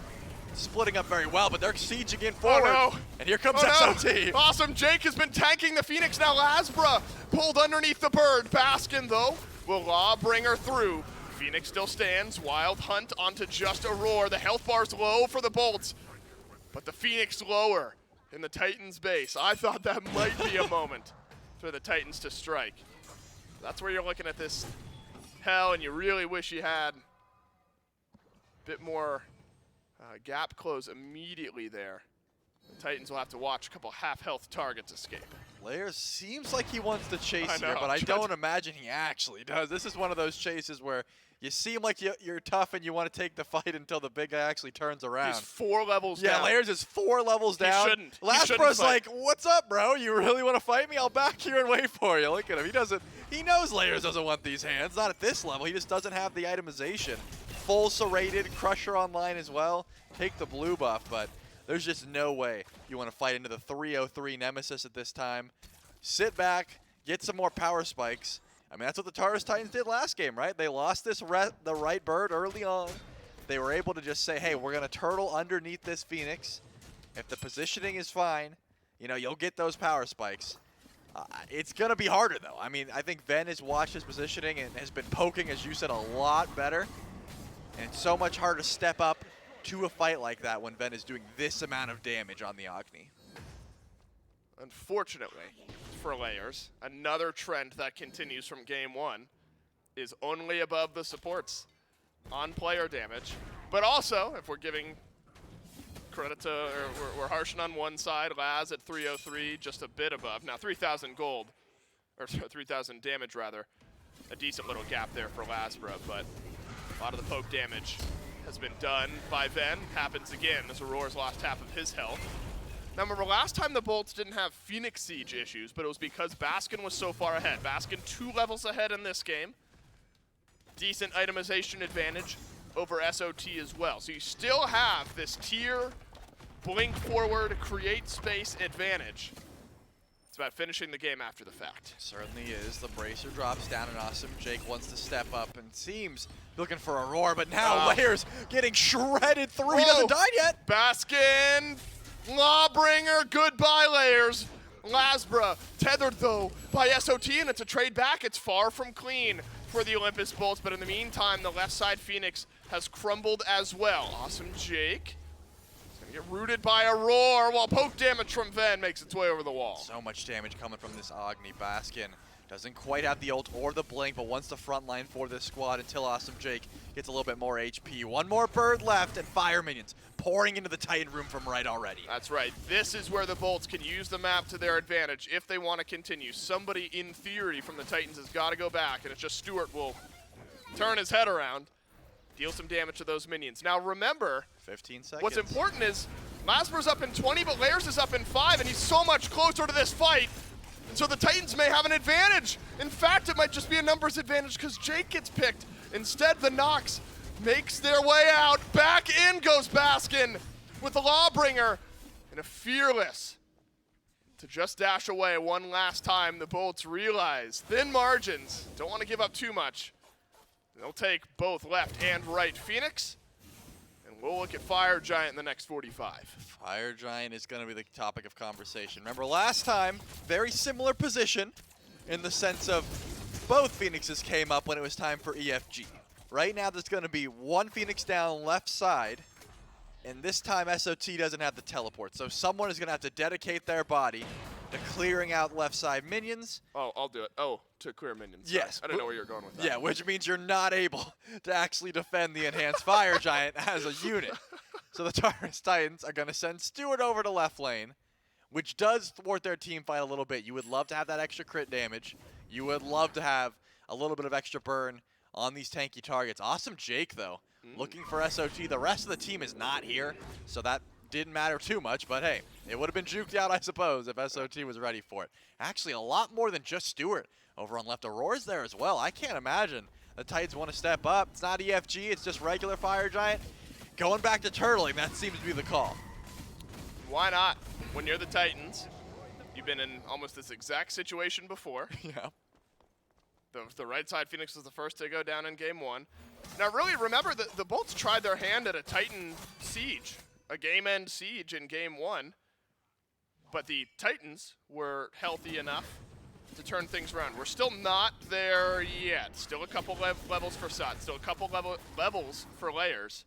splitting up very well, but they're sieging in forward. Oh, no. And here comes Oh, SOT. no. Awesome Jake has been tanking the Phoenix. Now Lasbra pulled underneath the bird. Baskin, though, will Lawbringer through. Phoenix still stands. Wild Hunt onto just a roar. The health bar's low for the bolts, but the Phoenix lower in the Titans base. I thought that might be a moment for the Titans to strike. That's where you're looking at this Hell, and you really wish you had a bit more gap close immediately there. The Titans will have to watch a couple half-health targets escape. Layers seems like he wants to chase I know. here, but I don't imagine he actually does. This is one of those chases where you seem like you're tough and you want to take the fight until the big guy actually turns around. He's 4 levels Yeah, down. Layers is 4 levels down. Shouldn't. He Last shouldn't bro's fight. like, what's up, bro? You really want to fight me? I'll back here and wait for you. Look at him. He knows Layers doesn't want these hands. Not at this level. He just doesn't have the itemization. Full serrated, Crusher online as well. Take the blue buff, but there's just no way you want to fight into the 303 Nemesis at this time. Sit back, get some more power spikes. I mean, that's what the Tartarus Titans did last game, right? They lost the right bird early on. They were able to just say, hey, we're going to turtle underneath this Phoenix. If the positioning is fine, you know, you'll get those power spikes. It's going to be harder, though. I mean, I think Ven has watched his positioning and has been poking, as you said, a lot better. And it's so much harder to step up to a fight like that when Ven is doing this amount of damage on the Agni. Unfortunately for Layers, another trend that continues from game 1 is only above the supports on player damage. But also, if we're giving credit to, or we're harshing on one side, Laz at 303, just a bit above. Now 3,000 gold, or 3,000 damage rather. A decent little gap there for Lasbra, but a lot of the poke damage has been done by Ven. Happens again as Aurora's lost half of his health. Now remember, last time the Bolts didn't have Phoenix Siege issues, but it was because Baskin was so far ahead. Baskin 2 levels ahead in this game. Decent itemization advantage over SOT as well. So you still have this tier, blink forward, create space advantage. It's about finishing the game after the fact. Certainly is. The bracer drops down and Awesome Jake wants to step up and seems looking for a roar, but now Layers getting shredded through. He doesn't die yet. Baskin, Lawbringer, goodbye Layers. Lasbra tethered though by SOT, and it's a trade back. It's far from clean for the Olympus Bolts, but in the meantime, the left side Phoenix has crumbled as well. Awesome Jake is gonna get rooted by a roar while poke damage from Ven makes its way over the wall. So much damage coming from this Agni. Baskin doesn't quite have the ult or the blink, but wants the front line for this squad until Awesome Jake gets a little bit more HP. One more bird left, and fire minions pouring into the Titan room from right already. That's right. This is where the Bolts can use the map to their advantage if they want to continue. Somebody, in theory, from the Titans has got to go back, and it's just Stewart will turn his head around, deal some damage to those minions. Now remember, 15 seconds. what's important is Lasbra's up in 20, but Layers is up in 5, and he's so much closer to this fight So the Titans may have an advantage. In fact, it might just be a numbers advantage because Jake gets picked. Instead, the Nox makes their way out. Back in goes Baskin with the Lawbringer and a Fearless to just dash away one last time. The Bolts realize thin margins, don't want to give up too much. They'll take both left and right Phoenix, and we'll look at Fire Giant in the next 45. Fire Giant is going to be the topic of conversation. Remember last time, very similar position in the sense of both Phoenixes came up when it was time for EFG. Right now there's going to be one Phoenix down left side, and this time SOT doesn't have the teleport, so someone is going to have to dedicate their body to clearing out left side minions. Oh, I'll do it. Oh, to clear minions. Yes. I didn't know where you were going with that. Yeah, which means you're not able to actually defend the enhanced Fire Giant as a unit. So the Tartarus Titans are going to send Stewart over to left lane, which does thwart their team fight a little bit. You would love to have that extra crit damage. You would love to have a little bit of extra burn on these tanky targets. Awesome Jake, though, looking for SOT. The rest of the team is not here, so that didn't matter too much, but hey, it would have been juked out, I suppose, if SOT was ready for it. Actually, a lot more than just Stewart over on left. Aurora's there as well. I can't imagine the Titans want to step up. It's not EFG, it's just regular Fire Giant. Going back to turtling, that seems to be the call. Why not? When you're the Titans, you've been in almost this exact situation before. Yeah. The right side Phoenix was the first to go down in game 1. Now really remember that the Bolts tried their hand at a Titan siege, a game-end siege in game 1, but the Titans were healthy enough to turn things around. We're still not there yet. Still a couple levels for Sot, still a couple levels for Layers,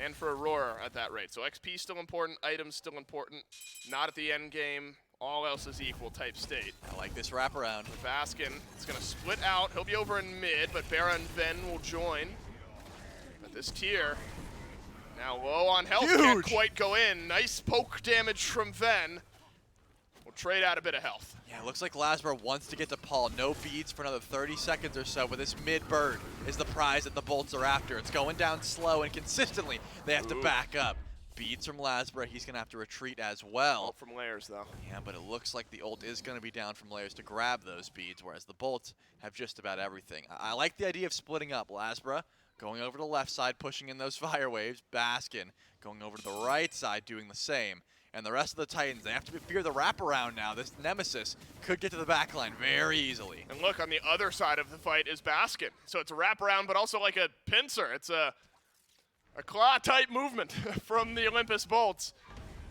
and for Aurora at that rate. So XP still important, items still important, not at the end game, all else is equal type state. I like this wraparound. Baskin is going to split out. He'll be over in mid, but Bara and Ven will join. But this tier, now low on health, can't quite go in. Nice poke damage from Ven. We'll trade out a bit of health. Yeah, it looks like Lasbra wants to get to Paul. No beads for another 30 seconds or so, but this mid-bird is the prize that the Bolts are after. It's going down slow, and consistently they have to back up. Beads from Lasbra, he's going to have to retreat as well. Ult from Layers, though. Yeah, but it looks like the ult is going to be down from Layers to grab those beads, whereas the Bolts have just about everything. I like the idea of splitting up. Lasbra going over to the left side, pushing in those fire waves. Baskin going over to the right side, doing the same. And the rest of the Titans, they have to fear the wraparound now. This Nemesis could get to the backline very easily. And look, on the other side of the fight is Baskin. So it's a wraparound, but also like a pincer. It's a claw-type movement from the Olympus Bolts.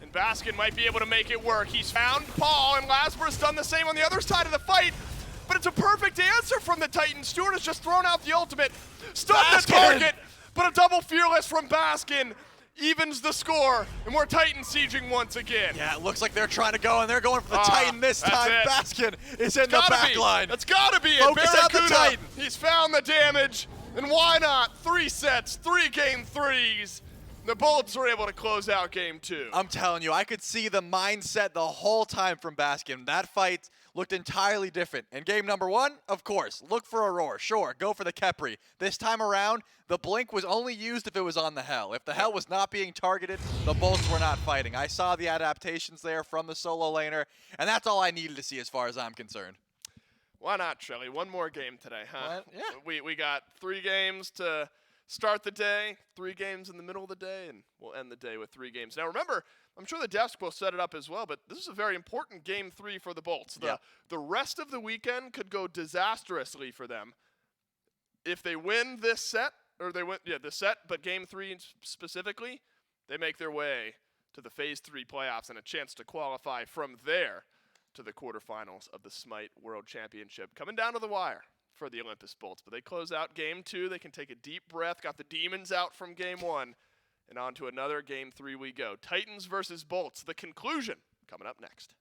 And Baskin might be able to make it work. He's found Paul, and Lasbra's done the same on the other side of the fight. But it's a perfect answer from the Titans. Stewart has just thrown out the ultimate. Stunned the target, but a double Fearless from Baskin evens the score, and we're Titan sieging once again. Yeah, it looks like they're trying to go, and they're going for the Titan this time. it. Baskin is in the back line. That's gotta be it. Focus out the Titan. He's found the damage, and why not? 3 sets, 3 game 3s. The Bolts were able to close out game 2. I'm telling you, I could see the mindset the whole time from Baskin. That fight looked entirely different. In game number 1, of course, look for Aurora. Sure, go for the Kepri. This time around, the Blink was only used if it was on the Hell. If the Hell was not being targeted, the Bolts were not fighting. I saw the adaptations there from the solo laner, and that's all I needed to see as far as I'm concerned. Why not, Shelly? One more game today, huh? Yeah. We got 3 games to start the day, 3 games in the middle of the day, and we'll end the day with 3 games. Now remember, I'm sure the desk will set it up as well, but this is a very important game 3 for the Bolts. The rest of the weekend could go disastrously for them. If they win this set, or they win this set, but game 3 specifically, they make their way to the Phase 3 playoffs and a chance to qualify from there to the quarterfinals of the SMITE World Championship. Coming down to the wire for the Olympus Bolts, but they close out game 2. They can take a deep breath, got the demons out from game 1, and on to another game 3 we go. Titans versus Bolts, the conclusion coming up next.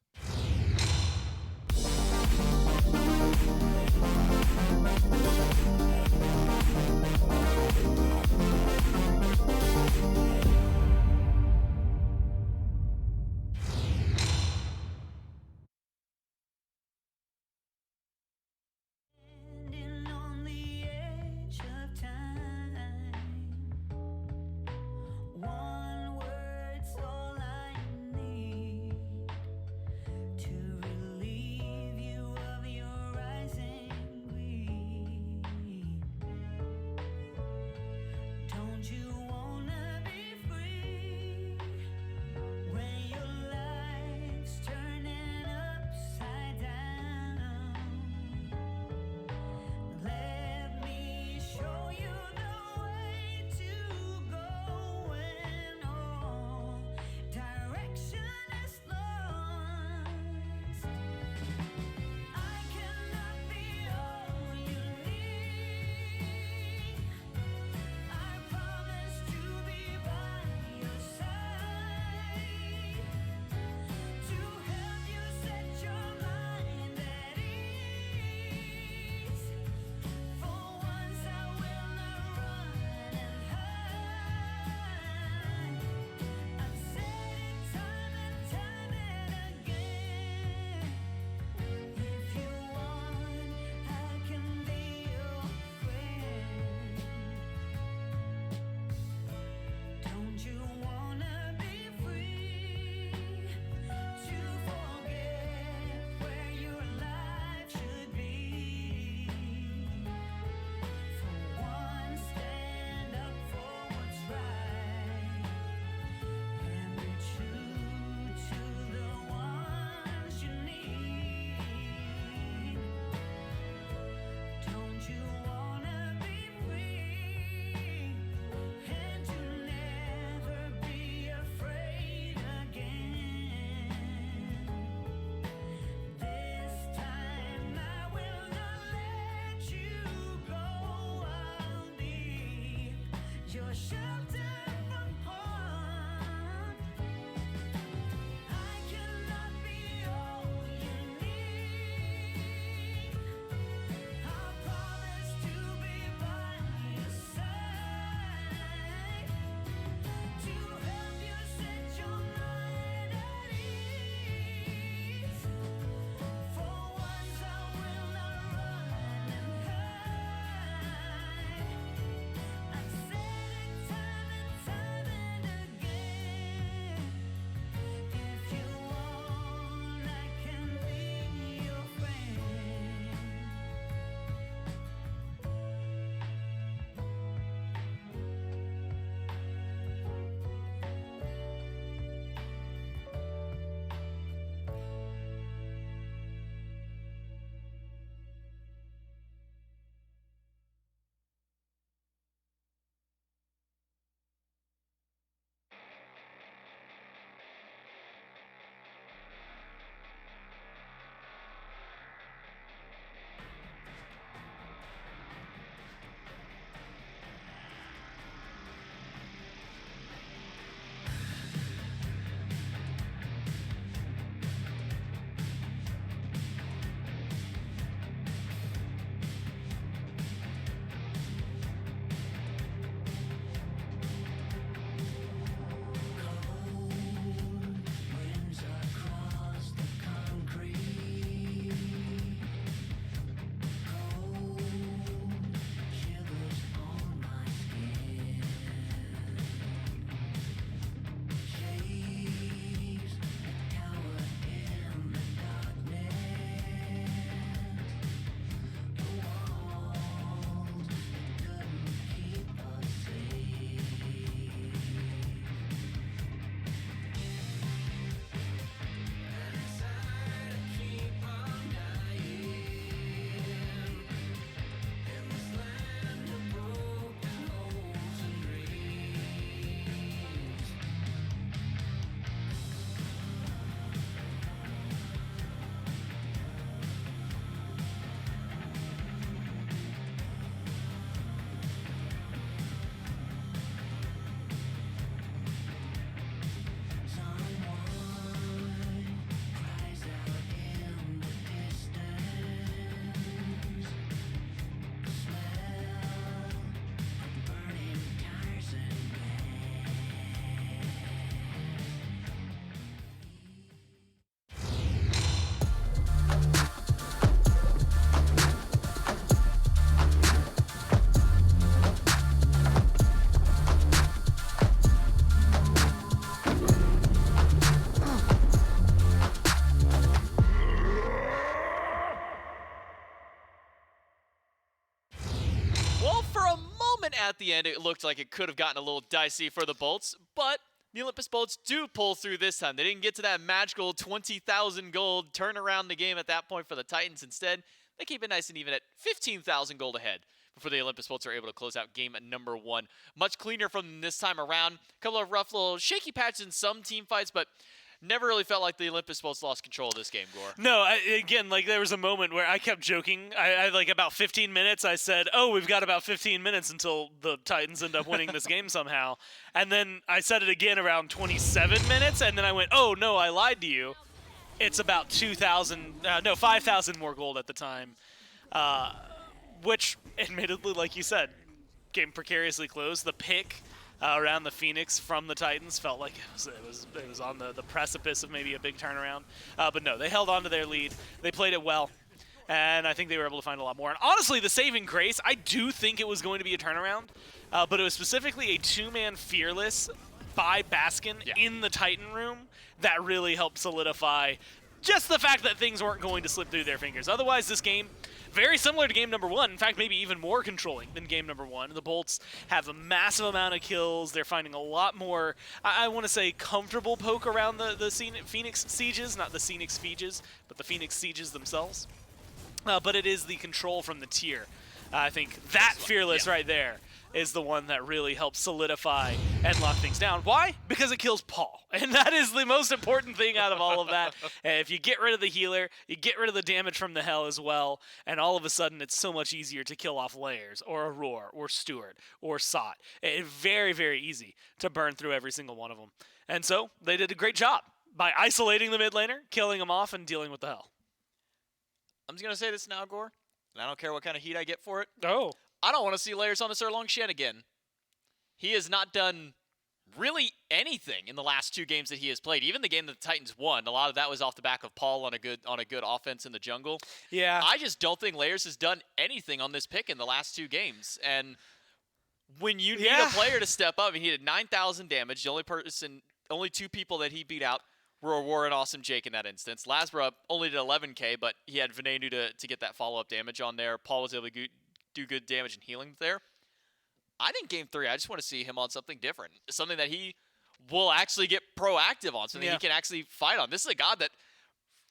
At the end, it looked like it could have gotten a little dicey for the Bolts, but the Olympus Bolts do pull through this time. They didn't get to that magical 20,000 gold, turn around the game at that point for the Titans. Instead, they keep it nice and even at 15,000 gold ahead before the Olympus Bolts are able to close out game number 1. Much cleaner from this time around. A couple of rough little shaky patches in some team fights, but never really felt like the Olympus Bolts lost control of this game, Gore. No, again, like there was a moment where I kept joking. I like about 15 minutes, I said, oh, we've got about 15 minutes until the Titans end up winning this game somehow. And then I said it again around 27 minutes, and then I went, oh, no, I lied to you. It's about 5,000 more gold at the time, which, admittedly, like you said, game precariously closed. The pick around the Phoenix from the Titans felt like it was on the precipice of maybe a big turnaround. But no, they held on to their lead. They played it well, and I think they were able to find a lot more. And honestly, the saving grace, I do think it was going to be a turnaround, but it was specifically a two-man Fearless by Baskin in the Titan room that really helped solidify just the fact that things weren't going to slip through their fingers. Otherwise, this game, very similar to game number 1. In fact, maybe even more controlling than game number 1. The Bolts have a massive amount of kills. They're finding a lot more, I want to say, comfortable poke around the Phoenix sieges. Not the Phoenix sieges, but the Phoenix sieges themselves. But it is the control from the tier. I think that Fearless right there is the one that really helps solidify and lock things down. Why? Because it kills Paul. And that is the most important thing out of all of that. If you get rid of the healer, you get rid of the damage from the Hell as well, and all of a sudden it's so much easier to kill off Layers or Aurora or Stewart or Sot. It's very, very easy to burn through every single one of them. And so they did a great job by isolating the mid laner, killing him off, and dealing with the Hell. I'm just going to say this now, Gore, and I don't care what kind of heat I get for it. Oh. I don't want to see Layers on this Erlong Shen again. He has not done really anything in the last 2 games that he has played. Even the game that the Titans won, a lot of that was off the back of Paul on a good offense in the jungle. Yeah. I just don't think Layers has done anything on this pick in the last 2 games. And when you need a player to step up, and he did 9,000 damage. The only 2 people that he beat out were Aurora and Awesome Jake in that instance. Lasbra only did 11k, but he had Venenu to get that follow-up damage on there. Paul was able to do good damage and healing there. I think Game 3, I just want to see him on something different. Something that he will actually get proactive on, something he can actually fight on. This is a god that,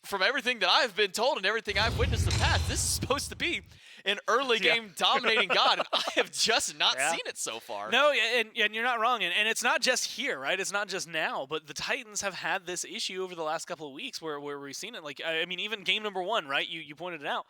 from everything that I've been told and everything I've witnessed in the past, this is supposed to be an early game dominating god, and I have just not seen it so far. No, and you're not wrong. And it's not just here, right? It's not just now, but the Titans have had this issue over the last couple of weeks where we've seen it. Like, I mean, even game number 1, right? You pointed it out.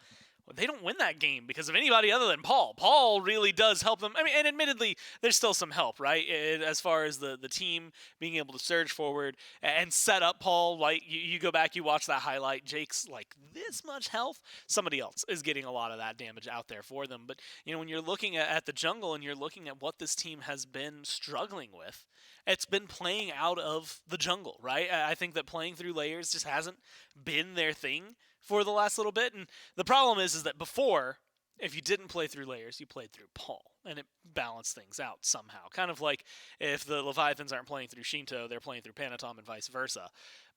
They don't win that game because of anybody other than Paul. Paul really does help them. I mean, and admittedly, there's still some help, right? As far as the team being able to surge forward and set up Paul. Like, you go back, you watch that highlight. Jake's like this much health. Somebody else is getting a lot of that damage out there for them. But, you know, when you're looking at the jungle and you're looking at what this team has been struggling with, it's been playing out of the jungle, right? I think that playing through Layers just hasn't been their thing for the last little bit. And the problem is that before, if you didn't play through Layers, you played through Paul, and it balanced things out somehow. Kind of like if the Leviathans aren't playing through Shinto, they're playing through Panatom and vice versa.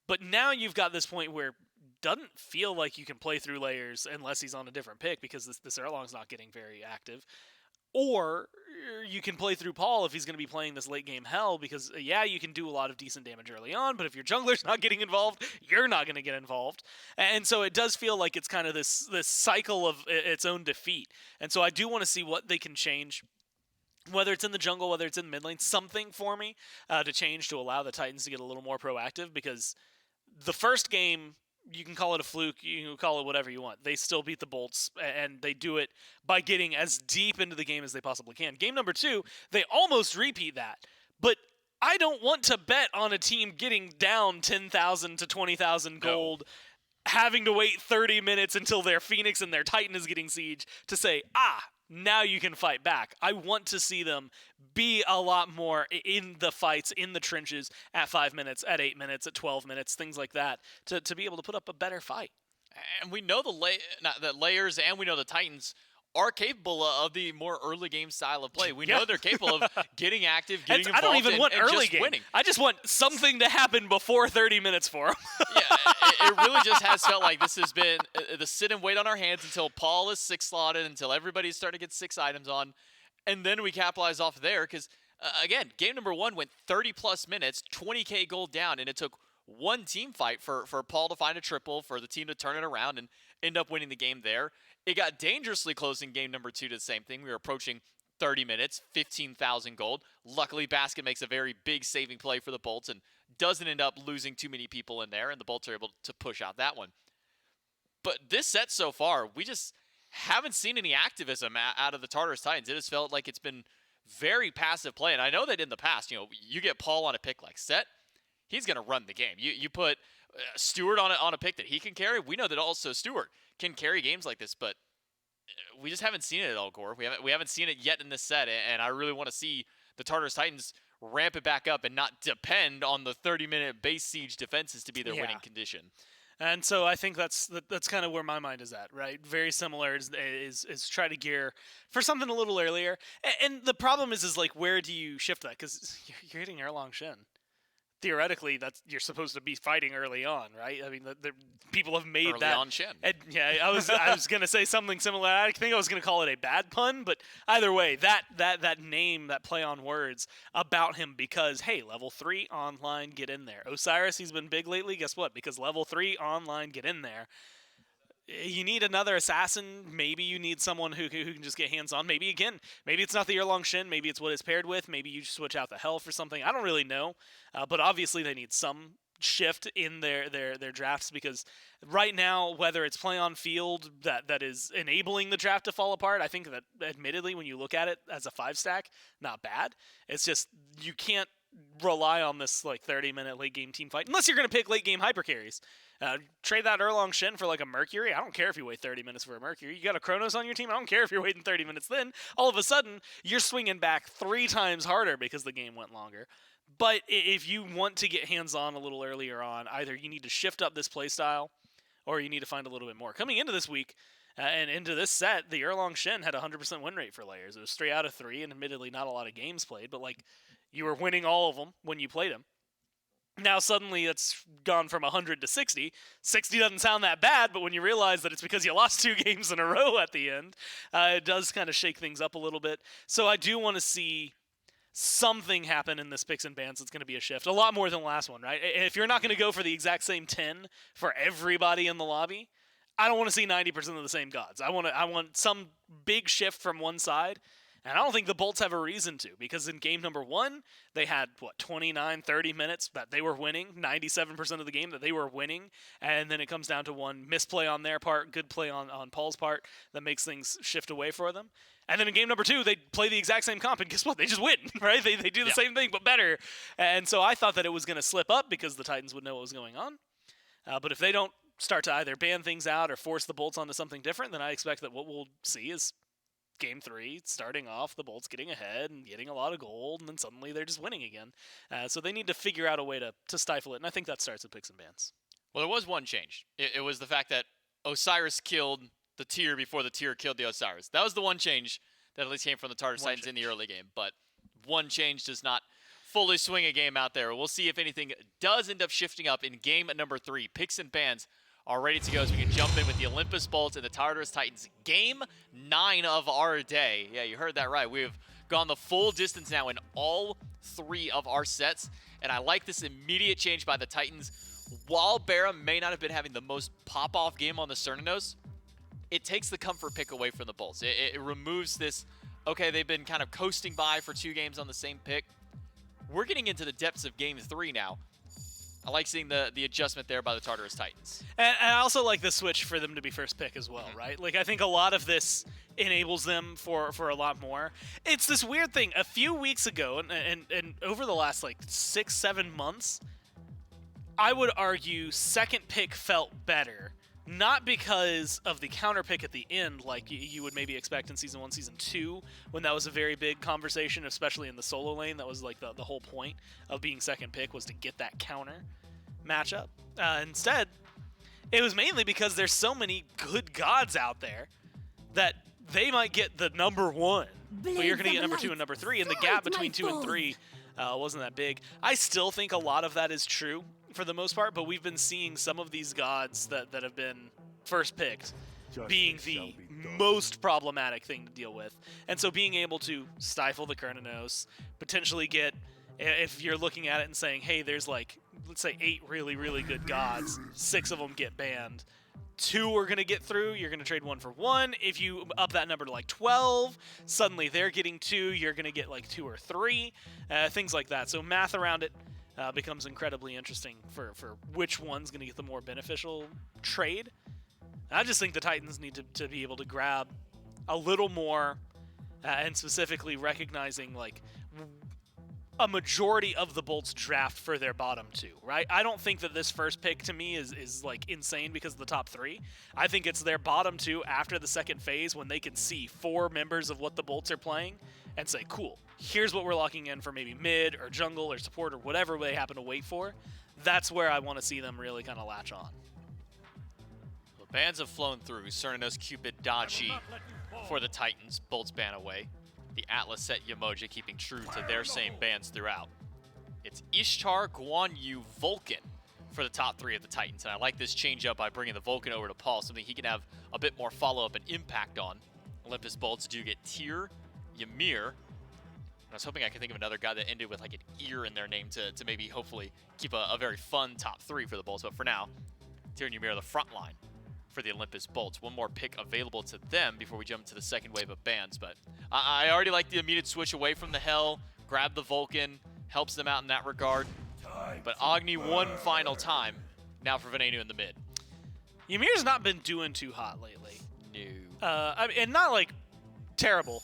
But now you've got this point where it doesn't feel like you can play through Layers unless he's on a different pick, because this Erlong's not getting very active. Or you can play through Paul if he's going to be playing this late game Hell, because you can do a lot of decent damage early on, but if your jungler's not getting involved, you're not going to get involved. And so it does feel like it's kind of this cycle of its own defeat. And so I do want to see what they can change, whether it's in the jungle, whether it's in mid lane, something for me to change to allow the Titans to get a little more proactive, because the first game, you can call it a fluke, you can call it whatever you want. They still beat the Bolts, and they do it by getting as deep into the game as they possibly can. Game number 2, they almost repeat that. But I don't want to bet on a team getting down 10,000 to 20,000 gold, having to wait 30 minutes until their Phoenix and their Titan is getting siege to say, now you can fight back. I want to see them be a lot more in the fights, in the trenches, at 5 minutes, at 8 minutes, at 12 minutes, things like that, to be able to put up a better fight. And we know the Layers, and we know the Titans are capable of the more early game style of play. We know they're capable of getting active, getting involved, I don't even want and early just game. winning. I just want something to happen before 30 minutes for them. It really just has felt like this has been the sit and wait on our hands until Paul is 6 slotted, until everybody's starting to get 6 items on, and then we capitalize off there. Because, again, game number 1 went 30-plus minutes, 20k gold down, and it took one team fight for Paul to find a triple, for the team to turn it around and end up winning the game there. It got dangerously close in game number 2 to the same thing. We were approaching 30 minutes, 15,000 gold. Luckily, Basket makes a very big saving play for the Bolts and doesn't end up losing too many people in there, and the Bolts are able to push out that one. But this set so far, we just haven't seen any activism out of the Tartarus Titans. It has felt like it's been very passive play, and I know that in the past, you get Paul on a pick like Set, he's going to run the game. You put Stewart on a pick that he can carry. We know that also Stewart can carry games like this, but we just haven't seen it at all, Gore. We haven't seen it yet in this set, and I really want to see the Tartarus Titans ramp it back up and not depend on the 30-minute base siege defenses to be their winning condition. And so I think that's kind of where my mind is at, right? Very similar is try to gear for something a little earlier. And the problem is like, where do you shift that? Because you're hitting Erlong Shen. Theoretically, you're supposed to be fighting early on, right? I mean, the people have made early that. On Shen. I was gonna say something similar. I think I was gonna call it a bad pun, but either way, that name, that play on words about him, because hey, level 3 online, get in there. Osiris, he's been big lately. Guess what? Because level 3 online, get in there. you need another assassin. Maybe you need someone who can just get hands-on. Maybe, again, maybe it's not the year-long Shin. Maybe it's what it's paired with. Maybe you switch out the Hell for something. I don't really know. But obviously they need some shift in their drafts, because right now, whether it's play on field that is enabling the draft to fall apart, I think that admittedly when you look at it as a 5-stack, not bad. It's just you can't rely on this like 30-minute late game team fight unless you're going to pick late game hyper carries. Trade that Erlong Shin for like a Mercury. I don't care if you wait 30 minutes for a Mercury. You got a Chronos on your team. I don't care if you're waiting 30 minutes. Then all of a sudden you're swinging back 3 times harder because the game went longer. But if you want to get hands-on a little earlier on, either you need to shift up this playstyle or you need to find a little bit more. Coming into this week and into this set, the Erlong Shin had a 100% win rate for layers. It was 3 out of 3, and admittedly not a lot of games played, but like you were winning all of them when you played them. Now suddenly it's gone from 100 to 60. 60 doesn't sound that bad, but when you realize that it's because you lost 2 games in a row at the end, it does kind of shake things up a little bit. So I do want to see something happen in this picks and bans. It's going to be a shift. A lot more than the last one, right? If you're not going to go for the exact same 10 for everybody in the lobby, I don't want to see 90% of the same gods. I want some big shift from one side. And I don't think the Bolts have a reason to, because in game number 1, they had, 29, 30 minutes that they were winning, 97% of the game that they were winning, and then it comes down to one misplay on their part, good play on Paul's part, that makes things shift away for them. And then in game number 2, they play the exact same comp, and guess what? They just win, right? They do the same thing, but better. And so I thought that it was going to slip up because the Titans would know what was going on. But if they don't start to either ban things out or force the Bolts onto something different, then I expect that what we'll see is game 3, starting off, the Bolts getting ahead and getting a lot of gold, and then suddenly they're just winning again. So they need to figure out a way to stifle it, and I think that starts with picks and bans. Well, there was one change. It was the fact that Osiris killed the tier before the tier killed the Osiris. That was the one change that at least came from the Tartarus Titans in the early game. But one change does not fully swing a game out there. We'll see if anything does end up shifting up in game number 3. Picks and bans are ready to go, so we can jump in with the Olympus Bolts and the Tartarus Titans. Game 9 of our day. Yeah, you heard that right. We've gone the full distance now in all 3 of our sets, and I like this immediate change by the Titans. While Barra may not have been having the most pop-off game on the Cernanos, it takes the comfort pick away from the Bolts. It removes this, okay, they've been kind of coasting by for 2 games on the same pick. We're getting into the depths of game 3 now. I like seeing the adjustment there by the Tartarus Titans. And I also like the switch for them to be first pick as well, right? Like, I think a lot of this enables them for a lot more. It's this weird thing. A few weeks ago, and over the last, 6-7 months, I would argue second pick felt better. Not because of the counter pick at the end, like you would maybe expect in Season 1, Season 2, when that was a very big conversation, especially in the solo lane. That was like the whole point of being second pick, was to get that counter matchup. Instead, it was mainly because there's so many good gods out there that they might get the number 1, but you're going to get number 2 and number 3, and the gap between 2 and 3 wasn't that big. I still think a lot of that is true for the most part, but we've been seeing some of these gods that have been first picked being the most problematic thing to deal with. And so being able to stifle the Chronos, potentially get, if you're looking at it and saying, hey, there's let's say 8 really, really good gods, 6 of them get banned, 2 are going to get through, you're going to trade 1 for 1. If you up that number to 12, suddenly they're getting 2, you're going to get 2 or 3, things like that. So math around it becomes incredibly interesting for which one's going to get the more beneficial trade. I just think the Titans need to be able to grab a little more, and specifically recognizing a majority of the Bolts draft for their bottom 2, right? I don't think that this first pick to me is insane because of the top 3. I think it's their bottom 2 after the second phase when they can see 4 members of what the Bolts are playing and say, cool, here's what we're locking in for maybe mid or jungle or support or whatever they happen to wait for. That's where I want to see them really kind of latch on. Well, bans have flown through. Cernanos, Cupid, Dachi for the Titans. Bolts ban away. The Atlas set Yamoja keeping true to their same bans throughout. It's Ishtar, Guan Yu, Vulcan for the top 3 of the Titans. And I like this change up by bringing the Vulcan over to Paul, something he can have a bit more follow-up and impact on. Olympus Bolts do get Tyr, Ymir. I was hoping I could think of another guy that ended with an ear in their name to maybe hopefully keep a very fun top 3 for the Bolts. But for now, Tyr and Ymir are the front line. for the Olympus Bolts. One more pick available to them before we jump to the second wave of bans. But I already like the immediate switch away from the Hell, grab the Vulcan, helps them out in that regard. But Agni one final time now for Venenu in the mid. Ymir's not been doing too hot lately. No. I mean, and not like terrible.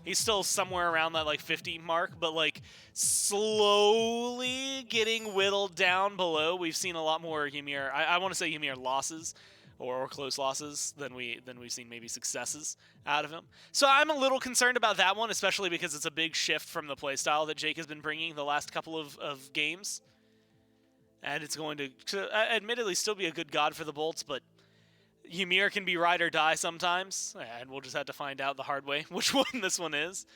He's still somewhere around that like 50 mark, but like slowly getting whittled down below. We've seen a lot more Ymir. I want to say Ymir losses or close losses than we've seen maybe successes out of him. So I'm a little concerned about that one, especially because it's a big shift from the playstyle that Jake has been bringing the last couple of games. And it's going to admittedly still be a good god for the Bolts, but Ymir can be ride or die sometimes, and we'll just have to find out the hard way which one this one is.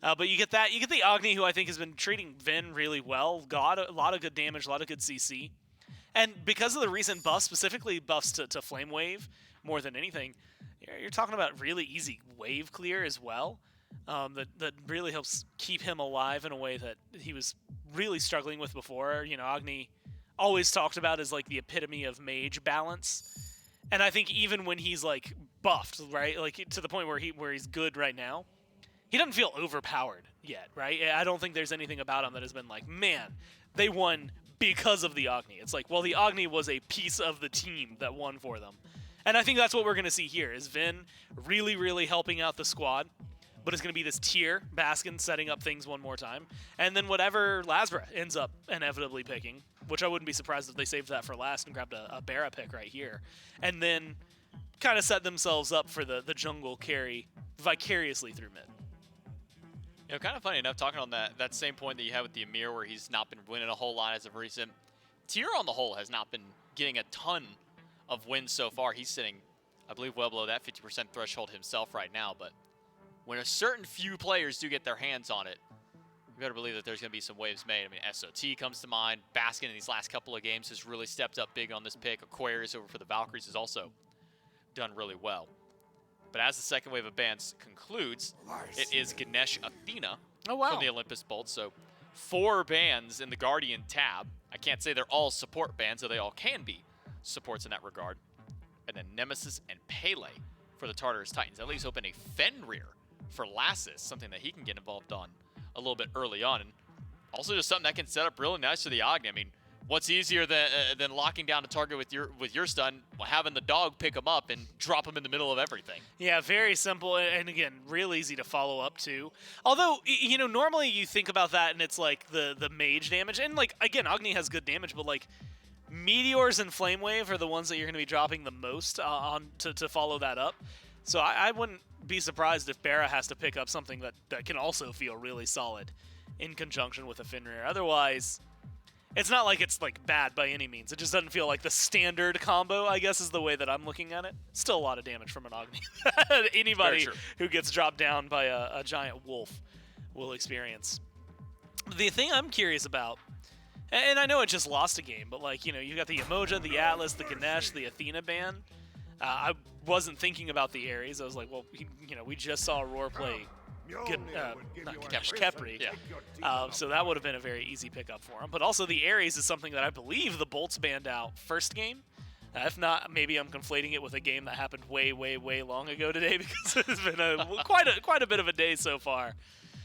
But you get that. You get the Agni, who I think has been treating Vin really well. Got a lot of good damage, a lot of good CC. And because of the recent buffs, specifically buffs to Flame Wave more than anything, you're talking about really easy wave clear as well. That really helps keep him alive in a way that he was really struggling with before. You know, Agni always talked about as like the epitome of mage balance. And I think even when he's like buffed, right, like to the point where he's good right now, he doesn't feel overpowered yet, right? I don't think there's anything about him that has been like, man, they won because of the Agni. It's like, well, the Agni was a piece of the team that won for them. And I think that's what we're going to see here, is Vin really, really helping out the squad, but it's going to be this tier, Baskin setting up things one more time, and then whatever Lazra ends up inevitably picking, which I wouldn't be surprised if they saved that for last and grabbed a Bara pick right here, and then kind of set themselves up for the jungle carry vicariously through mid. You know, kind of funny enough, talking on that same point that you had with the Ymir, where he's not been winning a whole lot as of recent. Tier on the whole has not been getting a ton of wins so far. He's sitting, I believe, well below that 50% threshold himself right now. But when a certain few players do get their hands on it, you better believe that there's going to be some waves made. I mean, SOT comes to mind. Baskin in these last couple of games has really stepped up big on this pick. Aquarius over for the Valkyries has also done really well. But as the second wave of bans concludes, it is Ganesh Athena from the Olympus Bolts. So 4 bans in the Guardian tab. I can't say they're all support bans, so they all can be supports in that regard. And then Nemesis and Pele for the Tartarus Titans. At least open a Fenrir for Lassus, something that he can get involved on a little bit early on. And also just something that can set up really nice for the Agni. I mean, what's easier than locking down a target with your stun, having the dog pick him up and drop him in the middle of everything? Yeah, very simple, and again, real easy to follow up too. Although, you know, normally you think about that and it's like the mage damage, and like, again, Agni has good damage, but like, Meteors and Flame Wave are the ones that you're going to be dropping the most on to follow that up. So I wouldn't be surprised if Bara has to pick up something that can also feel really solid in conjunction with a Fenrir. Otherwise, it's not like it's like bad by any means. It just doesn't feel like the standard combo, I guess, is the way that I'm looking at it. Still a lot of damage from an Agni. Anybody who gets dropped down by a giant wolf will experience. The thing I'm curious about, and I know it just lost a game, but like, you know, you got the Emoja, the Atlas, the Ganesh, the Athena ban. I wasn't thinking about the Ares. I was like, well, you know, we just saw Roar play Kepri. Yeah. So that would have been a very easy pickup for him. But also the Ares is something that I believe the Bolts banned out first game. If not, maybe I'm conflating it with a game that happened way, way, way long ago today, because it's been quite a bit of a day so far.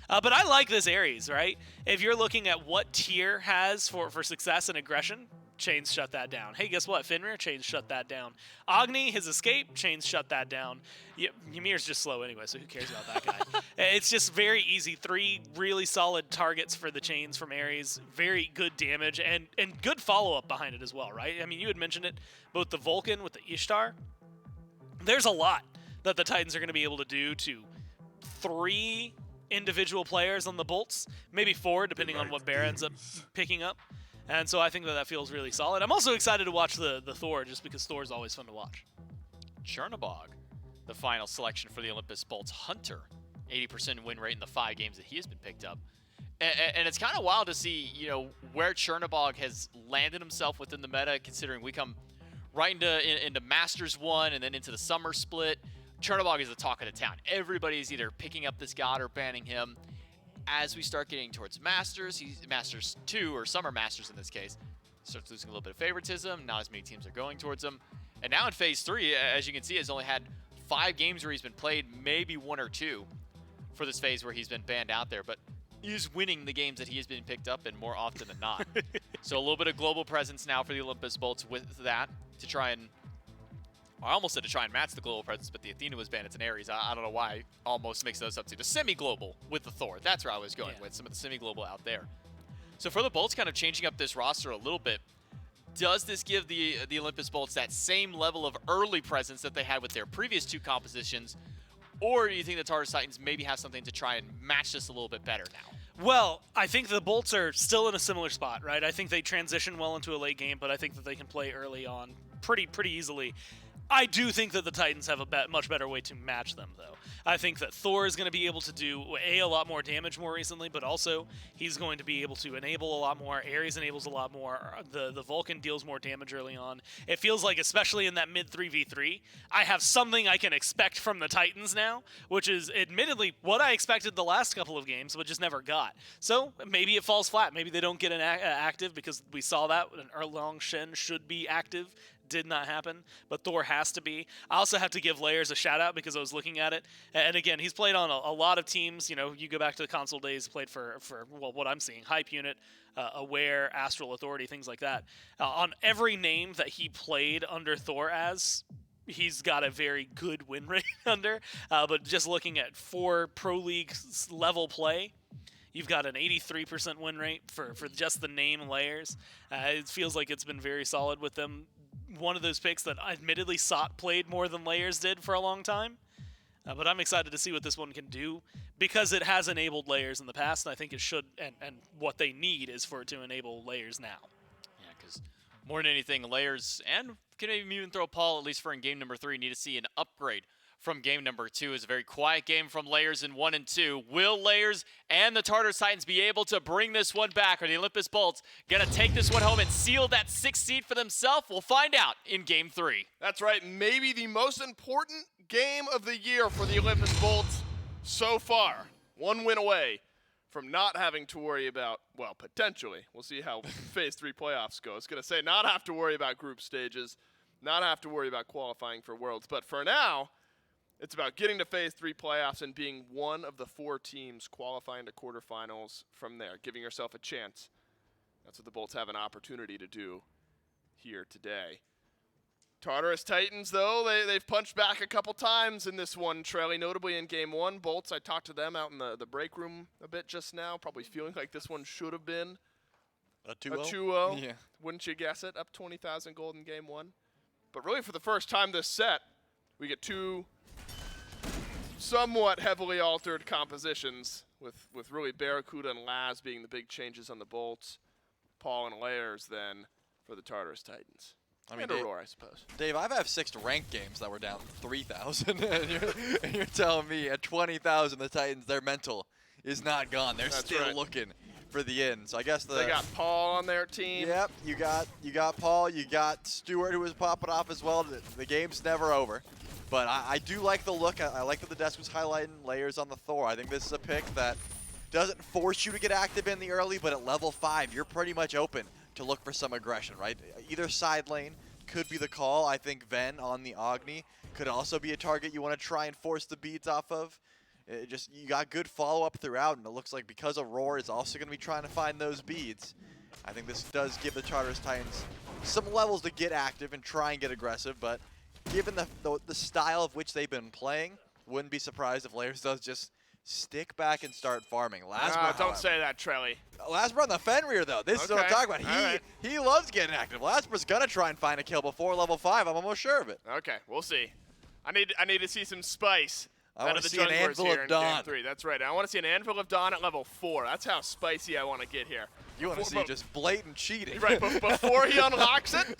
But I like this Ares, right? If you're looking at what tier has for success and aggression, Chains shut that down. Hey, guess what? Fenrir, Chains shut that down. Agni, his escape, Chains shut that down. Ymir's just slow anyway, so who cares about that guy? It's just very easy. 3 really solid targets for the Chains from Ares. Very good damage and good follow-up behind it as well, right? I mean, you had mentioned it, both the Vulcan with the Ishtar. There's a lot that the Titans are going to be able to do to 3 individual players on the Bolts, maybe 4, depending on what Bear ends up picking up. And so I think that feels really solid. I'm also excited to watch the Thor, just because Thor is always fun to watch. Chernobog, the final selection for the Olympus Bolts. Hunter, 80% win rate in the 5 games that he has been picked up. And it's kind of wild to see, you know, where Chernobog has landed himself within the meta, considering we come right into Masters 1 and then into the summer split. Chernobog is the talk of the town. Everybody's either picking up this god or banning him. As we start getting towards Masters, Masters 2, or Summer Masters in this case, starts losing a little bit of favoritism. Not as many teams are going towards him. And now in phase 3, as you can see, has only had 5 games where he's been played, maybe 1 or 2 for this phase where he's been banned out there. But he is winning the games that he has been picked up in more often than not. So a little bit of global presence now for the Olympus Bolts with that to try and, I almost said to try and match the global presence, but the Athena was banned. It's an Ares. I don't know why I almost mixed those up too. The semi-global with the Thor. That's where I was going with, some of the semi-global out there. So for the Bolts kind of changing up this roster a little bit, does this give the Olympus Bolts that same level of early presence that they had with their previous 2 compositions? Or do you think the Tartarus Titans maybe have something to try and match this a little bit better now? Well, I think the Bolts are still in a similar spot, right? I think they transition well into a late game, but I think that they can play early on pretty easily. I do think that the Titans have a much better way to match them, though. I think that Thor is going to be able to do, a lot more damage more recently, but also he's going to be able to enable a lot more. Ares enables a lot more. The Vulcan deals more damage early on. It feels like, especially in that mid 3v3, I have something I can expect from the Titans now, which is admittedly what I expected the last couple of games, but just never got. So maybe it falls flat. Maybe they don't get an active, because we saw that an Erlong Shen should be active. Did not happen, but Thor has to be. I also have to give Layers a shout out because I was looking at it, and again, he's played on a lot of teams. You know, you go back to the console days, played for well, what I'm seeing, Hype Unit, Aware, Astral Authority, things like that. On every name that he played under Thor as, he's got a very good win rate under. But just looking at 4 Pro League level play, you've got an 83% win rate for just the name Layers. It feels like it's been very solid with them. One of those picks that admittedly Sot played more than Layers did for a long time. But I'm excited to see what this one can do because it has enabled Layers in the past, and I think it should, and what they need is for it to enable Layers now. Yeah, because more than anything, Layers, and can maybe even throw Paul, at least for in game number 3, need to see an upgrade from game number 2. It's a very quiet game from Layers in 1 and 2. Will Layers and the Tartarus Titans be able to bring this one back? Are the Olympus Bolts going to take this one home and seal that 6th seed for themselves? We'll find out in game 3. That's right, maybe the most important game of the year for the Olympus Bolts so far. 1 win away from not having to worry about, well, potentially, we'll see how phase 3 playoffs go. I was going to say not have to worry about group stages, not have to worry about qualifying for Worlds, but for now, it's about getting to phase 3 playoffs and being one of the 4 teams qualifying to quarterfinals from there, giving yourself a chance. That's what the Bolts have an opportunity to do here today. Tartarus Titans, though, they've punched back a couple times in this one, Trelly, notably in game 1. Bolts, I talked to them out in the break room a bit just now, probably feeling like this one should have been A 2-0? 2-0. Yeah. Wouldn't you guess it? Up 20,000 gold in game 1. But really, for the first time this set, we get 2 somewhat heavily altered compositions, with really Barracuda and Laz being the big changes on the Bolts. Paul and Layers then for the Tartarus Titans. I mean, and Aurora, I suppose. Dave, I've had 6 ranked games that were down 3,000, and you're telling me at 20,000 the Titans, their mental is not gone. They're That's still right. looking for the end. So I guess They got Paul on their team. Yep, you got Paul, you got Stewart, who was popping off as well. The game's never over. But I do like the look. I like that the desk was highlighting Layers on the Thor. I think this is a pick that doesn't force you to get active in the early, but at level 5, you're pretty much open to look for some aggression, right? Either side lane could be the call. I think Ven on the Agni could also be a target you want to try and force the beads off of. You got good follow-up throughout, and it looks like because Aurora is also going to be trying to find those beads, I think this does give the Tartarus Titans some levels to get active and try and get aggressive, but given the style of which they've been playing, wouldn't be surprised if Layers does just stick back and start farming. Don't say that, Trelly. Lasper on the Fenrir, though. This is what I'm Okay. talking about. He loves getting active. Lasper's going to try and find a kill before level 5. I'm almost sure of it. Okay, we'll see. I need to see some spice I out want of to the see an junglers Anvil here of in Dawn. game 3. That's right. I want to see an Anvil of Dawn at level 4. That's how spicy I want to get here. You want to see just blatant cheating. Right, but before he unlocks it,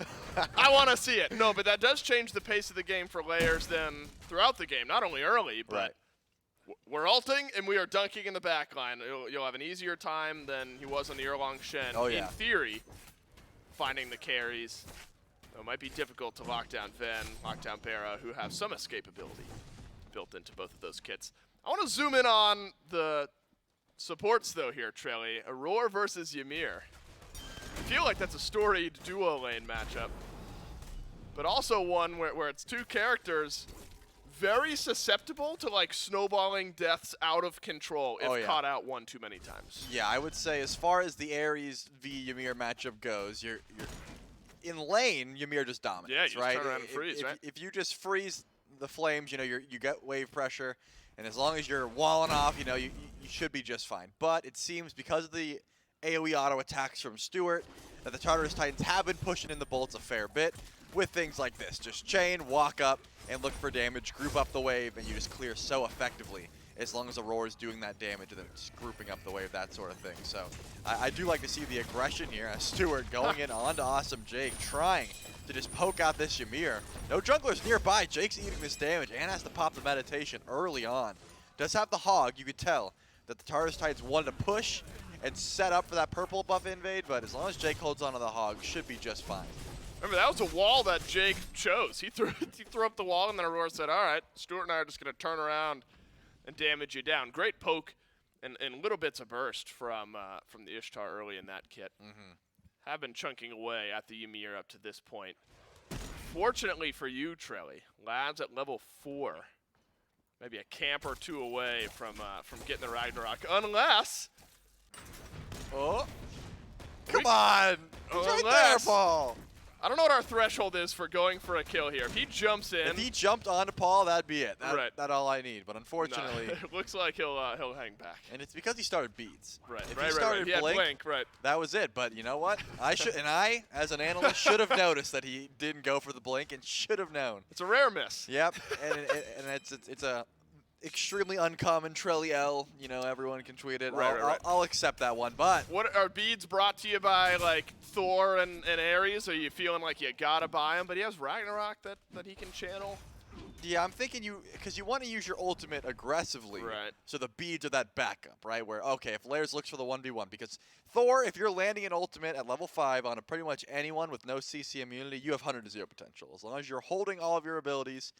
I want to see it. No, but that does change the pace of the game for Layers then throughout the game. Not only early, but Right. we're ulting and we are dunking in the back line. You'll have an easier time than he was on the Erlong Shen. Oh, yeah. In theory, finding the carries. It might be difficult to lock down Ven, lock down Barra, who have some escapability built into both of those kits. I want to zoom in on the supports, though, here, Trelly. Aurora versus Ymir. I feel like that's a storied duo lane matchup. but also one where it's two characters very susceptible to like snowballing deaths out of control if caught out one too many times. Yeah, I would say as far as the Ares v Ymir matchup goes, you're in lane, Ymir just dominates, Yeah, you just right? turn around and freeze, right? If you just freeze the flames, you know, you get wave pressure, and as long as you're walling off, you know, you should be just fine. But it seems because of the AoE auto attacks from Stewart that the Tartarus Titans have been pushing in the bolts a fair bit with things like this. Just chain, walk up, and look for damage, group up the wave, and you just clear so effectively as long as Aurora is doing that damage and then just grouping up the wave, that sort of thing. So I do like to see the aggression here as Stewart going in onto Awesome Jake, trying to just poke out this Ymir. No junglers nearby. Jake's eating this damage and has to pop the meditation early on. Does have the hog. You could tell that the Tartarus Titans wanted to push and set up for that purple buff invade, but as long as Jake holds onto the hog, should be just fine. Remember, that was a wall that Jake chose. He threw up the wall, and then Aurora said, all right, Stuart and I are just going to turn around and damage you down. Great poke and little bits of burst from the Ishtar early in that kit. Have been chunking away at the Ymir up to this point. Fortunately for you, Trelly, Labs at level 4. Maybe a camp or two away from getting the Ragnarok, unless... Oh, come on! He's right there, Paul! I don't know what our threshold is for going for a kill here. If he jumps in... If he jumped onto Paul, that'd be it. Right. That's all I need. But unfortunately... No, it looks like he'll hang back. And it's because he started beads. Right, If right, he started He had blink, blink, right. that was it. But you know what? I, as an analyst, should have noticed that he didn't go for the blink and should have known. It's a rare miss. Yep. and it's a extremely uncommon Trelly L. You know, everyone can tweet it. Right. I'll accept that one. But What are beads brought to you by like Thor and Ares? Are you feeling like you gotta buy him? But he has Ragnarok that he can channel. yeah, I'm thinking because you want to use your ultimate aggressively. Right. So the beads are that backup, right? Where, okay, if Lairs looks for the 1v1, because Thor, if you're landing an ultimate at level 5 on pretty much anyone with no CC immunity, you have 100 to 0 potential. As long as you're holding all of your abilities,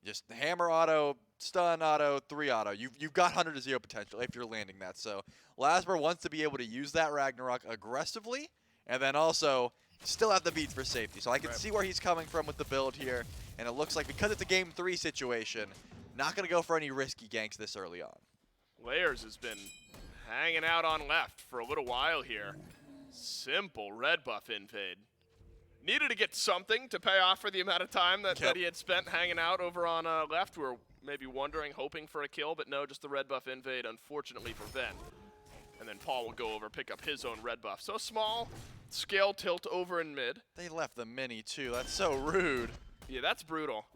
just hammer auto, stun auto, 3 auto, you've got 100 to 0 potential if you're landing that. So Lasmer wants to be able to use that Ragnarok aggressively, and then also still have the beats for safety. So I can see where he's coming from with the build here. And it looks like because it's a game 3 situation, not going to go for any risky ganks this early on. Layers has been hanging out on left for a little while here. Simple red buff invade. Needed to get something to pay off for the amount of time that he had spent hanging out over on left. We were maybe wondering, hoping for a kill, but no, just the red buff invade, unfortunately for Ben. And then Paul will go over, pick up his own red buff. So small scale tilt over in mid. They left the mini too. That's so rude. Yeah, that's brutal.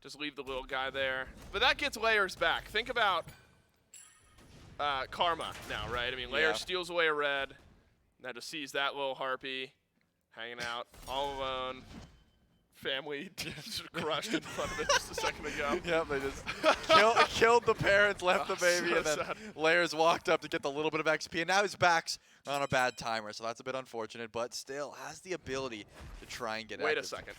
Just leave the little guy there. But that gets Layers back. Think about Karma now, right? I mean, Layers steals away a red. Now just sees that little harpy hanging out all alone. Family just crushed in front of it just a second ago. Yep, they just killed the parents, left the baby, so and then sad. Layers walked up to get the little bit of XP, and now his back's on a bad timer, so that's a bit unfortunate, but still has the ability to try and get Wait active. a second.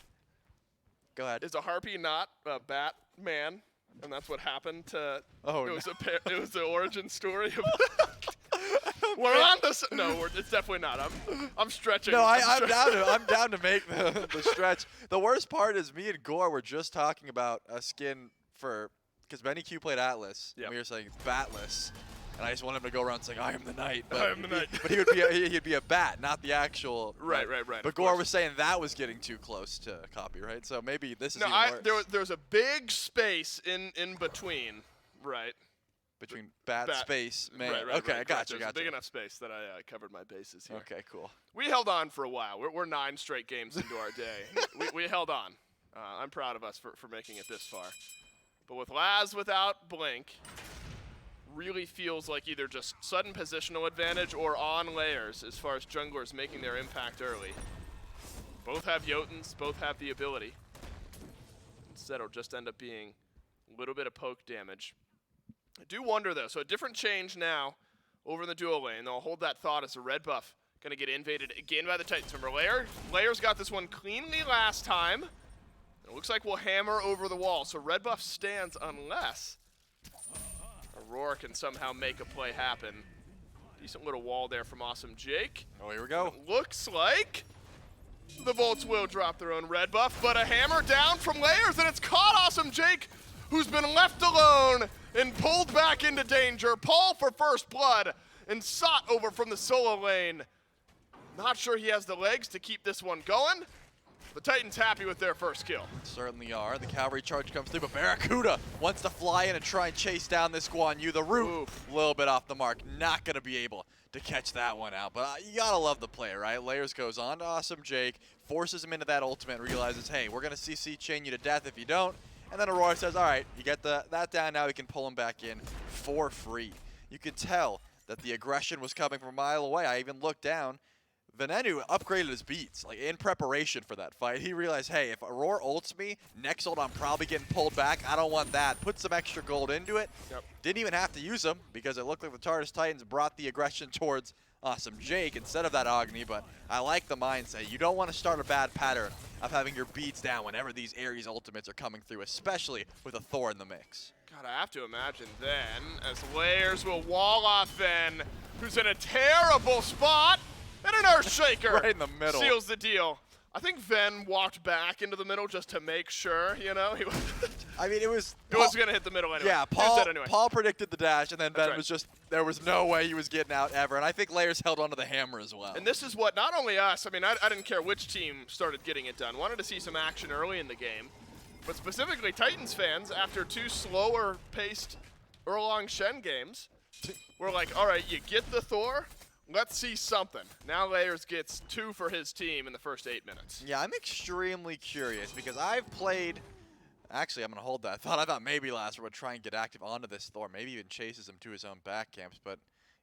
Go ahead. Is a harpy not a Batman? And that's what happened to. Oh, it was it was the origin story of. We're on this. No, it's definitely not. I'm stretching. No, I'm down to make the stretch. The worst part is me and Gore were just talking about a skin for because Benny Q played Atlas. Yep. And we were saying Batless, and I just want him to go around saying I am the knight. But I am the knight. But he'd be a bat, not the actual. Right. But Gore was saying that was getting too close to copyright, so maybe this is No, even worse. there's a big space in between, right? Between bat space, man. Right, okay, I got you. There's a big enough space that I covered my bases here. Okay, cool. We held on for a while. We're 9 straight games into our day. we held on. I'm proud of us for making it this far. But with Laz without Blink, really feels like either just sudden positional advantage or on Layers as far as junglers making their impact early. Both have Jotuns, both have the ability. Instead, it'll just end up being a little bit of poke damage. I do wonder, though, so a different change now over in the duo lane. They'll hold that thought as a red buff going to get invaded again by the Titans. Remember, Layers got this one cleanly last time. It looks like we'll hammer over the wall, so red buff stands unless Aurora can somehow make a play happen. Decent little wall there from Awesome Jake. Oh, here we go. It looks like The Bolts will drop their own red buff, but a hammer down from Layers, and it's caught Awesome Jake, who's been left alone and pulled back into danger. Paul for first blood, and Sot over from the solo lane. Not sure he has the legs to keep this one going. The Titans happy with their first kill. Certainly are. The cavalry charge comes through, but Barracuda wants to fly in and try and chase down this Guan Yu. The root, a little bit off the mark. Not going to be able to catch that one out. But you got to love the play, right? Layers goes on to Awesome Jake, forces him into that ultimate, realizes, hey, we're going to CC chain you to death if you don't. And then Aurora says, all right, you get that down now, we can pull him back in for free. You could tell that the aggression was coming from a mile away. I even looked down. Venenu upgraded his beats, like in preparation for that fight. He realized, hey, if Aurora ults me, next ult I'm probably getting pulled back. I don't want that. Put some extra gold into it. Yep. Didn't even have to use them because it looked like the Tartarus Titans brought the aggression towards Awesome Jake instead of that Agni, but I like the mindset. You don't want to start a bad pattern of having your beats down whenever these Ares ultimates are coming through, especially with a Thor in the mix. God, I have to imagine then, as Layers will wall off Ven, who's in a terrible spot, and an Earthshaker Right in the middle. Seals the deal. I think Ven walked back into the middle just to make sure, you know? He was I mean, it was going to hit the middle anyway. Yeah, He was dead anyway. Paul predicted the dash, and then Ben right. was just, there was no way he was getting out ever. And I think Layers held onto the hammer as well. And this is what, not only us, I mean, I didn't care which team started getting it done. Wanted to see some action early in the game. But specifically Titans fans, after 2 slower-paced Erlang Shen games, we're like, all right, you get the Thor, let's see something. Now Layers gets 2 for his team in the first 8 minutes. Yeah, I'm extremely curious because I've played. Actually, I'm going to hold that. I thought maybe Lazar would try and get active onto this Thor, maybe even chases him to his own back camps, but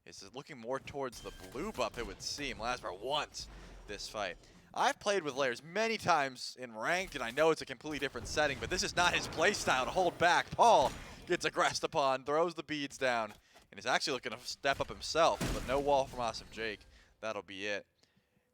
it's looking more towards the blue buff, it would seem. Lazar wants this fight. I've played with Layers many times in ranked, and I know it's a completely different setting, but this is not his playstyle to hold back. Paul gets aggressed upon, throws the beads down, and is actually looking to step up himself, but no wall from Awesome Jake. That'll be it.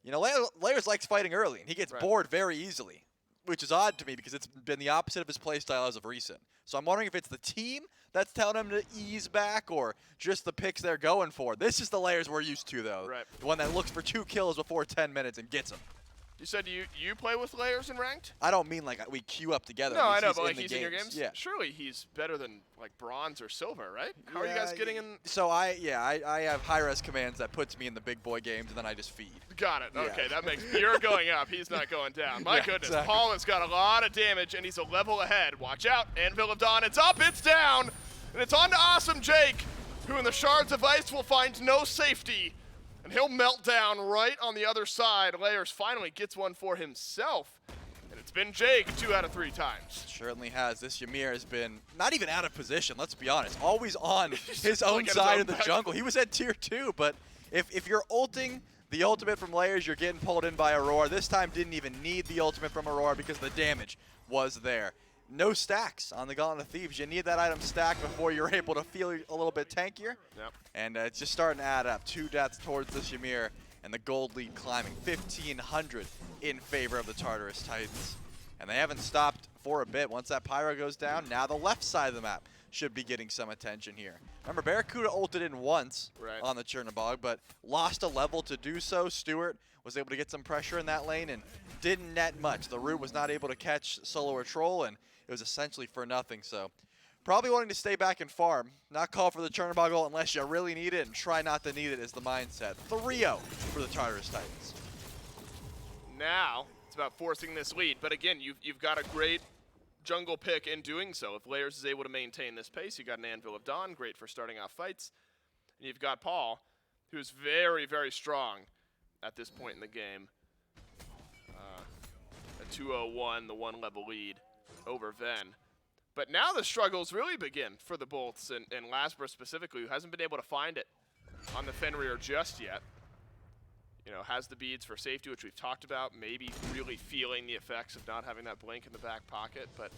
You know, Layers likes fighting early, and he gets bored very easily, which is odd to me because it's been the opposite of his playstyle as of recent. So I'm wondering if it's the team that's telling him to ease back or just the picks they're going for. This is the Layers we're used to, though. Right. The one that looks for 2 kills before 10 minutes and gets them. You said you play with Layers in ranked? I don't mean like we queue up together. No, I know, he's but like the he's in your games? Yeah. Surely he's better than like bronze or silver, right? How are you guys getting in? So I have hi-rez commands that puts me in the big boy games, and then I just feed. Got it. Yeah. Okay, that makes you're going up. He's not going down. My Yeah, goodness, exactly. Paul has got a lot of damage, and he's a level ahead. Watch out, Anvil of Dawn. It's up, it's down, and it's on to Awesome Jake, who in the Shards of Ice will find no safety, and he'll melt down right on the other side. Layers finally gets one for himself, and it's been Jake 2 out of 3 times. Certainly has. This Ymir has been not even out of position, let's be honest. Always on his like own at his side own of the back. jungle. He was at tier 2, but if you're ulting the ultimate from Layers, you're getting pulled in by Aurora. This time didn't even need the ultimate from Aurora because the damage was there. No stacks on the Gauntlet of Thieves. You need that item stacked before you're able to feel a little bit tankier. Yep. And it's just starting to add up. 2 deaths towards the Ymir, and the gold lead climbing. 1,500 in favor of the Tartarus Titans. And they haven't stopped for a bit. Once that Pyro goes down, now the left side of the map should be getting some attention here. Remember, Barracuda ulted in once on the Chernobog, but lost a level to do so. Stewart was able to get some pressure in that lane and didn't net much. The Root was not able to catch Solo or Troll, and it was essentially for nothing. So probably wanting to stay back and farm. Not call for the Chernobog ult unless you really need it, and try not to need it is the mindset. 3-0 for the Tartarus Titans. Now it's about forcing this lead, but again, you've got a great jungle pick in doing so. If Layers is able to maintain this pace, you got an Anvil of Dawn, great for starting off fights. And you've got Paul, who's very, very strong at this point in the game. A 2-0-1, the 1-level lead over Ven. But now the struggles really begin for the Bolts and Lasbra specifically, who hasn't been able to find it on the Fenrir just yet. You know, has the beads for safety, which we've talked about, maybe really feeling the effects of not having that blink in the back pocket. But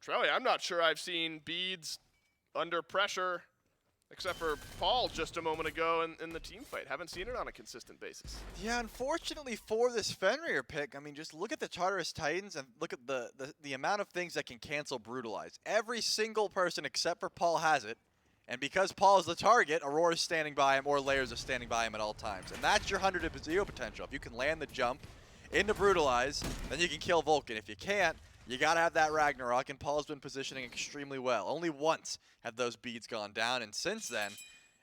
Trelly, I'm not sure I've seen beads under pressure, except for Paul just a moment ago in the team fight. Haven't seen it on a consistent basis. Yeah, unfortunately for this Fenrir pick, I mean, just look at the Tartarus Titans and look at the amount of things that can cancel Brutalize. Every single person except for Paul has it. And because Paul is the target, Aurora's standing by him or Layers are standing by him at all times. And that's your 100 to 0 potential. If you can land the jump into Brutalize, then you can kill Vulcan. If you can't, you gotta have that Ragnarok, and Paul's been positioning extremely well. Only once have those beads gone down, and since then,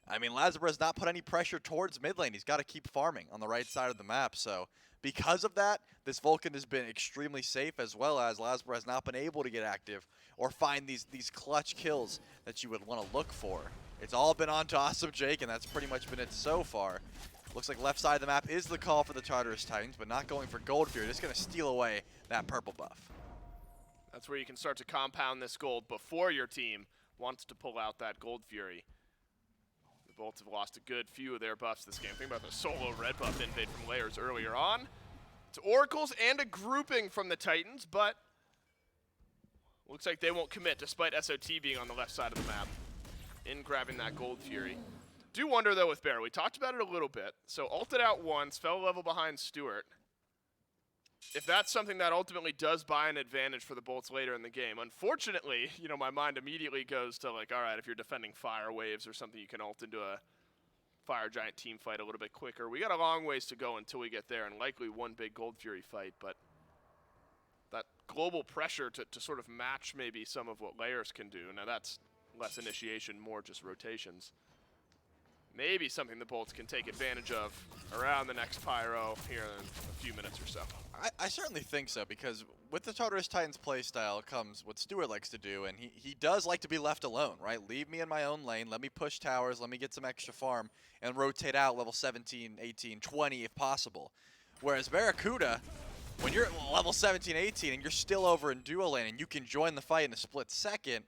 I mean, Lazarus has not put any pressure towards mid lane. He's got to keep farming on the right side of the map. So because of that, this Vulcan has been extremely safe, as well as Lazarus has not been able to get active or find these clutch kills that you would want to look for. It's all been on to Awesome Jake, and that's pretty much been it so far. Looks like left side of the map is the call for the Tartarus Titans, but not going for Gold Fury. Just going to steal away that purple buff. That's where you can start to compound this gold before your team wants to pull out that Gold Fury. The Bolts have lost a good few of their buffs this game. Think about the solo red buff invade from Layers earlier on. It's Oracles and a grouping from the Titans, but looks like they won't commit despite SOT being on the left side of the map in grabbing that Gold Fury. Do wonder though with Bear, we talked about it a little bit. So ulted out once, fell a level behind Stewart. If that's something that ultimately does buy an advantage for the Bolts later in the game. Unfortunately, you know, my mind immediately goes to like, all right, if you're defending fire waves or something, you can ult into a Fire Giant team fight a little bit quicker. We got a long ways to go until we get there, and likely one big Gold Fury fight, but that global pressure to sort of match maybe some of what Layers can do. Now that's less initiation, more just rotations. Maybe something the Bolts can take advantage of around the next Pyro here in a few minutes or so. I certainly think so, because with the Tartarus Titans playstyle comes what Stewart likes to do, and he does like to be left alone, right? Leave me in my own lane, let me push towers, let me get some extra farm, and rotate out level 17, 18, 20 if possible. Whereas Barracuda, when you're at level 17, 18, and you're still over in duo lane, and you can join the fight in a split second,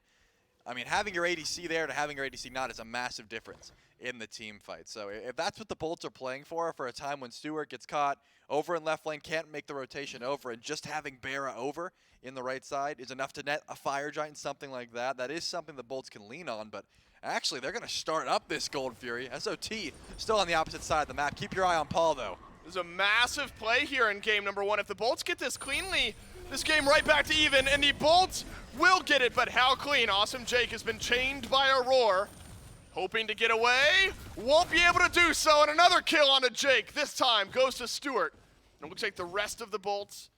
I mean, having your ADC there to having your ADC not is a massive difference in the team fight. So if that's what the Bolts are playing for a time when Stewart gets caught over in left lane, can't make the rotation over, and just having Barra over in the right side is enough to net a Fire Giant, something like that. That is something the Bolts can lean on, but actually they're going to start up this Gold Fury. SOT still on the opposite side of the map. Keep your eye on Paul, though. There's a massive play here in game number one. If the Bolts get this cleanly, this game right back to even, and the Bolts will get it, but how clean? Awesome Jake has been chained by a roar. Hoping to get away, won't be able to do so, and another kill onto Jake. This time goes to Stewart. And it looks like the rest of the Bolts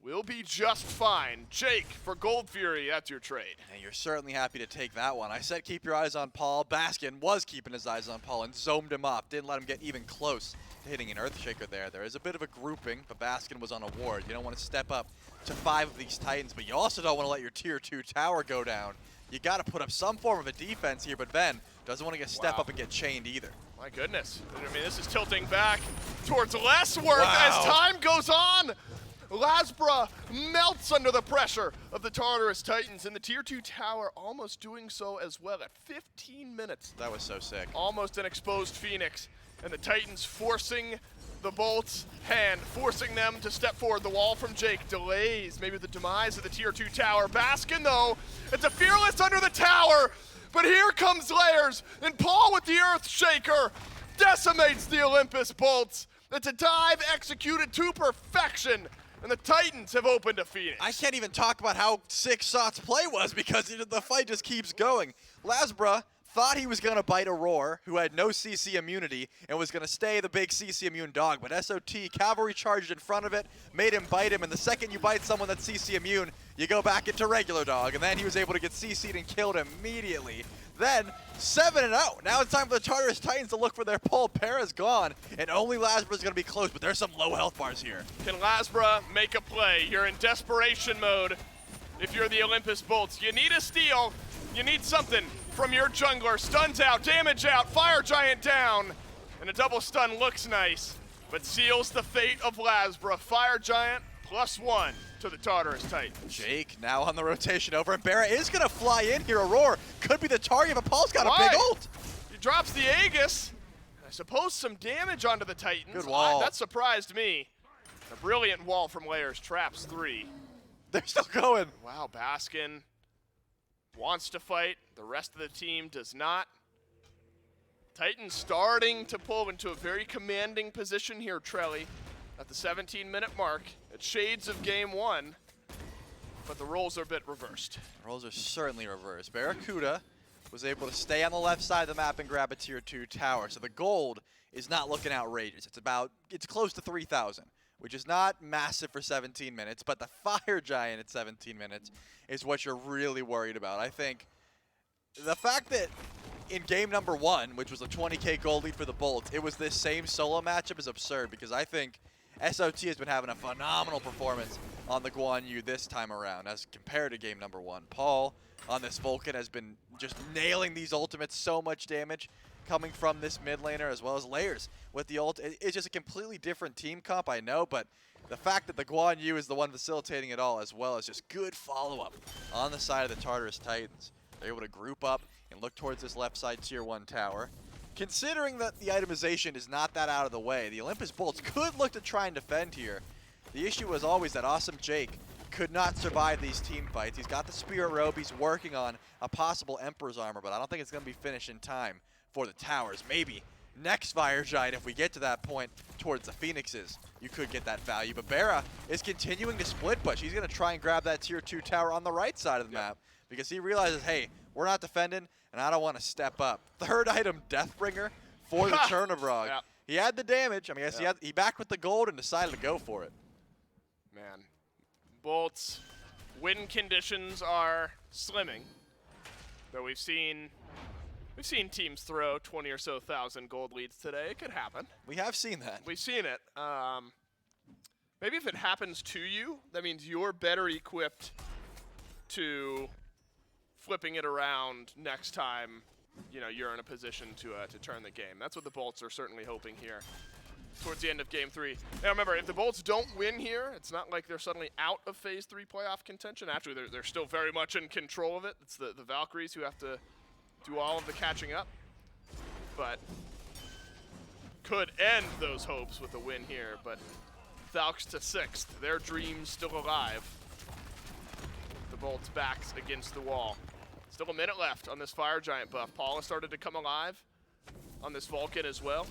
will be just fine. Jake for Gold Fury, that's your trade. And you're certainly happy to take that one. I said keep your eyes on Paul. Baskin was keeping his eyes on Paul and zomed him off. Didn't let him get even close to hitting an Earthshaker there. There is a bit of a grouping, but Baskin was on a ward. You don't want to step up to 5 of these Titans, but you also don't want to let your tier 2 tower go down. You got to put up some form of a defense here, but Ben doesn't want to step up and get chained either. My goodness. I mean, this is tilting back towards less work as time goes on. Lasbra melts under the pressure of the Tartarus Titans, and the tier 2 tower almost doing so as well at 15 minutes. That was so sick. Almost an exposed Phoenix, and the Titans forcing the Bolts' hand, forcing them to step forward. The wall from Jake delays maybe the demise of the tier 2 tower. Baskin, though, it's a Fearless under the tower, but here comes Layers, and Paul with the Earthshaker decimates the Olympus Bolts. It's a dive executed to perfection, and the Titans have opened a Phoenix. I can't even talk about how sick Sot's play was because the fight just keeps going. Lasbra thought he was going to bite a Roar, who had no CC immunity, and was going to stay the big CC immune dog, but SOT cavalry charged in front of it, made him bite him, and the second you bite someone that's CC immune, you go back into regular dog, and then he was able to get CC'd and killed immediately. Then 7-0. Now it's time for the Tartarus Titans to look for their pull. Para's gone, and only Lasbra's going to be close, but there's some low health bars here. Can Lasbra make a play? You're in desperation mode. If you're the Olympus Bolts, you need a steal. You need something from your jungler. Stuns out, damage out, Fire Giant down, and a double stun looks nice, but seals the fate of Lasbra. Fire Giant +1 to the Tartarus Titans. Jake now on the rotation over, and Barra is going to fly in here. Aurora could be the target, but Paul's got a big ult. He drops the Aegis. I suppose some damage onto the Titans. Good wall. That surprised me. A brilliant wall from Layers, traps 3. They're still going. Wow, Baskin wants to fight. The rest of the team does not. Titans starting to pull into a very commanding position here, Trelly, at the 17-minute mark. It's shades of game 1, but the roles are a bit reversed. The roles are certainly reversed. Barracuda was able to stay on the left side of the map and grab a tier 2 tower, so the gold is not looking outrageous. It's close to 3,000. which is not massive for 17 minutes, but the Fire Giant at 17 minutes is what you're really worried about. I think the fact that in game number 1, which was a 20K gold lead for the Bolts, it was this same solo matchup is absurd because I think SOT has been having a phenomenal performance on the Guan Yu this time around as compared to game number 1. Paul on this Vulcan has been just nailing these ultimates, so much damage coming from this mid laner as well as layers with the ult. It's just a completely different team comp, I know, but the fact that the Guan Yu is the one facilitating it all as well as just good follow-up on the side of the Tartarus Titans. They're able to group up and look towards this left side tier 1 tower. Considering that the itemization is not that out of the way, the Olympus Bolts could look to try and defend here. The issue was always that Awesome Jake could not survive these team fights. He's got the Spirit Robe, he's working on a possible Emperor's Armor, but I don't think it's going to be finished in time for the towers. Maybe next Fire Giant, if we get to that point towards the Phoenixes, you could get that value. But Bara is continuing to split push. He's going to try and grab that tier 2 tower on the right side of the map because he realizes, hey, we're not defending, and I don't want to step up. Third item, Deathbringer for the Chernobrog. He had the damage. I mean, I guess he backed with the gold and decided to go for it. Man, Bolts, win conditions are slimming. Though we've seen teams throw 20 or so thousand gold leads today. It could happen. We have seen that. We've seen it. Maybe if it happens to you, that means you're better equipped to flipping it around next time, you're in a position to turn the game. That's what the Bolts are certainly hoping here towards the end of Game 3. Now remember, if the Bolts don't win here, it's not like they're suddenly out of Phase 3 playoff contention. Actually, they're still very much in control of it. It's the Valkyries who have to do all of the catching up, but could end those hopes with a win here. But Valks to 6th, their dreams still alive. The Bolts' backs against the wall. Still a minute left on this Fire Giant buff. Paula started to come alive on this Vulcan as well.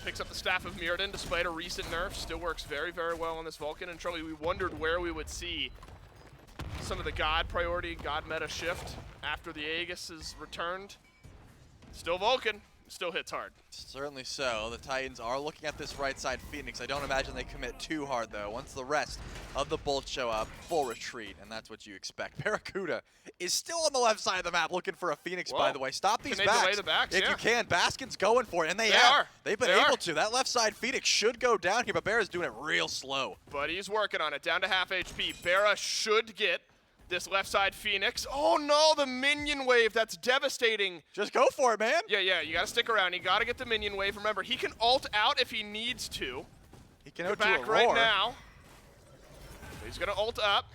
Picks up the Staff of Mirrodin despite a recent nerf. Still works very, very well on this Vulcan. And Charlie, we wondered where we would see some of the God priority, God meta shift after the Aegis is returned. Still Vulcan, still hits hard. Certainly so. The Titans are looking at this right side Phoenix. I don't imagine they commit too hard though. Once the rest of the Bolts show up, full retreat, and that's what you expect. Barracuda is still on the left side of the map looking for a Phoenix, by the way. Stop these backs. Delay the backs, if you can. Baskin's going for it, and they have. They've been able to. That left side Phoenix should go down here, but Barra's doing it real slow. But he's working on it, down to half HP. Barra should get this left side Phoenix. Oh no, the minion wave, that's devastating. Just go for it, man. Yeah, you gotta stick around. You gotta get the minion wave. Remember, he can ult out if he needs to. He can out back to a right roar. now. He's gonna ult up.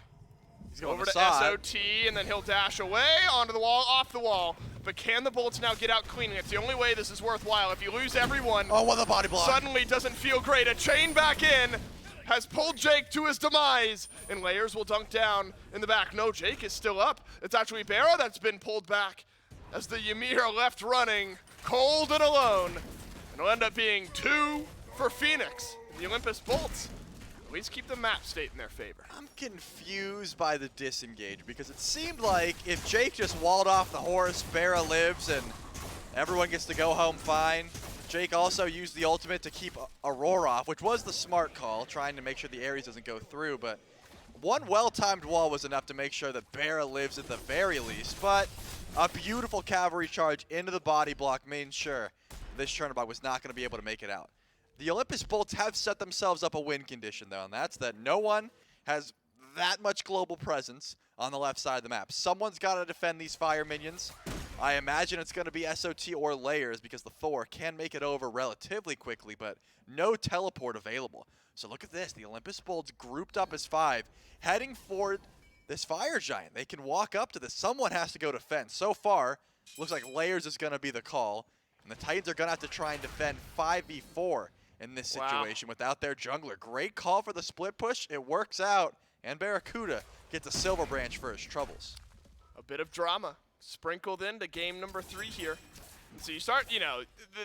He's going over to SOT, and then he'll dash away, onto the wall, off the wall. But can the Bolts now get out clean? It's the only way this is worthwhile. If you lose everyone, oh, what a body block. Suddenly doesn't feel great. A chain back in has pulled Jake to his demise, and Layers will dunk down in the back. No, Jake is still up. It's actually Barra that's been pulled back as the Ymir left running, cold and alone. And it'll end up being 2 for Phoenix. The Olympus Bolts at least keep the map state in their favor. I'm confused by the disengage because it seemed like if Jake just walled off the horse, Barra lives and everyone gets to go home fine. Jake also used the ultimate to keep Aurora off, which was the smart call, trying to make sure the Ares doesn't go through, but one well-timed wall was enough to make sure that Barra lives at the very least, but a beautiful cavalry charge into the body block made sure this Chernobyl was not going to be able to make it out. The Olympus Bolts have set themselves up a win condition, though, and that's that no one has that much global presence on the left side of the map. Someone's got to defend these fire minions. I imagine it's going to be SOT or Layers because the Thor can make it over relatively quickly, but no teleport available. So look at this. The Olympus Bolts grouped up as 5, heading for this Fire Giant. They can walk up to this. Someone has to go defend. So far, looks like Layers is going to be the call, and the Titans are going to have to try and defend 5v4 in this situation without their jungler. Great call for the split push. It works out, and Barracuda gets a Silver Branch for his troubles. A bit of drama sprinkled into game number 3 here. And so you start,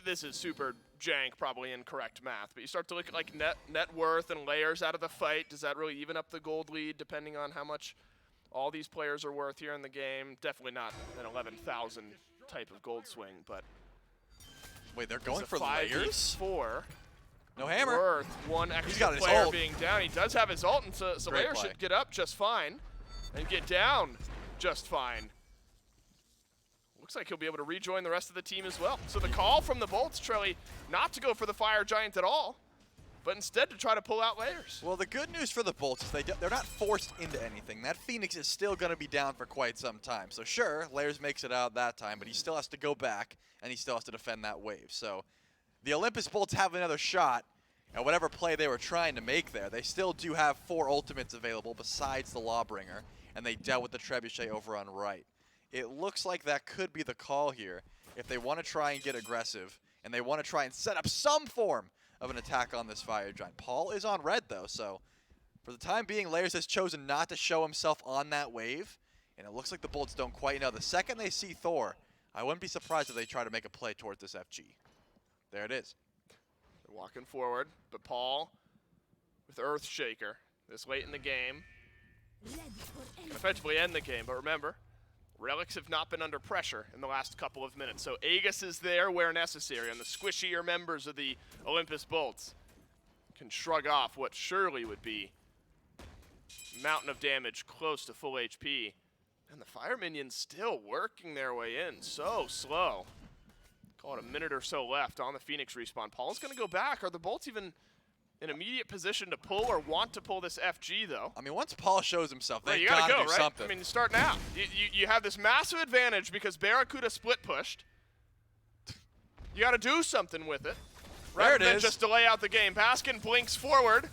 this is super jank, probably incorrect math, but you start to look at like net worth and Layers out of the fight. Does that really even up the gold lead depending on how much all these players are worth here in the game? Definitely not an 11,000 type of gold swing, but wait, they're going for Layers? 4. No hammer. Worth one got extra his player ult. being down. He does have his ult, and so Great Lair play. should get up just fine and get down just fine. Looks like he'll be able to rejoin the rest of the team as well. So the call from the Bolts, Trelly, not to go for the Fire Giant at all, but instead to try to pull out Layers. Well, the good news for the Bolts is they're not forced into anything. That Phoenix is still going to be down for quite some time. So sure, Layers makes it out that time, but he still has to go back, and he still has to defend that wave. So the Olympus Bolts have another shot at whatever play they were trying to make there. They still do have 4 ultimates available besides the Lawbringer, and they dealt with the Trebuchet over on right. It looks like that could be the call here if they want to try and get aggressive, and they want to try and set up some form of an attack on this Fire Giant. Paul is on red, though, so for the time being, Layers has chosen not to show himself on that wave, and it looks like the Bolts don't quite know. The second they see Thor, I wouldn't be surprised if they try to make a play towards this FG. There it is. They're walking forward, but Paul with Earthshaker this late in the game. Can effectively end the game, but remember, Relics have not been under pressure in the last couple of minutes, so Aegis is there where necessary, and the squishier members of the Olympus Bolts can shrug off what surely would be a mountain of damage close to full HP. And the Fire Minions still working their way in, so slow. Call it a minute or so left on the Phoenix respawn. Paul's going to go back. Are the Bolts even in immediate position to pull or want to pull this FG, though? I mean, once Paul shows himself, Well, they you gotta gotta go, do right? something. I mean, start now. You have this massive advantage because Barracuda split pushed. You gotta do something with it. There Rather it than is. just delay out the game. Baskin blinks forward.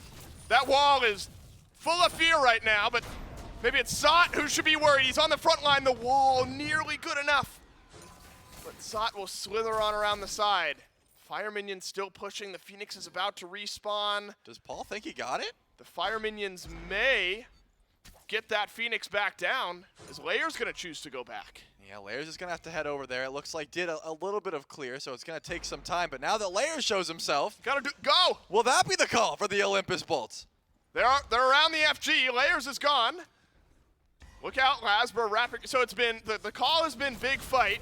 That wall is full of fear right now, but maybe it's Sot who should be worried. He's on the front line. The wall nearly good enough. But Sot will slither on around the side. Fire Minions still pushing. The Phoenix is about to respawn. Does Paul think he got it? The Fire Minions may get that Phoenix back down. Is Layers going to choose to go back? Yeah, Layers is going to have to head over there. It looks like did a little bit of clear, so it's going to take some time. But now that Layers shows himself, Go! will that be the call for the Olympus Bolts? They're around the FG. Layers is gone. Look out, Lasbra wrapping. So it's been, the call has been big fight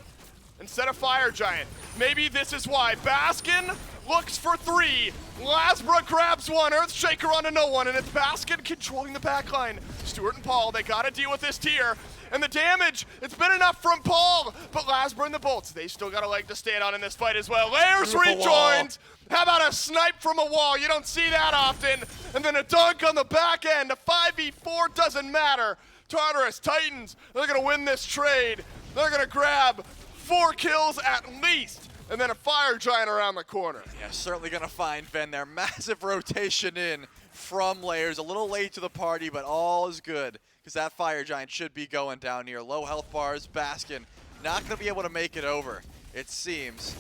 instead of Fire Giant. Maybe this is why. Baskin looks for 3. Lasbra grabs 1. Earthshaker onto no one, and it's Baskin controlling the backline. Stewart and Paul, they gotta deal with this tier. And the damage, it's been enough from Paul, but Lasbra and the Bolts, they still got a leg to stand on in this fight as well. Layers Beautiful rejoins. How about a snipe from a wall? You don't see that often. And then a dunk on the back end. A 5v4 doesn't matter. Tartarus, Titans, they're gonna win this trade. They're gonna grab 4 kills at least, and then a Fire Giant around the corner. Yeah, certainly going to find Ven there. Massive rotation in from Layers. A little late to the party, but all is good because that Fire Giant should be going down here. Low health bars, Baskin not going to be able to make it over, it seems.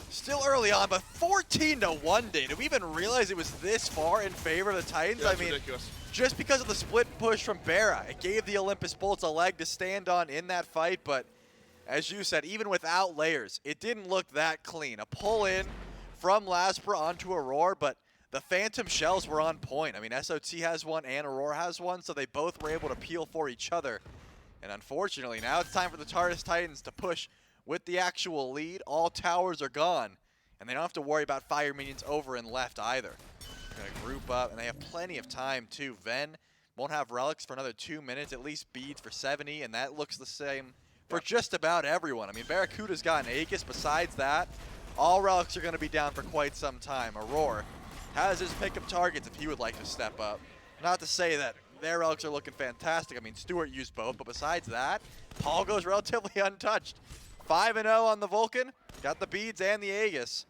Still early on, but 14-1 day. Did we even realize it was this far in favor of the Titans? Yeah, I it's mean, ridiculous. just because of the split push from Barra, it gave the Olympus Bolts a leg to stand on in that fight, but as you said, even without Layers, it didn't look that clean. A pull in from Lasbra onto Aurora, but the Phantom Shells were on point. I mean, SOT has one and Aurora has one, so they both were able to peel for each other. And unfortunately, now it's time for the Tartarus Titans to push with the actual lead. All towers are gone, and they don't have to worry about Fire Minions over and left either. They're going to group up, and they have plenty of time, too. Ven won't have Relics for another 2 minutes, at least Beads for 70, and that looks the same for just about everyone. I mean, Barracuda's got an Aegis. Besides that, all Relics are going to be down for quite some time. Aurora has his pickup targets if he would like to step up. Not to say that their Relics are looking fantastic. I mean, Stewart used both, but besides that, Paul goes relatively untouched. 5-0 on the Vulcan. Got the Beads and the Aegis.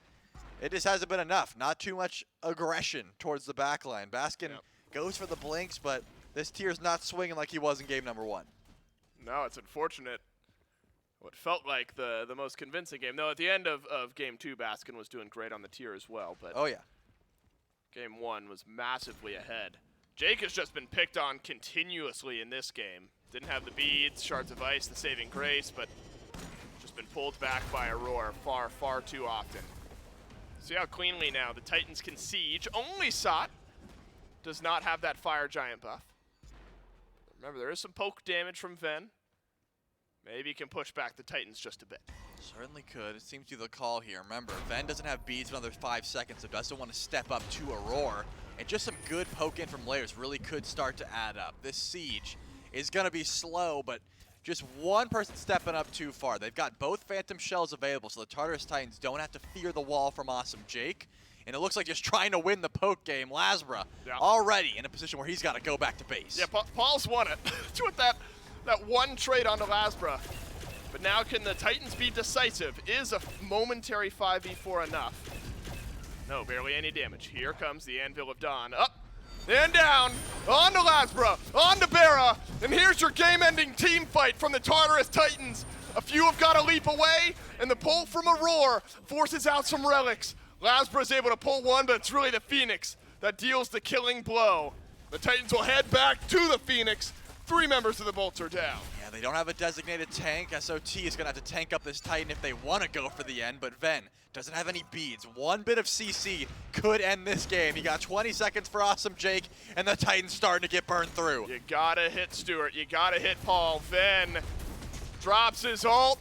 It just hasn't been enough. Not too much aggression towards the backline. Baskin goes for the blinks, but this tier's not swinging like he was in game number 1. No, it's unfortunate. What felt like the most convincing game. Though at the end of game 2, Baskin was doing great on the tier as well. But Oh, yeah. game 1 was massively ahead. Jake has just been picked on continuously in this game. Didn't have the beads, shards of ice, the saving grace, but just been pulled back by Aurora far, far too often. See how cleanly now the Titans can siege. Only Sot does not have that Fire Giant buff. Remember, there is some poke damage from Ven. Maybe he can push back the Titans just a bit. Certainly could. It seems to be the call here. Remember, Ven doesn't have beads for another 5 seconds, so doesn't want to step up to Aurora. And just some good poke in from Layers really could start to add up. This siege is going to be slow, but just one person stepping up too far. They've got both Phantom Shells available, so the Tartarus Titans don't have to fear the wall from Awesome Jake. And it looks like just trying to win the poke game. Lasbra already in a position where he's got to go back to base. Yeah, Paul's won it with that one trade onto Lasbra. But now can the Titans be decisive? Is a momentary 5v4 enough? No, barely any damage. Here comes the Anvil of Dawn. Up and down. On to Lasbra. On to Bera. And here's your game-ending team fight from the Tartarus Titans. A few have got to leap away, and the pull from Aurora forces out some relics. Lasbra's able to pull one, but it's really the Phoenix that deals the killing blow. The Titans will head back to the Phoenix. 3 members of the Bolts are down. Yeah, they don't have a designated tank. SOT is going to have to tank up this Titan if they want to go for the end, but Ven doesn't have any beads. One bit of CC could end this game. He got 20 seconds for Awesome Jake, and the Titan's starting to get burned through. You gotta hit Stewart. You gotta hit Paul. Ven drops his ult,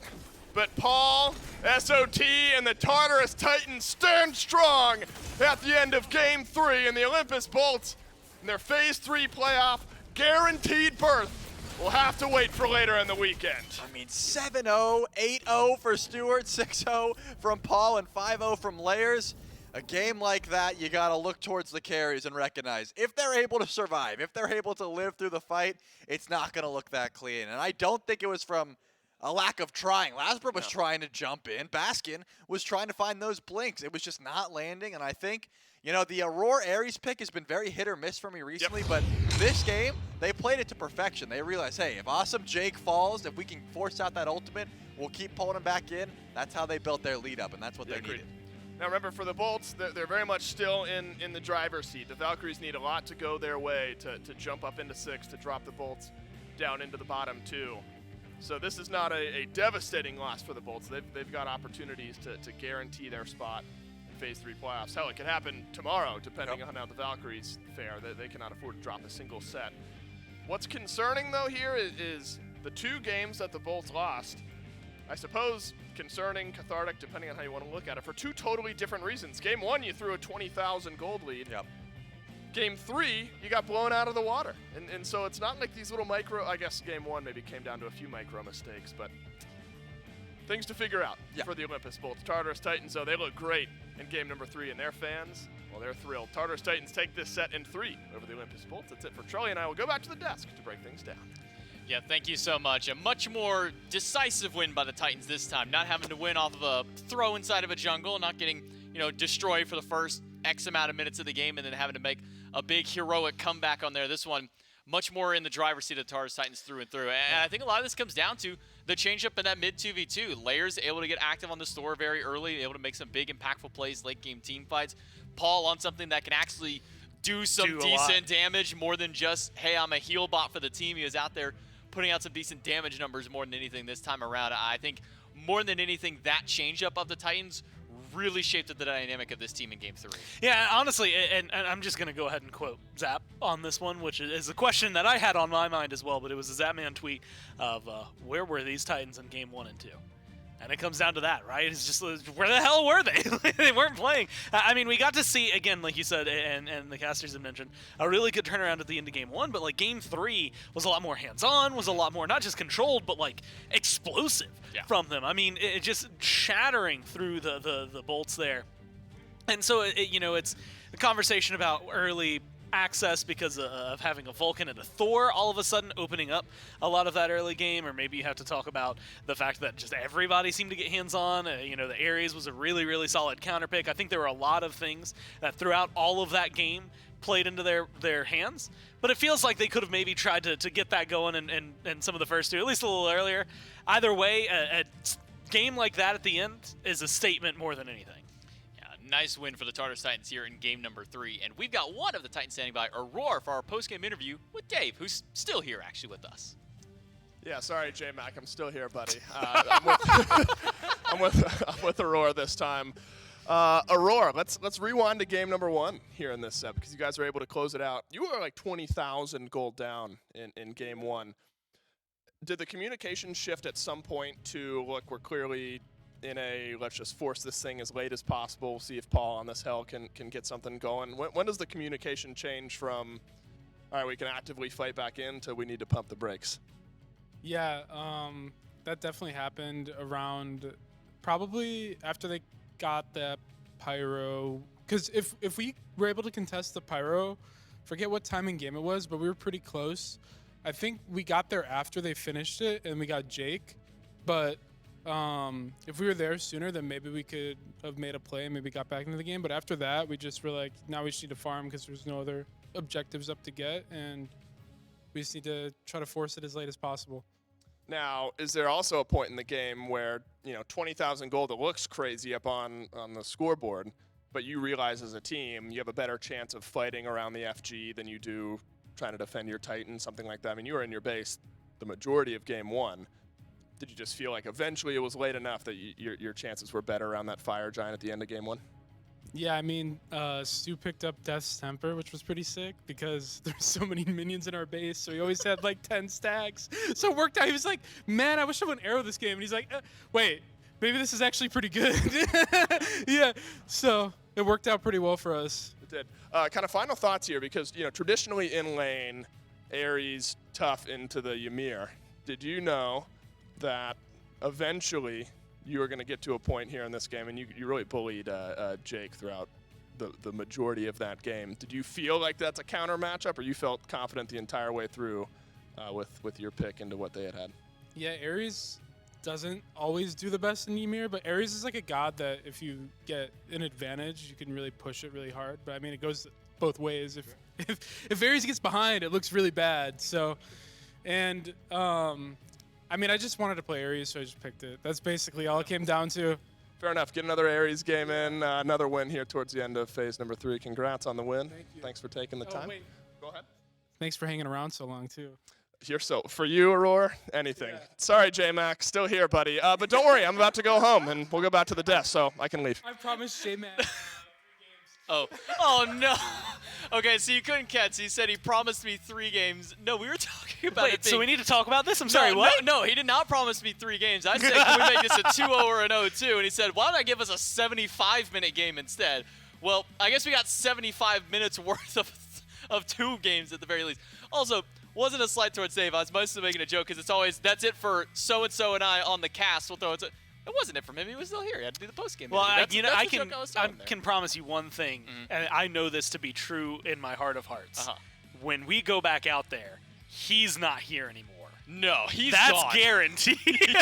but Paul, SOT, and the Tartarus Titans stand strong at the end of Game 3, and the Olympus Bolts in their Phase 3 playoff guaranteed berth will have to wait for later in the weekend. I mean, 7-0, 8-0 for Stewart, 6-0 from Paul, and 5-0 from Layers. A game like that, you got to look towards the carries and recognize if they're able to survive, if they're able to live through the fight, it's not going to look that clean. And I don't think it was from a lack of trying. Lasbra was trying to jump in. Baskin was trying to find those blinks. It was just not landing, and I think, you know, the Aurora Ares pick has been very hit or miss for me recently, but this game, they played it to perfection. They realized, hey, if Awesome Jake falls, if we can force out that ultimate, we'll keep pulling him back in. That's how they built their lead up, and that's what they needed. Now remember, for the Bolts, they're very much still in the driver's seat. The Valkyries need a lot to go their way to jump up into 6, to drop the Bolts down into the bottom 2. So this is not a devastating loss for the Bolts. They've got opportunities to guarantee their spot in Phase 3 playoffs. Hell, it could happen tomorrow, depending on how the Valkyries fare. They cannot afford to drop a single set. What's concerning, though, here is the 2 games that the Bolts lost. I suppose concerning, cathartic, depending on how you want to look at it, for 2 totally different reasons. Game 1, you threw a 20,000 gold lead. Game 3, you got blown out of the water. And so it's not like these little micro, I guess Game 1 maybe came down to a few micro mistakes, but things to figure out for the Olympus Bolts. Tartarus Titans, though, they look great in game number 3, and their fans, well, they're thrilled. Tartarus Titans take this set in 3 over the Olympus Bolts. That's it for Charlie and I. Will go back to the desk to break things down. Yeah, thank you so much. A much more decisive win by the Titans this time. Not having to win off of a throw inside of a jungle, not getting, destroyed for the first X amount of minutes of the game, and then having to make a big heroic comeback on there. This one, much more in the driver's seat of the Tartarus Titans through and through. And I think a lot of this comes down to the change-up in that mid 2v2. Layers able to get active on the store very early, able to make some big impactful plays, late-game team fights. Paul on something that can actually do some decent damage more than just, hey, I'm a heal bot for the team. He was out there putting out some decent damage numbers more than anything this time around. I think more than anything, that change-up of the Titans really shaped the dynamic of this team in Game 3. Yeah, honestly, and I'm just going to go ahead and quote Zap on this one, which is a question that I had on my mind as well, but it was a Zapman tweet of where were these Titans in Game 1 and 2? And it comes down to that, right? It's just, where the hell were they? They weren't playing. I mean, we got to see, again, like you said, and the casters have mentioned, a really good turnaround at the end of Game 1, but like Game 3 was a lot more hands-on, was a lot more not just controlled, but like explosive from them. I mean, it just shattering through the bolts there. And so, it's a conversation about early access because of having a Vulcan and a Thor all of a sudden opening up a lot of that early game, or maybe you have to talk about the fact that just everybody seemed to get hands-on. The Ares was a really, really solid counter pick. I think there were a lot of things that throughout all of that game played into their hands, but it feels like they could have maybe tried to get that going and some of the first 2, at least a little earlier. Either way, a game like that at the end is a statement more than anything. Nice win for the Tartarus Titans here in game number 3. And we've got one of the Titans standing by, Aurora, for our post-game interview with Dave, who's still here, actually, with us. Yeah, sorry, J-Mac. I'm still here, buddy. I'm with Aurora this time. Aurora, let's rewind to game number 1 here in this set, because you guys were able to close it out. You were like 20,000 gold down in game 1. Did the communication shift at some point to, look, we're clearly in a let's just force this thing as late as possible, see if Paul on this hell can get something going. When does the communication change from, all right, we can actively fight back in, to we need to pump the brakes? Yeah, that definitely happened around probably after they got the pyro. Because if we were able to contest the pyro, forget what time in game it was, but we were pretty close. I think we got there after they finished it and we got Jake. But if we were there sooner, then maybe we could have made a play and maybe got back into the game. But after that, we just were like, now we just need to farm because there's no other objectives up to get. And we just need to try to force it as late as possible. Now, is there also a point in the game where, 20,000 gold, it looks crazy up on the scoreboard, but you realize as a team you have a better chance of fighting around the FG than you do trying to defend your Titan, something like that? I mean, you were in your base the majority of game one. Did you just feel like eventually it was late enough that your chances were better around that fire giant at the end of game one? Yeah, I mean, Stu picked up Death's Temper, which was pretty sick because there's so many minions in our base, so he always had like 10 stacks. So it worked out. He was like, man, I wish I would arrow this game. And he's like, wait, maybe this is actually pretty good. Yeah, so it worked out pretty well for us. It did. Kind of final thoughts here, because traditionally in lane, Ares tough into the Ymir. Did you know that eventually you were going to get to a point here in this game, and you really bullied Jake throughout the majority of that game? Did you feel like that's a counter matchup, or you felt confident the entire way through with your pick into what they had? Yeah, Ares doesn't always do the best in Ymir, but Ares is like a god that if you get an advantage, you can really push it really hard. But I mean, it goes both ways. If Ares gets behind, it looks really bad. So, and I mean, I just wanted to play Ares, so I just picked it. That's basically all it came down to. Fair enough. Get another Ares game in. Another win here towards the end of phase number 3. Congrats on the win. Thank you. Thanks for taking the time. Wait. Go ahead. Thanks for hanging around so long, too. For you, Aurora, anything. Yeah. Sorry, J-Mac. Still here, buddy. But don't worry. I'm about to go home, and we'll go back to the desk, so I can leave. I promised J-Mac. Oh no. Okay, so you couldn't catch. He said he promised me 3 games. No, we were talking about Wait, so we need to talk about this? I'm sorry, what? No, he did not promise me 3 games. I said, can we make this a 2-0 or an 0-2? And he said, why don't I give us a 75-minute game instead? Well, I guess we got 75 minutes worth of 2 games at the very least. Also, wasn't a slight towards Dave. I was mostly making a joke because it's always, that's it for so-and-so and I on the cast. We'll throw it. It wasn't it for him. He was still here. He had to do the post-game. Well, I I can promise you one thing, and I know this to be true in my heart of hearts. When we go back out there, he's not here anymore. No, he's That's gone. guaranteed.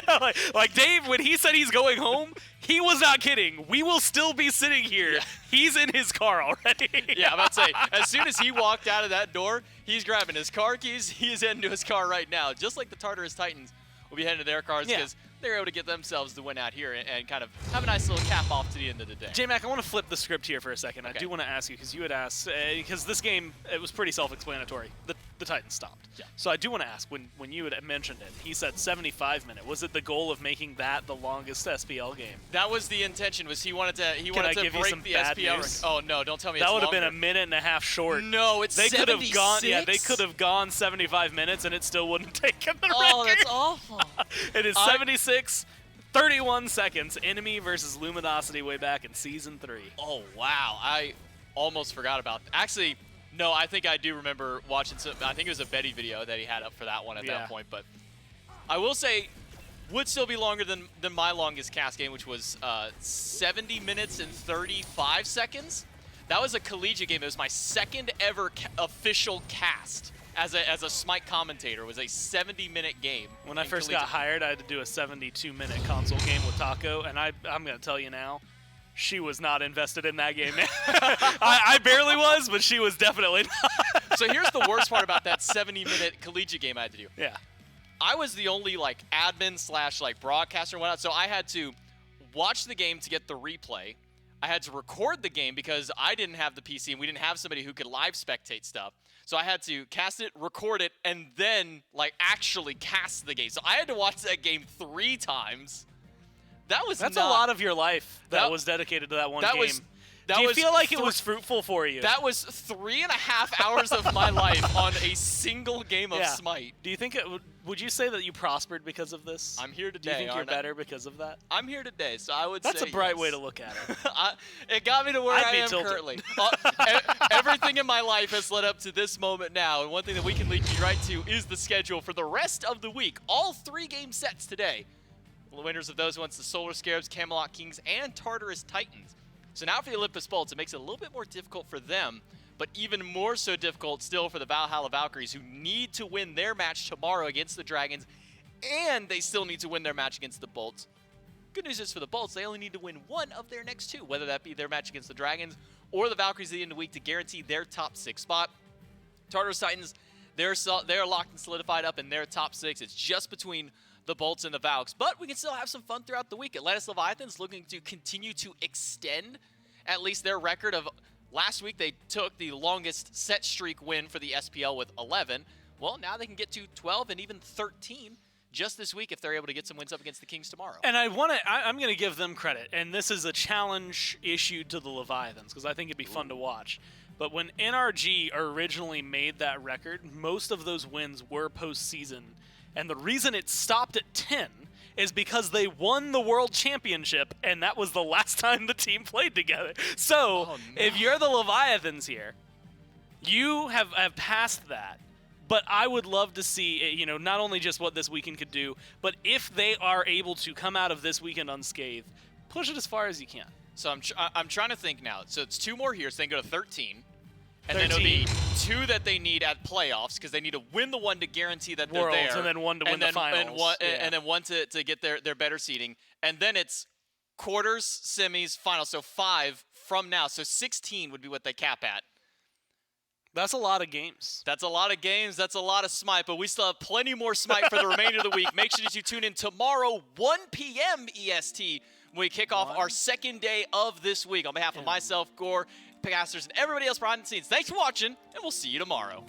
like Dave, when he said he's going home, he was not kidding. We will still be sitting here. Yeah. He's in his car already. Yeah, I'm about to say, as soon as he walked out of that door, he's grabbing his car keys. He is heading to his car right now, just like the Tartarus Titans will be heading to their cars because they're able to get themselves the win out here and kind of have a nice little cap off to the end of the day. J-Mac, I want to flip the script here for a second. Okay. I do want to ask you, because you had asked, because this game, it was pretty self-explanatory. The Titans stopped. Yeah. So I do want to ask, when you had mentioned it, he said 75-minute. Was it the goal of making that the longest SPL game? That was the intention. Was he wanted to give you some break the bad SPL. news? Oh no, don't tell me That it's would have been longer. a minute and a half short. No, it's they 76? could have gone. Yeah, they could have gone 75 minutes, and it still wouldn't take him the record. Oh, that's awful. It is 76. 31 seconds, enemy versus Luminosity way back in Season 3. Oh, wow. I almost forgot about that. Actually, no, I think I do remember watching some, I think it was a Betty video that he had up for that one at that point. But I will say, would still be longer than my longest cast game, which was 70 minutes and 35 seconds. That was a collegiate game. It was my second ever official cast. As a SMITE commentator, it was a 70-minute game. When I first got hired, I had to do a 72-minute console game with Taco, and I'm going to tell you now, she was not invested in that game. I barely was, but she was definitely not. So here's the worst part about that 70-minute collegiate game I had to do. Yeah. I was the only admin / broadcaster and whatnot, so I had to watch the game to get the replay. I had to record the game because I didn't have the PC and we didn't have somebody who could live spectate stuff. So I had to cast it, record it, and then actually cast the game. So I had to watch that game 3 times. That's a lot of your life that was dedicated to that one game. That Do you was feel like it was fruitful for you? That was 3.5 hours of my life on a single game of Yeah. SMITE. Do you think would you say that you prospered because of this? I'm here Do today. you think you're aren't I? better because of that? I'm here today, so I would That's say a bright yes. way to look at it. It got me to where I'd I be am tilted. currently. Everything in my life has led up to this moment now, and one thing that we can lead you right to is the schedule for the rest of the week. All 3 game sets today. The winners of those ones, the Solar Scarabs, Camelot Kings, and Tartarus Titans. So now for the Olympus Bolts, it makes it a little bit more difficult for them, but even more so difficult still for the Valhalla Valkyries, who need to win their match tomorrow against the Dragons, and they still need to win their match against the Bolts. Good news is for the Bolts, they only need to win 1 of their next 2, whether that be their match against the Dragons or the Valkyries at the end of the week to guarantee their top 6 spot. Tartarus Titans, they're locked and solidified up in their top 6. It's just between the Bolts and the Valks, but we can still have some fun throughout the week. Atlantis Leviathans looking to continue to extend at least their record of last week. They took the longest set streak win for the SPL with 11. Well, now they can get to 12 and even 13 just this week if they're able to get some wins up against the Kings tomorrow. And I'm going to give them credit, and this is a challenge issued to the Leviathans because I think it'd be fun to watch. But when NRG originally made that record, most of those wins were postseason. And the reason it stopped at 10 is because they won the World Championship, and that was the last time the team played together. So, if you're the Leviathans here, you have passed that. But I would love to see, not only just what this weekend could do, but if they are able to come out of this weekend unscathed, push it as far as you can. So I'm trying to think now. So it's 2 more here, so they can go to 13. And then it'll be 2 that they need at playoffs because they need to win the 1 to guarantee that they're Worlds, there. and then 1 to win the finals. And then 1 to get their better seeding. And then it's quarters, semis, finals. So 5 from now. So 16 would be what they cap at. That's a lot of games. That's a lot of games. That's a lot of SMITE. But we still have plenty more SMITE for the remainder of the week. Make sure that you tune in tomorrow, 1 p.m. EST, when we kick off our second day of this week. On behalf of myself, Gore, Pastors, and everybody else behind the scenes, thanks for watching, and we'll see you tomorrow.